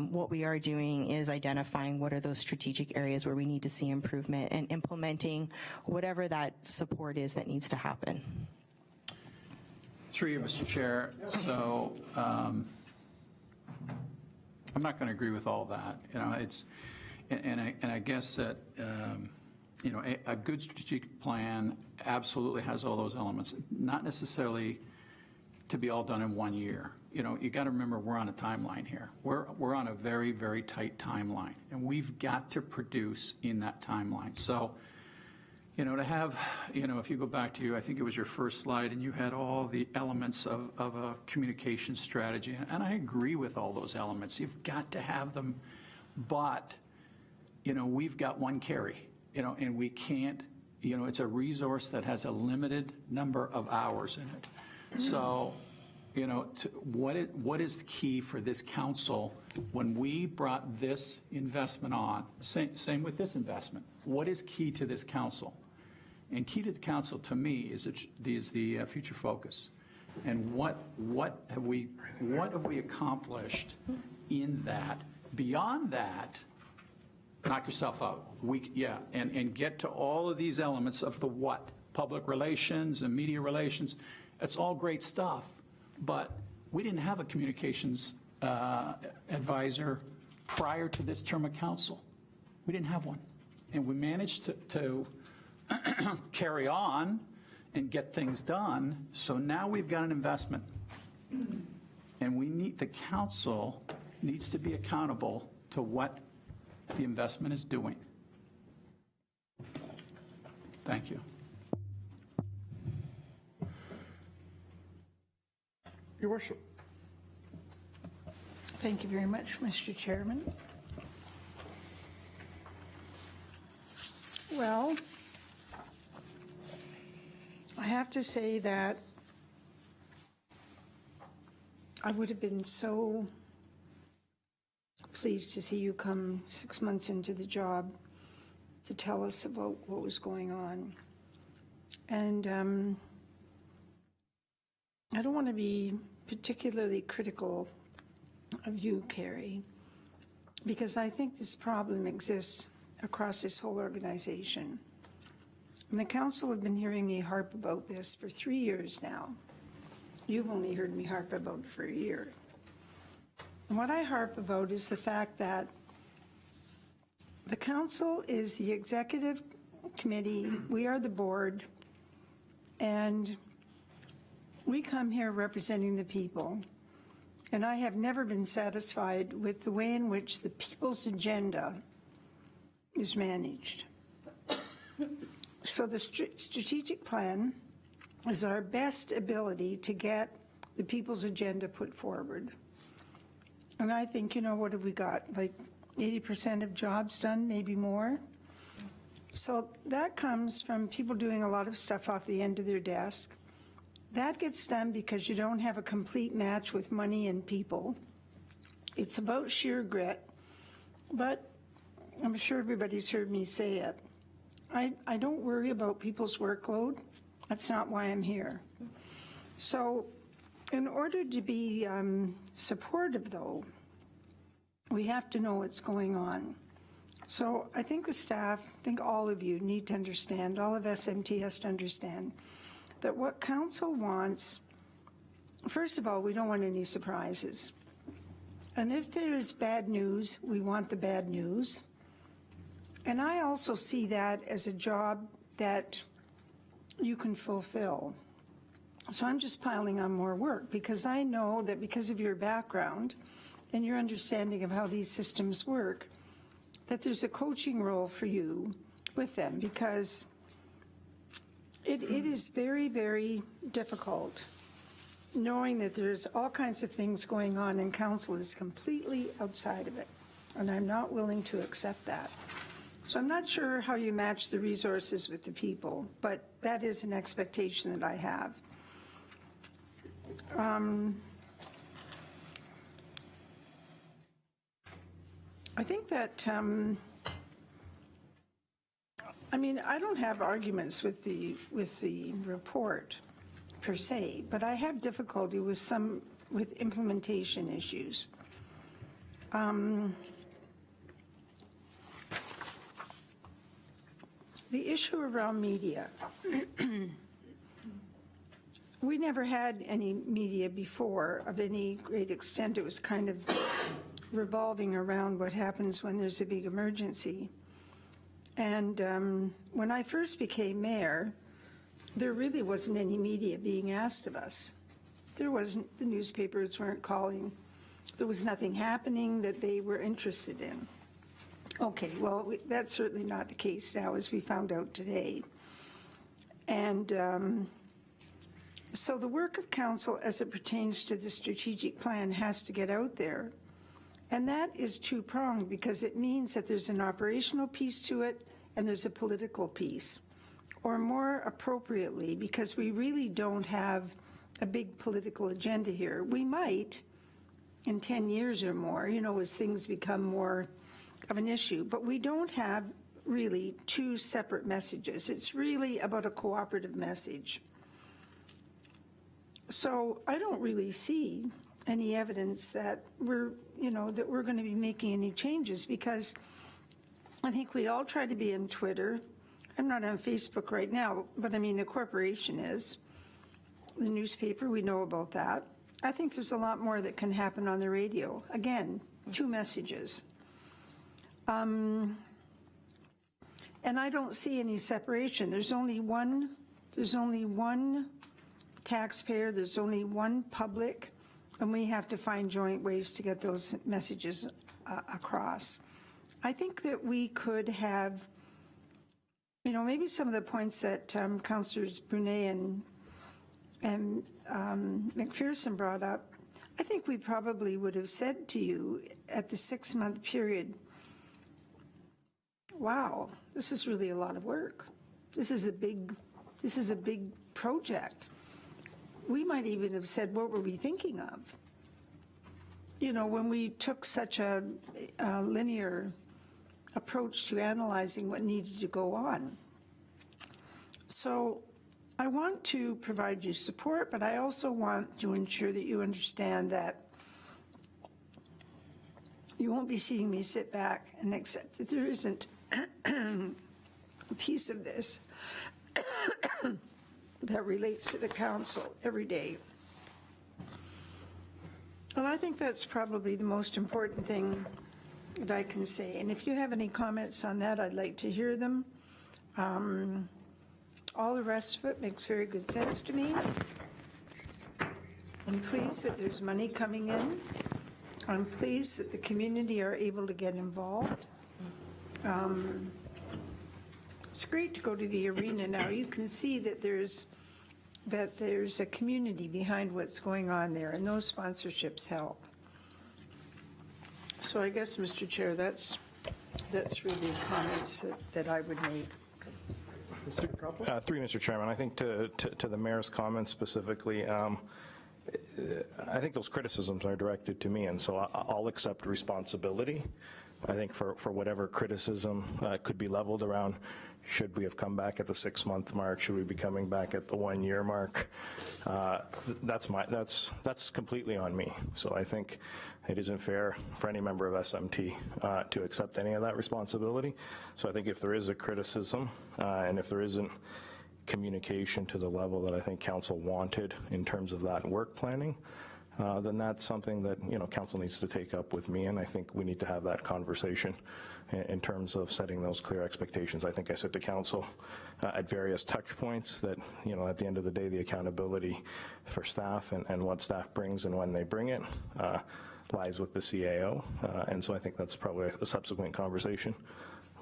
what we are doing is identifying what are those strategic areas where we need to see improvement and implementing whatever that support is that needs to happen. Through you, Mr. Chair. So I'm not going to agree with all that. You know, it's, and I guess that you know, a good strategic plan absolutely has all those elements. Not necessarily to be all done in 1 year. You know, you got to remember we're on a timeline here. We're on a very, very tight timeline, and we've got to produce in that timeline. So, you know, to have, you know, if you go back to, I think it was your first slide, and you had all the elements of a communication strategy, and I agree with all those elements. You've got to have them, but, you know, we've got one carry, you know, and we can't, you know, it's a resource that has a limited number of hours in it. So, you know, what is the key for this council when we brought this investment on? Same with this investment. What is key to this council? And key to the council, to me, is the future focus. And what have we accomplished in that? Beyond that, knock yourself out. And get to all of these elements of the what, public relations and media relations. It's all great stuff, but we didn't have a communications advisor prior to this term of council. We didn't have one, and we managed to carry on and get things done. So now we've got an investment, and the council needs to be accountable to what the investment is doing. Thank you. Your Worship. Thank you very much, Mr. Chairman. Well, I have to say that I would have been so pleased to see you come 6 months into the job to tell us about what was going on. And I don't want to be particularly critical of you, Carrie, because I think this problem exists across this whole organization. And the council have been hearing me harp about this for 3 years now. You've only heard me harp about it for a year. And what I harp about is the fact that the council is the executive committee, we are the board, and we come here representing the people. And I have never been satisfied with the way in which the people's agenda is managed. So the strategic plan is our best ability to get the people's agenda put forward. And I think, you know, what have we got? Like 80% of jobs done, maybe more? So that comes from people doing a lot of stuff off the end of their desk. That gets done because you don't have a complete match with money and people. It's about sheer grit, but I'm sure everybody's heard me say it. I don't worry about people's workload. That's not why I'm here. So in order to be supportive, though, we have to know what's going on. So I think the staff, I think all of you need to understand, all of SMT has to understand, that what council wants, first of all, we don't want any surprises. And if there's bad news, we want the bad news. And I also see that as a job that you can fulfill. So I'm just piling on more work because I know that because of your background and your understanding of how these systems work, that there's a coaching role for you with them, because it is very, very difficult knowing that there's all kinds of things going on and council is completely outside of it. And I'm not willing to accept that. So I'm not sure how you match the resources with the people, but that is an expectation that I have. I think that, I mean, I don't have arguments with the report per se, but I have difficulty with implementation issues. The issue around media. We never had any media before of any great extent. It was kind of revolving around what happens when there's a big emergency. And when I first became mayor, there really wasn't any media being asked of us. There wasn't, the newspapers weren't calling. There was nothing happening that they were interested in. Okay, well, that's certainly not the case now, as we found out today. And so the work of council as it pertains to the strategic plan has to get out there. And that is two-pronged because it means that there's an operational piece to it and there's a political piece. Or more appropriately, because we really don't have a big political agenda here. We might in 10 years or more, you know, as things become more of an issue, but we don't have really two separate messages. It's really about a cooperative message. So I don't really see any evidence that we're, you know, that we're going to be making any changes, because I think we all try to be on Twitter. I'm not on Facebook right now, but I mean, the corporation is. The newspaper, we know about that. I think there's a lot more that can happen on the radio. Again, two messages. And I don't see any separation. There's only one taxpayer, there's only one public, and we have to find joint ways to get those messages across. I think that we could have, you know, maybe some of the points that Councillors Brunet and McPherson brought up, I think we probably would have said to you at the 6-month period, wow, this is really a lot of work. This is a big project. We might even have said, what were we thinking of? You know, when we took such a linear approach to analyzing what needed to go on. So I want to provide you support, but I also want to ensure that you understand that you won't be seeing me sit back and accept that there isn't a piece of this that relates to the council every day. And I think that's probably the most important thing that I can say. And if you have any comments on that, I'd like to hear them. All the rest of it makes very good sense to me. I'm pleased that there's money coming in. I'm pleased that the community are able to get involved. It's great to go to the arena now. You can see that there's a community behind what's going on there, and those sponsorships help. So I guess, Mr. Chair, that's really comments that I would make. Mr. Coppell? Through Mr. Chairman, I think to the mayor's comments specifically, I think those criticisms are directed to me, and so I'll accept responsibility. I think for whatever criticism could be leveled around, should we have come back at the 6-month mark? Should we be coming back at the 1-year mark? That's completely on me. So I think it isn't fair for any member of SMT to accept any of that responsibility. So I think if there is a criticism and if there isn't communication to the level that I think council wanted in terms of that work planning, then that's something that, you know, council needs to take up with me, and I think we need to have that conversation in terms of setting those clear expectations. I think I said to council at various touch points that, you know, at the end of the day, the accountability for staff and what staff brings and when they bring it lies with the CAO, and so I think that's probably a subsequent conversation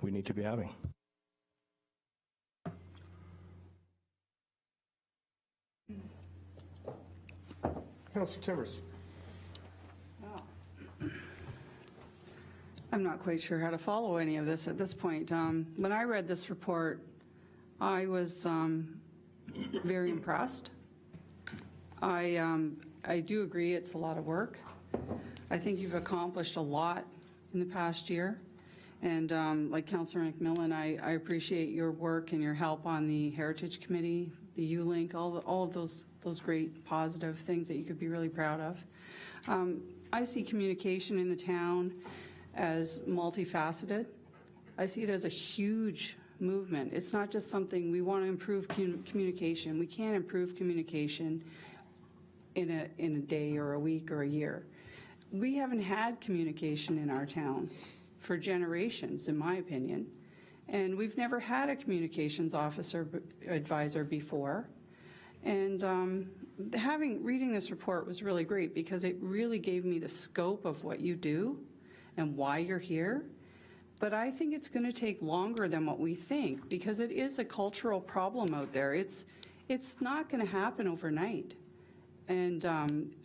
we need to be having. Councillor Timmers. I'm not quite sure how to follow any of this at this point. When I read this report, I was very impressed. I do agree it's a lot of work. I think you've accomplished a lot in the past year. And like Councillor McMillan, I appreciate your work and your help on the Heritage Committee, the ULink, all of those great positive things that you could be really proud of. I see communication in the town as multifaceted. I see it as a huge movement. It's not just something we want to improve communication. We can't improve communication in a day or a week or a year. We haven't had communication in our town for generations, in my opinion. And we've never had a communications advisor before. And reading this report was really great because it really gave me the scope of what you do and why you're here. But I think it's going to take longer than what we think because it is a cultural problem out there. It's not going to happen overnight. And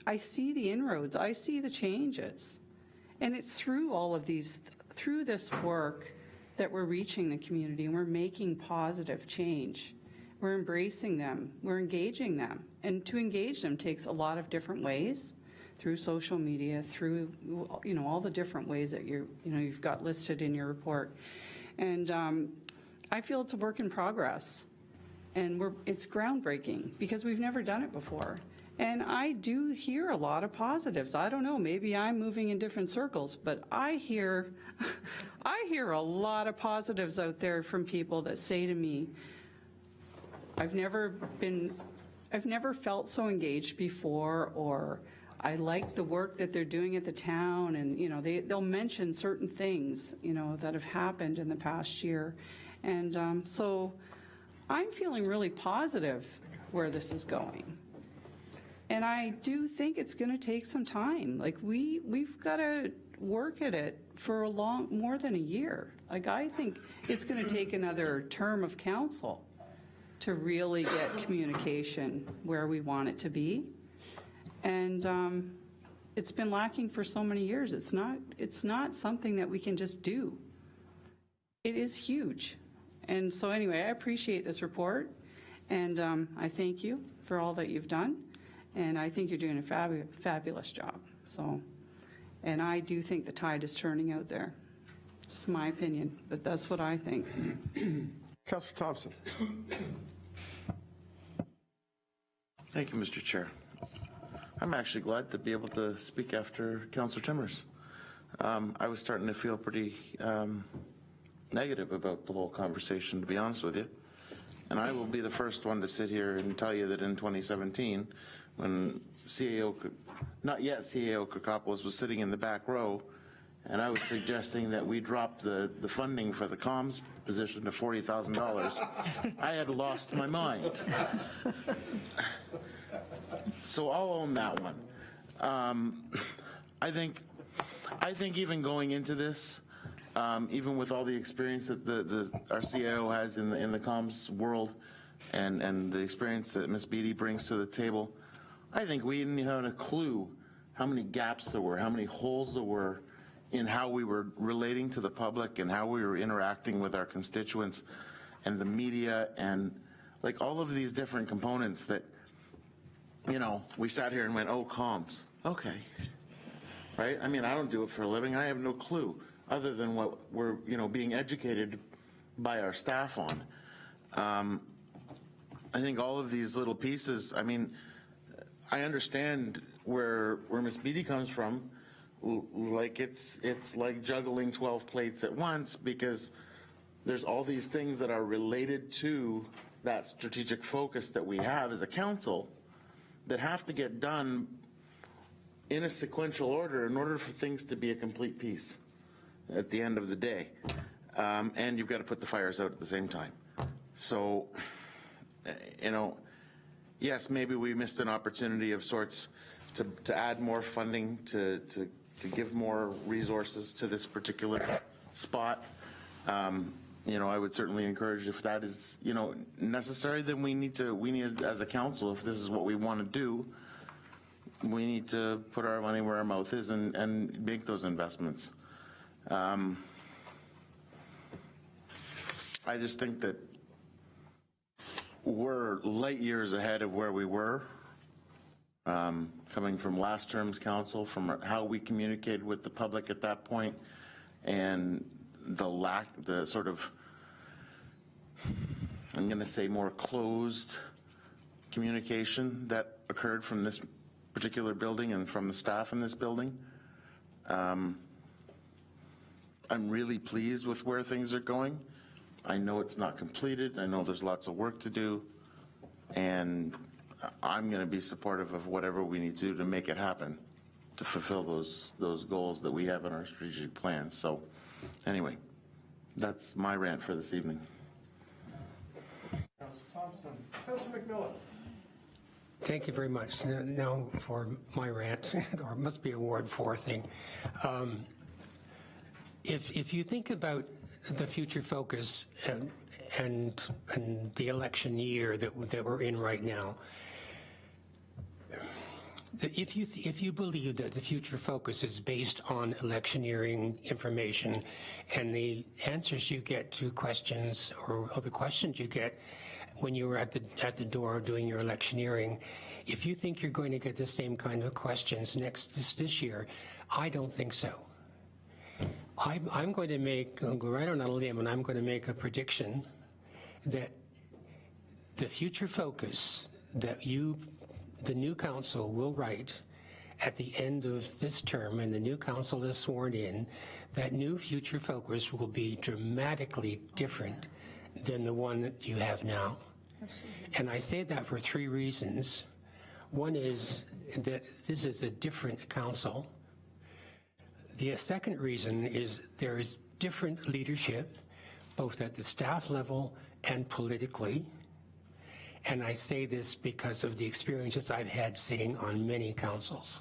I see the inroads, I see the changes. And it's through all of these, through this work that we're reaching the community and we're making positive change. We're embracing them, we're engaging them. And to engage them takes a lot of different ways, through social media, through, you know, all the different ways that you've got listed in your report. And I feel it's a work in progress. And it's groundbreaking because we've never done it before. And I do hear a lot of positives. I don't know, maybe I'm moving in different circles, but I hear a lot of positives out there from people that say to me, I've never felt so engaged before, or I like the work that they're doing at the town, and you know, they'll mention certain things, you know, that have happened in the past year. And so I'm feeling really positive where this is going. And I do think it's going to take some time. Like we've got to work at it for more than a year. Like I think it's going to take another term of council to really get communication where we want it to be. And it's been lacking for so many years. It's not something that we can just do. It is huge. And so anyway, I appreciate this report, and I thank you for all that you've done. And I think you're doing a fabulous job. So, and I do think the tide is turning out there. Just my opinion, but that's what I think. Councillor Thompson. Thank you, Mr. Chair. I'm actually glad to be able to speak after Councillor Timmers. I was starting to feel pretty negative about the whole conversation, to be honest with you. And I will be the first one to sit here and tell you that in 2017, when not yet CAO Kokopoulos was sitting in the back row, and I was suggesting that we drop the funding for the comms position to $40,000, I had lost my mind. So I'll own that one. I think even going into this, even with all the experience that our CIO has in the comms world and the experience that Ms. Beattie brings to the table, I think we didn't have a clue how many gaps there were, how many holes there were in how we were relating to the public and how we were interacting with our constituents and the media and like all of these different components that, you know, we sat here and went, oh, comms, okay, right? I mean, I don't do it for a living. I have no clue other than what we're, you know, being educated by our staff on. I think all of these little pieces, I mean, I understand where Ms. Beattie comes from. Like it's like juggling 12 plates at once because there's all these things that are related to that strategic focus that we have as a council that have to get done in a sequential order in order for things to be a complete piece at the end of the day. And you've got to put the fires out at the same time. So, you know, yes, maybe we missed an opportunity of sorts to add more funding, to give more resources to this particular spot. You know, I would certainly encourage, if that is, you know, necessary, then we need as a council, if this is what we want to do, we need to put our money where our mouth is and make those investments. I just think that we're light years ahead of where we were. Coming from last term's council, from how we communicated with the public at that point, and the sort of, I'm going to say, more closed communication that occurred from this particular building and from the staff in this building. I'm really pleased with where things are going. I know it's not completed. I know there's lots of work to do, and I'm going to be supportive of whatever we need to do to make it happen, to fulfill those goals that we have in our strategic plan. So anyway, that's my rant for this evening. Councilor Thompson. Councilor McMillan. Thank you very much. Now for my rant, or it must be a Ward 4 thing. If you think about the future focus and the election year that we're in right now, if you believe that the future focus is based on electioneering information and the answers you get to questions or the questions you get when you were at the door doing your electioneering, if you think you're going to get the same kind of questions this year, I don't think so. I'm going to go right on a limb, and I'm going to make a prediction that the future focus that the new council will write at the end of this term, and the new council is sworn in, that new future focus will be dramatically different than the one that you have now. Absolutely. And I say that for 3 reasons. One is that this is a different council. The second reason is there is different leadership, both at the staff level and politically. And I say this because of the experiences I've had sitting on many councils.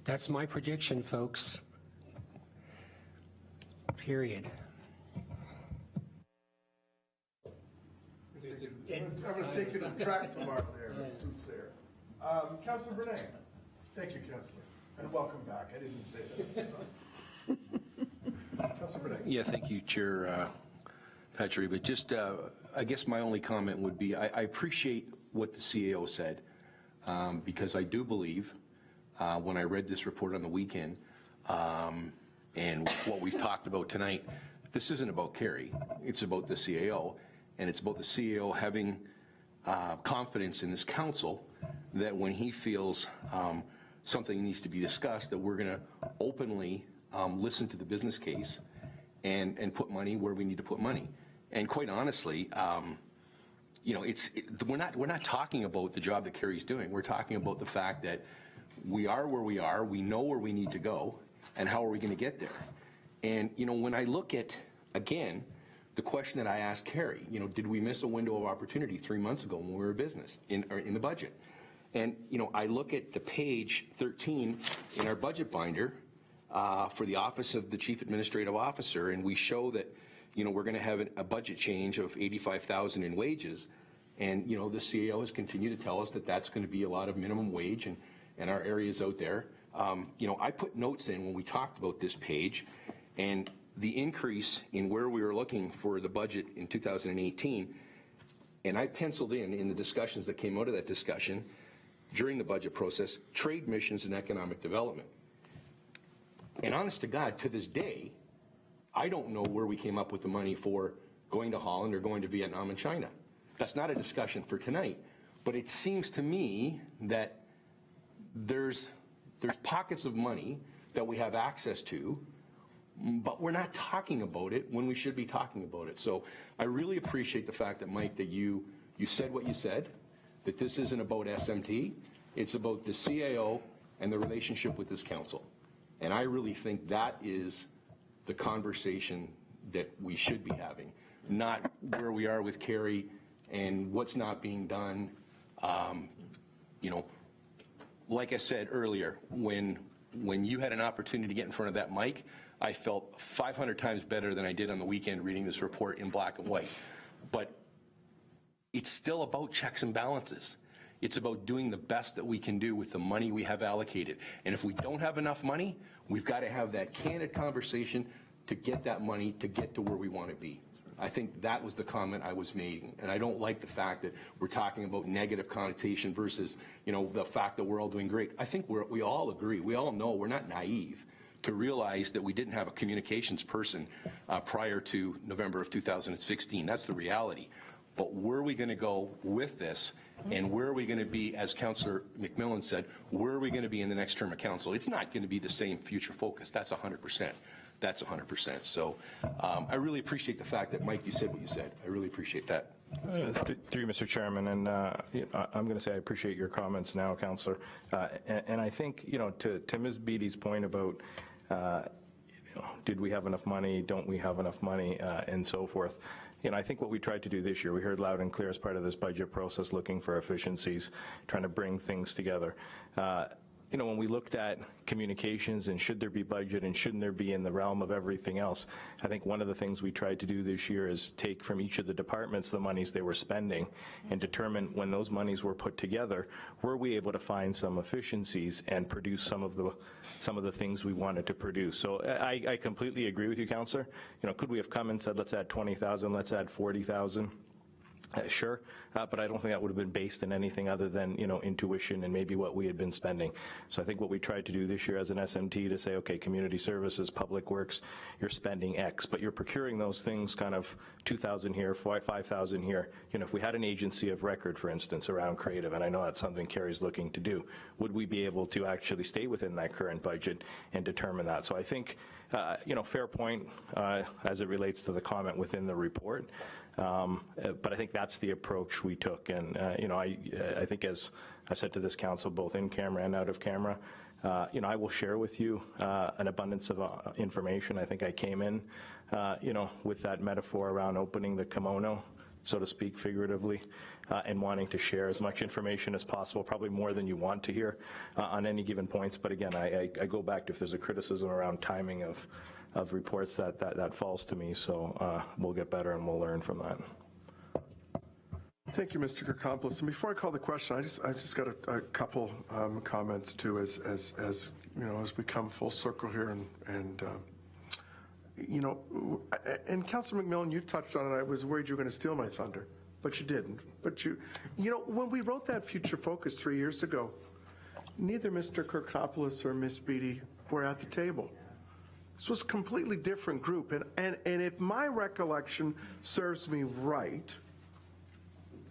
That's my prediction, folks. Period. I'm going to take you to the track tomorrow there. Suits there. Councilor Bernay. Thank you, Councilor. And welcome back. I didn't say that at the start. Councilor Bernay. Yeah, thank you, Chair Patry. But just, I guess my only comment would be, I appreciate what the CAO said, because I do believe, when I read this report on the weekend, and what we've talked about tonight, this isn't about Kerry. It's about the CAO, and it's about the CAO having confidence in this council that when he feels something needs to be discussed, that we're going to openly listen to the business case and put money where we need to put money. And quite honestly, you know, we're not talking about the job that Kerry's doing. We're talking about the fact that we are where we are, we know where we need to go, and how are we going to get there? And, when I look at, again, the question that I asked Carrie, did we miss a window of opportunity 3 months ago when we were a business in the budget? And, I look at the page 13 in our budget binder for the Office of the Chief Administrative Officer, and we show that, we're going to have a budget change of $85,000 in wages. And, the CAO has continued to tell us that that's going to be a lot of minimum wage and our areas out there. I put notes in when we talked about this page, and the increase in where we were looking for the budget in 2018, and I penciled in the discussions that came out of that discussion during the budget process, trade missions and economic development. And honest to God, to this day, I don't know where we came up with the money for going to Holland or going to Vietnam and China. That's not a discussion for tonight, but it seems to me that there's pockets of money that we have access to, but we're not talking about it when we should be talking about it. So I really appreciate the fact that, Mike, that you said what you said, that this isn't about SMT, it's about the CAO and the relationship with this council. And I really think that is the conversation that we should be having, not where we are with Carrie and what's not being done. Like I said earlier, when you had an opportunity to get in front of that mic, I felt 500 times better than I did on the weekend reading this report in black and white. But it's still about checks and balances. It's about doing the best that we can do with the money we have allocated. And if we don't have enough money, we've got to have that candid conversation to get that money to get to where we want to be. I think that was the comment I was making. And I don't like the fact that we're talking about negative connotation versus, the fact that we're all doing great. I think we all agree. We all know we're not naive to realize that we didn't have a communications person prior to November of 2016. That's the reality. But where are we going to go with this, and where are we going to be, as Councillor McMillan said, where are we going to be in the next term of council? It's not going to be the same future focus. That's 100%. That's 100%. So I really appreciate the fact that, Mike, you said what you said. I really appreciate that. Through you, Mr. Chairman, and I'm going to say I appreciate your comments now, Councillor. And I think, to Ms. Beatty's point about, did we have enough money, don't we have enough money, and so forth. I think what we tried to do this year, we heard loud and clear as part of this budget process, looking for efficiencies, trying to bring things together. When we looked at communications and should there be budget and shouldn't there be in the realm of everything else, I think one of the things we tried to do this year is take from each of the departments the monies they were spending and determine, when those monies were put together, were we able to find some efficiencies and produce some of the things we wanted to produce. So I completely agree with you, Councillor. Could we have come and said, let's add 20,000, let's add 40,000? Sure, but I don't think that would have been based in anything other than, intuition and maybe what we had been spending. So I think what we tried to do this year as an SMT to say, okay, community services, public works, you're spending X, but you're procuring those things kind of 2,000 here, 5,000 here. If we had an agency of record, for instance, around creative, and I know that's something Carrie's looking to do, would we be able to actually stay within that current budget and determine that? So I think, fair point as it relates to the comment within the report. But I think that's the approach we took. And, I think, as I said to this council, both in camera and out of camera, I will share with you an abundance of information. I think I came in, with that metaphor around opening the kimono, so to speak, figuratively, and wanting to share as much information as possible, probably more than you want to hear on any given points. But again, I go back to, if there's a criticism around timing of reports, that falls to me. So we'll get better and we'll learn from that. Thank you, Mr. Kirkopolis. And before I call the question, I just got a couple comments too, as we come full circle here, and Councilor McMillan, you touched on it. I was worried you were going to steal my thunder, but you didn't. But when we wrote that future focus 3 years ago, neither Mr. Kirkopolis or Ms. Beatty were at the table. This was a completely different group, and if my recollection serves me right,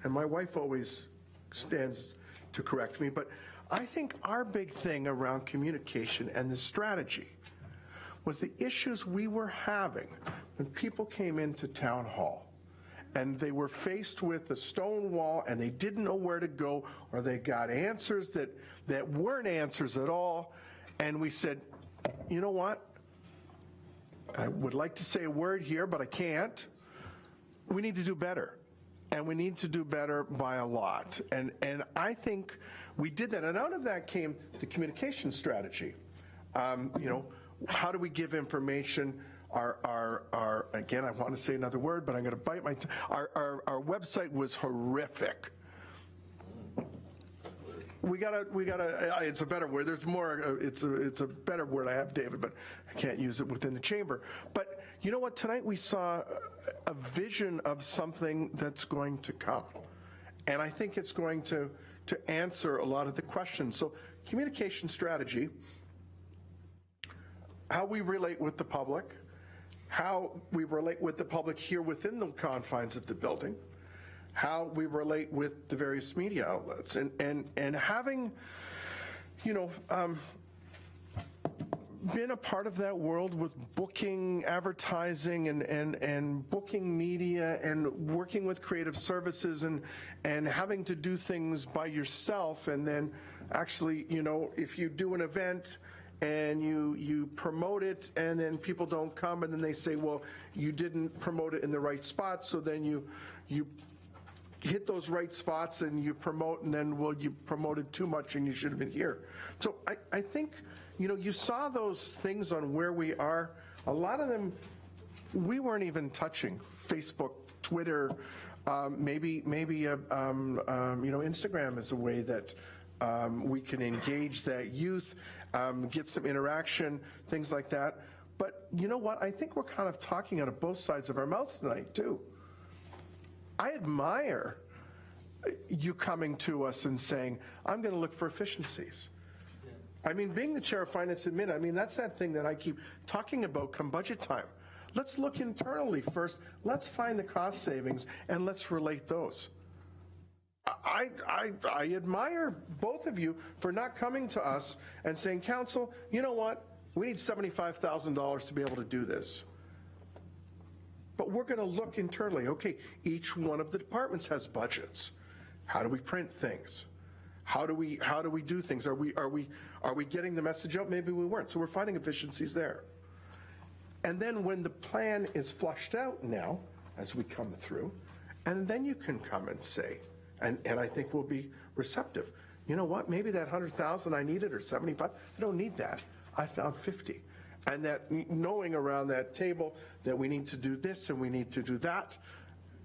and my wife always stands to correct me, but I think our big thing around communication and the strategy was the issues we were having when people came into town hall and they were faced with a stone wall and they didn't know where to go, or they got answers that weren't answers at all, and we said, you know what? I would like to say a word here, but I can't. We need to do better. And we need to do better by a lot. And I think we did that. And out of that came the communication strategy. You know, how do we give information? Our again, I want to say another word, but I'm going to bite my our website was horrific. We gotta, it's a better word. There's more, it's a better word I have, David, but I can't use it within the chamber. But you know what? Tonight we saw a vision of something that's going to come. And I think it's going to answer a lot of the questions. So communication strategy, how we relate with the public, how we relate with the public here within the confines of the building, how we relate with the various media outlets, and having, you know, been a part of that world with booking, advertising, and booking media, and working with creative services, and having to do things by yourself, and then actually, you know, if you do an event and you promote it and then people don't come, and then they say, well, you didn't promote it in the right spot, so then you hit those right spots and you promote, and then, well, you promoted too much and you should have been here. So I think, you know, you saw those things on where we are. A lot of them, we weren't even touching. Facebook, Twitter, maybe you know, Instagram is a way that we can engage that youth, get some interaction, things like that. But you know what? I think we're kind of talking out of both sides of our mouth tonight, too. I admire you coming to us and saying, I'm going to look for efficiencies. I mean, being the chair of finance and admin, I mean, that's that thing that I keep talking about come budget time. Let's look internally first. Let's find the cost savings and let's relate those. I admire both of you for not coming to us and saying, council, you know what? We need $75,000 to be able to do this. But we're going to look internally. Okay, each one of the departments has budgets. How do we print things? How do we do things? Are we getting the message out? Maybe we weren't. So we're finding efficiencies there. And then when the plan is flushed out now, as we come through, and then you can come and say, and I think we'll be receptive. You know what? Maybe that 100,000 I needed, or 75. I don't need that. I found 50. And that knowing around that table that we need to do this and we need to do that,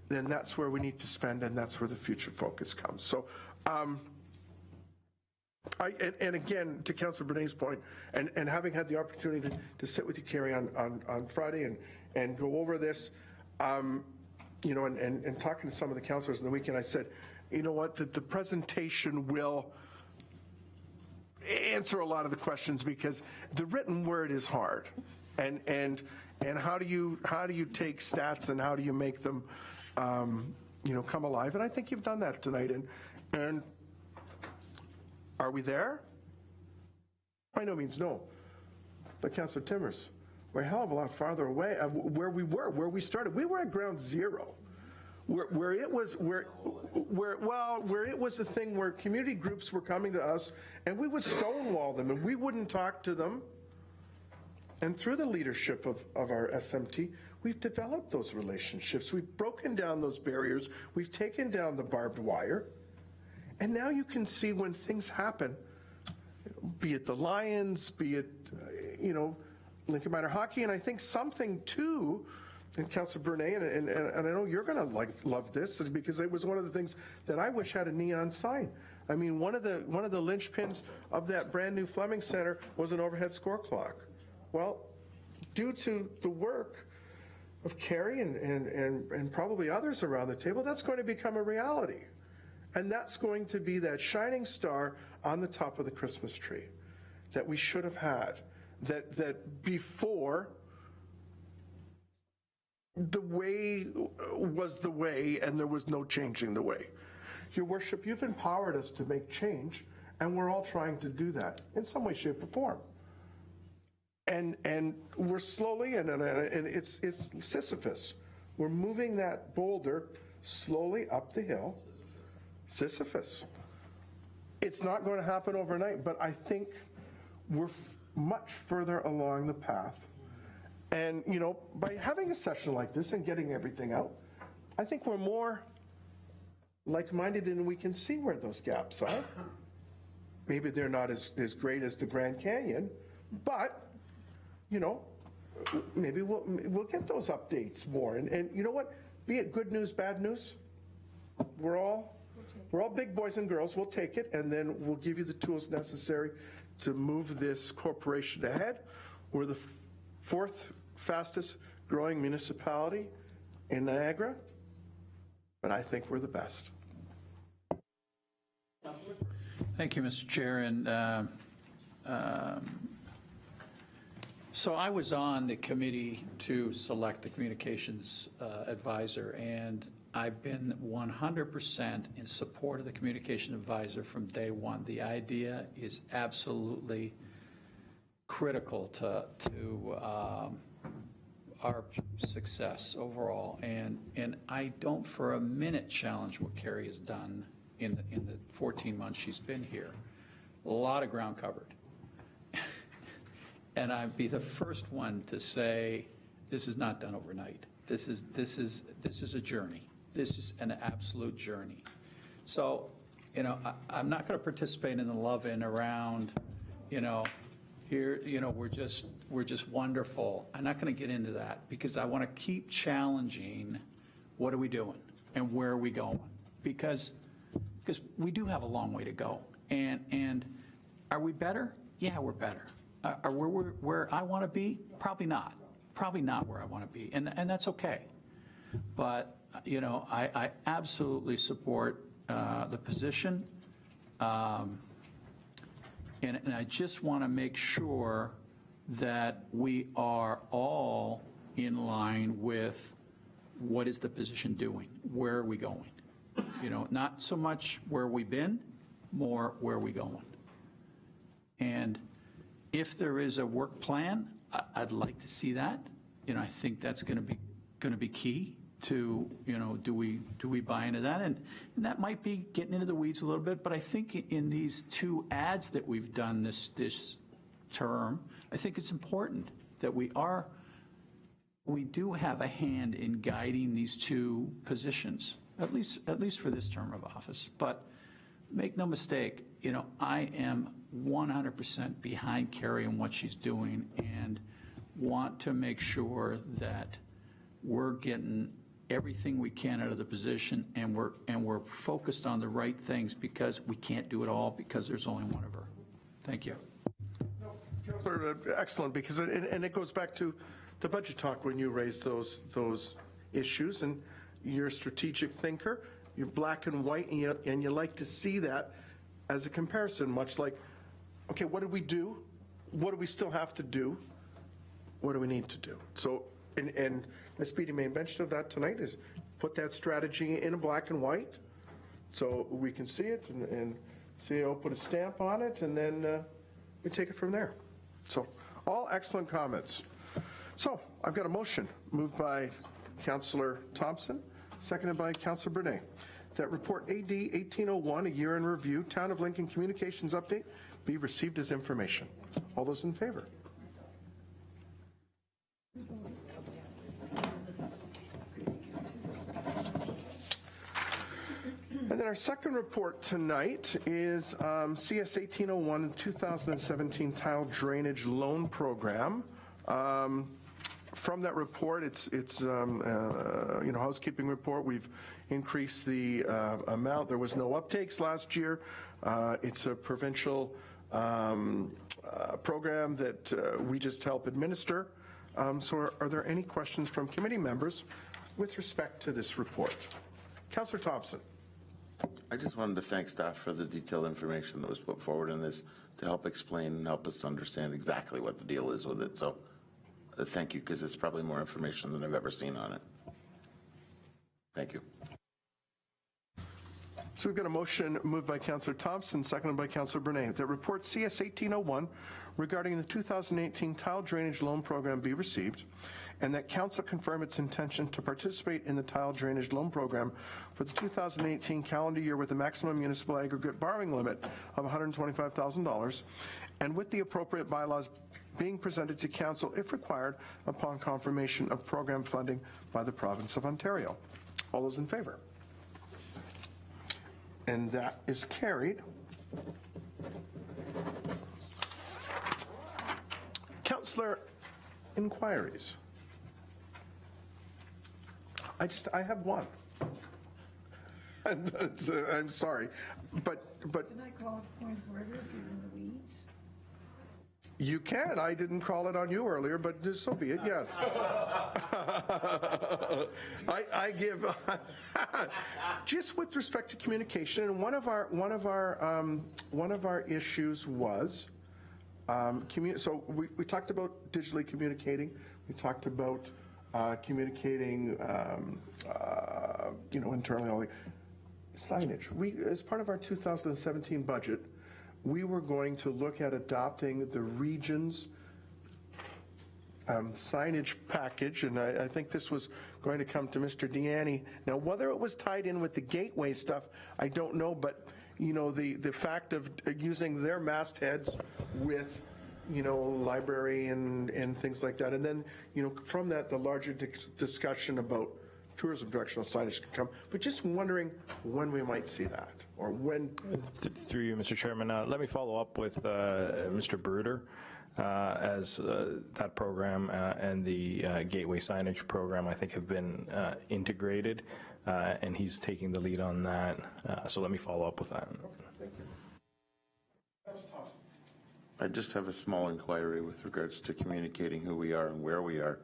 then that's where we need to spend, and that's where the future focus comes. So, and again, to Councillor Bernays' point, and having had the opportunity to sit with you, Carrie, on Friday and go over this, you know, and talking to some of the councillors in the weekend, I said, you know what, the presentation will answer a lot of the questions, because the written word is hard, and how do you take stats and how do you make them you know, come alive? And I think you've done that tonight. And are we there? By no means no. But Councillor Timmers, we're a hell of a lot farther away where we started. We were at ground zero. Where it was the thing where community groups were coming to us and we would stonewall them and we wouldn't talk to them. And through the leadership of our SMT, we've developed those relationships. We've broken down those barriers. We've taken down the barbed wire. And now you can see when things happen, be it the Lions, be it, you know, Lincoln Minor Hockey, and I think something too, and Councillor Bernay, and I know you're going to love this, because it was one of the things that I wish had a neon sign. I mean, one of the linchpins of that brand new Fleming Center was an overhead score clock. Well, due to the work of Carrie and probably others around the table, that's going to become a reality. And that's going to be that shining star on the top of the Christmas tree that we should have had, that before the way was the way and there was no changing the way. Your Worship, you've empowered us to make change, and we're all trying to do that in some way, shape, or form. And we're slowly, and it's Sisyphus. We're moving that boulder slowly up the hill. Sisyphus. It's not going to happen overnight, but I think we're much further along the path. And, by having a session like this and getting everything out, I think we're more like-minded and we can see where those gaps are. Maybe they're not as great as the Grand Canyon, but, maybe we'll get those updates more. And you know what? Be it good news, bad news, we're all big boys and girls. We'll take it, and then we'll give you the tools necessary to move this corporation ahead. We're the fourth fastest growing municipality in Niagara, but I think we're the best. Thank you, Mr. Chair. And so I was on the committee to select the communications advisor, and I've been 100% in support of the communication advisor from day one. The idea is absolutely critical to our success overall. And I don't for a minute challenge what Carrie has done in the 14 months she's been here. A lot of ground covered. And I'd be the first one to say, this is not done overnight. This is a journey. This is an absolute journey. So, I'm not going to participate in the love-in around, here, we're just wonderful. I'm not going to get into that because I want to keep challenging what are we doing and where are we going? Because we do have a long way to go. And are we better? Yeah, we're better. Are we where I want to be? Probably not. Probably not where I want to be. And that's okay. But, I absolutely support the position. And I just want to make sure that we are all in line with what is the position doing? Where are we going? Not so much where we've been, more where are we going? And if there is a work plan, I'd like to see that. I think that's going to be key to, do we buy into that? And that might be getting into the weeds a little bit, but I think in these two ads that we've done this term, I think it's important that we do have a hand in guiding these two positions, at least for this term of office. But make no mistake, I am 100% behind Carrie and what she's doing and want to make sure that we're getting everything we can out of the position and we're focused on the right things because we can't do it all because there's only one of her. Thank you. Councillor, excellent, because it goes back to the budget talk when you raised those issues, and you're a strategic thinker, you're black and white, and you like to see that as a comparison, much like, okay, what did we do? What do we still have to do? What do we need to do? So, and Ms. Beatty made mention of that tonight, is put that strategy in a black and white so we can see it and CAO put a stamp on it, and then we take it from there. So, all excellent comments. So, I've got a motion moved by Councillor Thompson, seconded by Councillor Brunet, that report AD 1801, a year in review, Town of Lincoln Communications Update, be received as information. All those in favor? And then our second report tonight is CS 1801, 2017 Tile Drainage Loan Program. From that report, it's housekeeping report. We've increased the amount. There was no uptakes last year. It's a provincial program that we just help administer. So are there any questions from committee members with respect to this report? Councillor Thompson. I just wanted to thank staff for the detailed information that was put forward in this to help explain and help us to understand exactly what the deal is with it. So thank you, because it's probably more information than I've ever seen on it. Thank you. So we've got a motion moved by Councillor Thompson, seconded by Councillor Brunet, that report CS 1801 regarding the 2018 tile drainage loan program be received, and that council confirm its intention to participate in the tile drainage loan program for the 2018 calendar year with a maximum municipal aggregate borrowing limit of $125,000, and with the appropriate bylaws being presented to council if required upon confirmation of program funding by the province of Ontario. All those in favor? And that is carried. Councillor inquiries. I have one. And I'm sorry, but Can I call a point of order if you're in the weeds? you can. I didn't call it on you earlier, but so be it, yes. I give, just with respect to communication, and one of our issues was, so we talked about digitally communicating, we talked about communicating, internally, all the signage. As part of our 2017 budget, we were going to look at adopting the region's signage package, and I think this was going to come to Mr. Deanne. Now, whether it was tied in with the gateway stuff, I don't know, but, the fact of using their mastheads with, library and things like that, and then, from that, the larger discussion about tourism directional signage can come, but just wondering when we might see that, or when. Through you, Mr. Chairman, let me follow up with Mr. Bruder, as that program and the Gateway Signage Program, I think, have been integrated, and he's taking the lead on that. So let me follow up with that. Thank you. Councilor Thompson. I just have a small inquiry with regards to communicating who we are and where we are,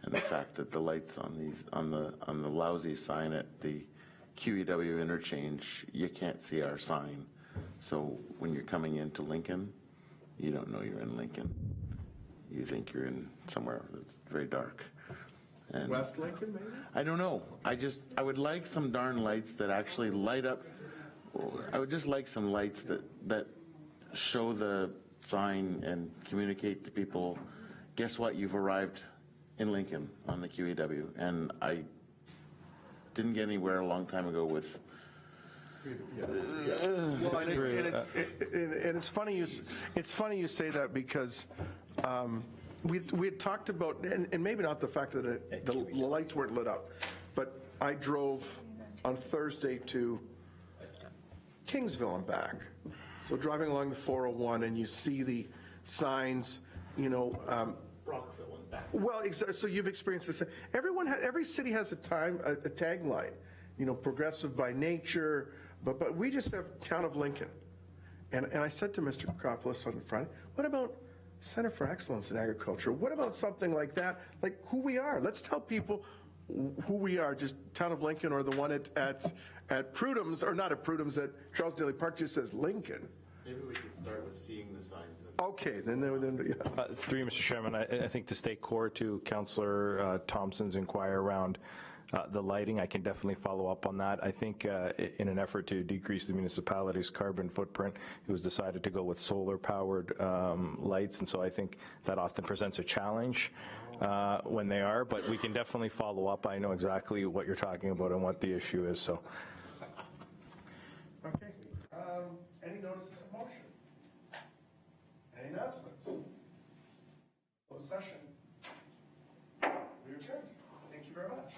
and the fact that the lights on the lousy sign at the QEW interchange, you can't see our sign. So when you're coming into Lincoln, you don't know you're in Lincoln. You think you're in somewhere that's very dark. And West Lincoln, maybe? I don't know. I would like some darn lights that actually light up. I would just like some lights that show the sign and communicate to people, guess what, you've arrived in Lincoln on the QEW. And I didn't get anywhere a long time ago with. Well, and it's funny you say that, because we had talked about, and maybe not the fact that the lights weren't lit up, but I drove on Thursday to Kingsville and back. So driving along the 401, and you see the signs, Brockville and back. well, so you've experienced this. Every city has a tagline, progressive by nature, but we just have Town of Lincoln. And I said to Mr. Kokopoulos on Friday, what about Center for Excellence in Agriculture? What about something like that, like who we are? Let's tell people who we are, just Town of Lincoln, or the one at Prudham's, or not at Prudham's, at Charles Daly Park just says Lincoln. Maybe we could start with seeing the signs. Okay, then yeah. Through you, Mr. Chairman, I think to stay core to Councillor Thompson's inquiry around the lighting, I can definitely follow up on that. I think in an effort to decrease the municipality's carbon footprint, it was decided to go with solar-powered lights, and so I think that often presents a challenge when they are, but we can definitely follow up. I know exactly what you're talking about and what the issue is, so. Okay. Any notices of motion? Any announcements? Closed session. We adjourned. Thank you very much.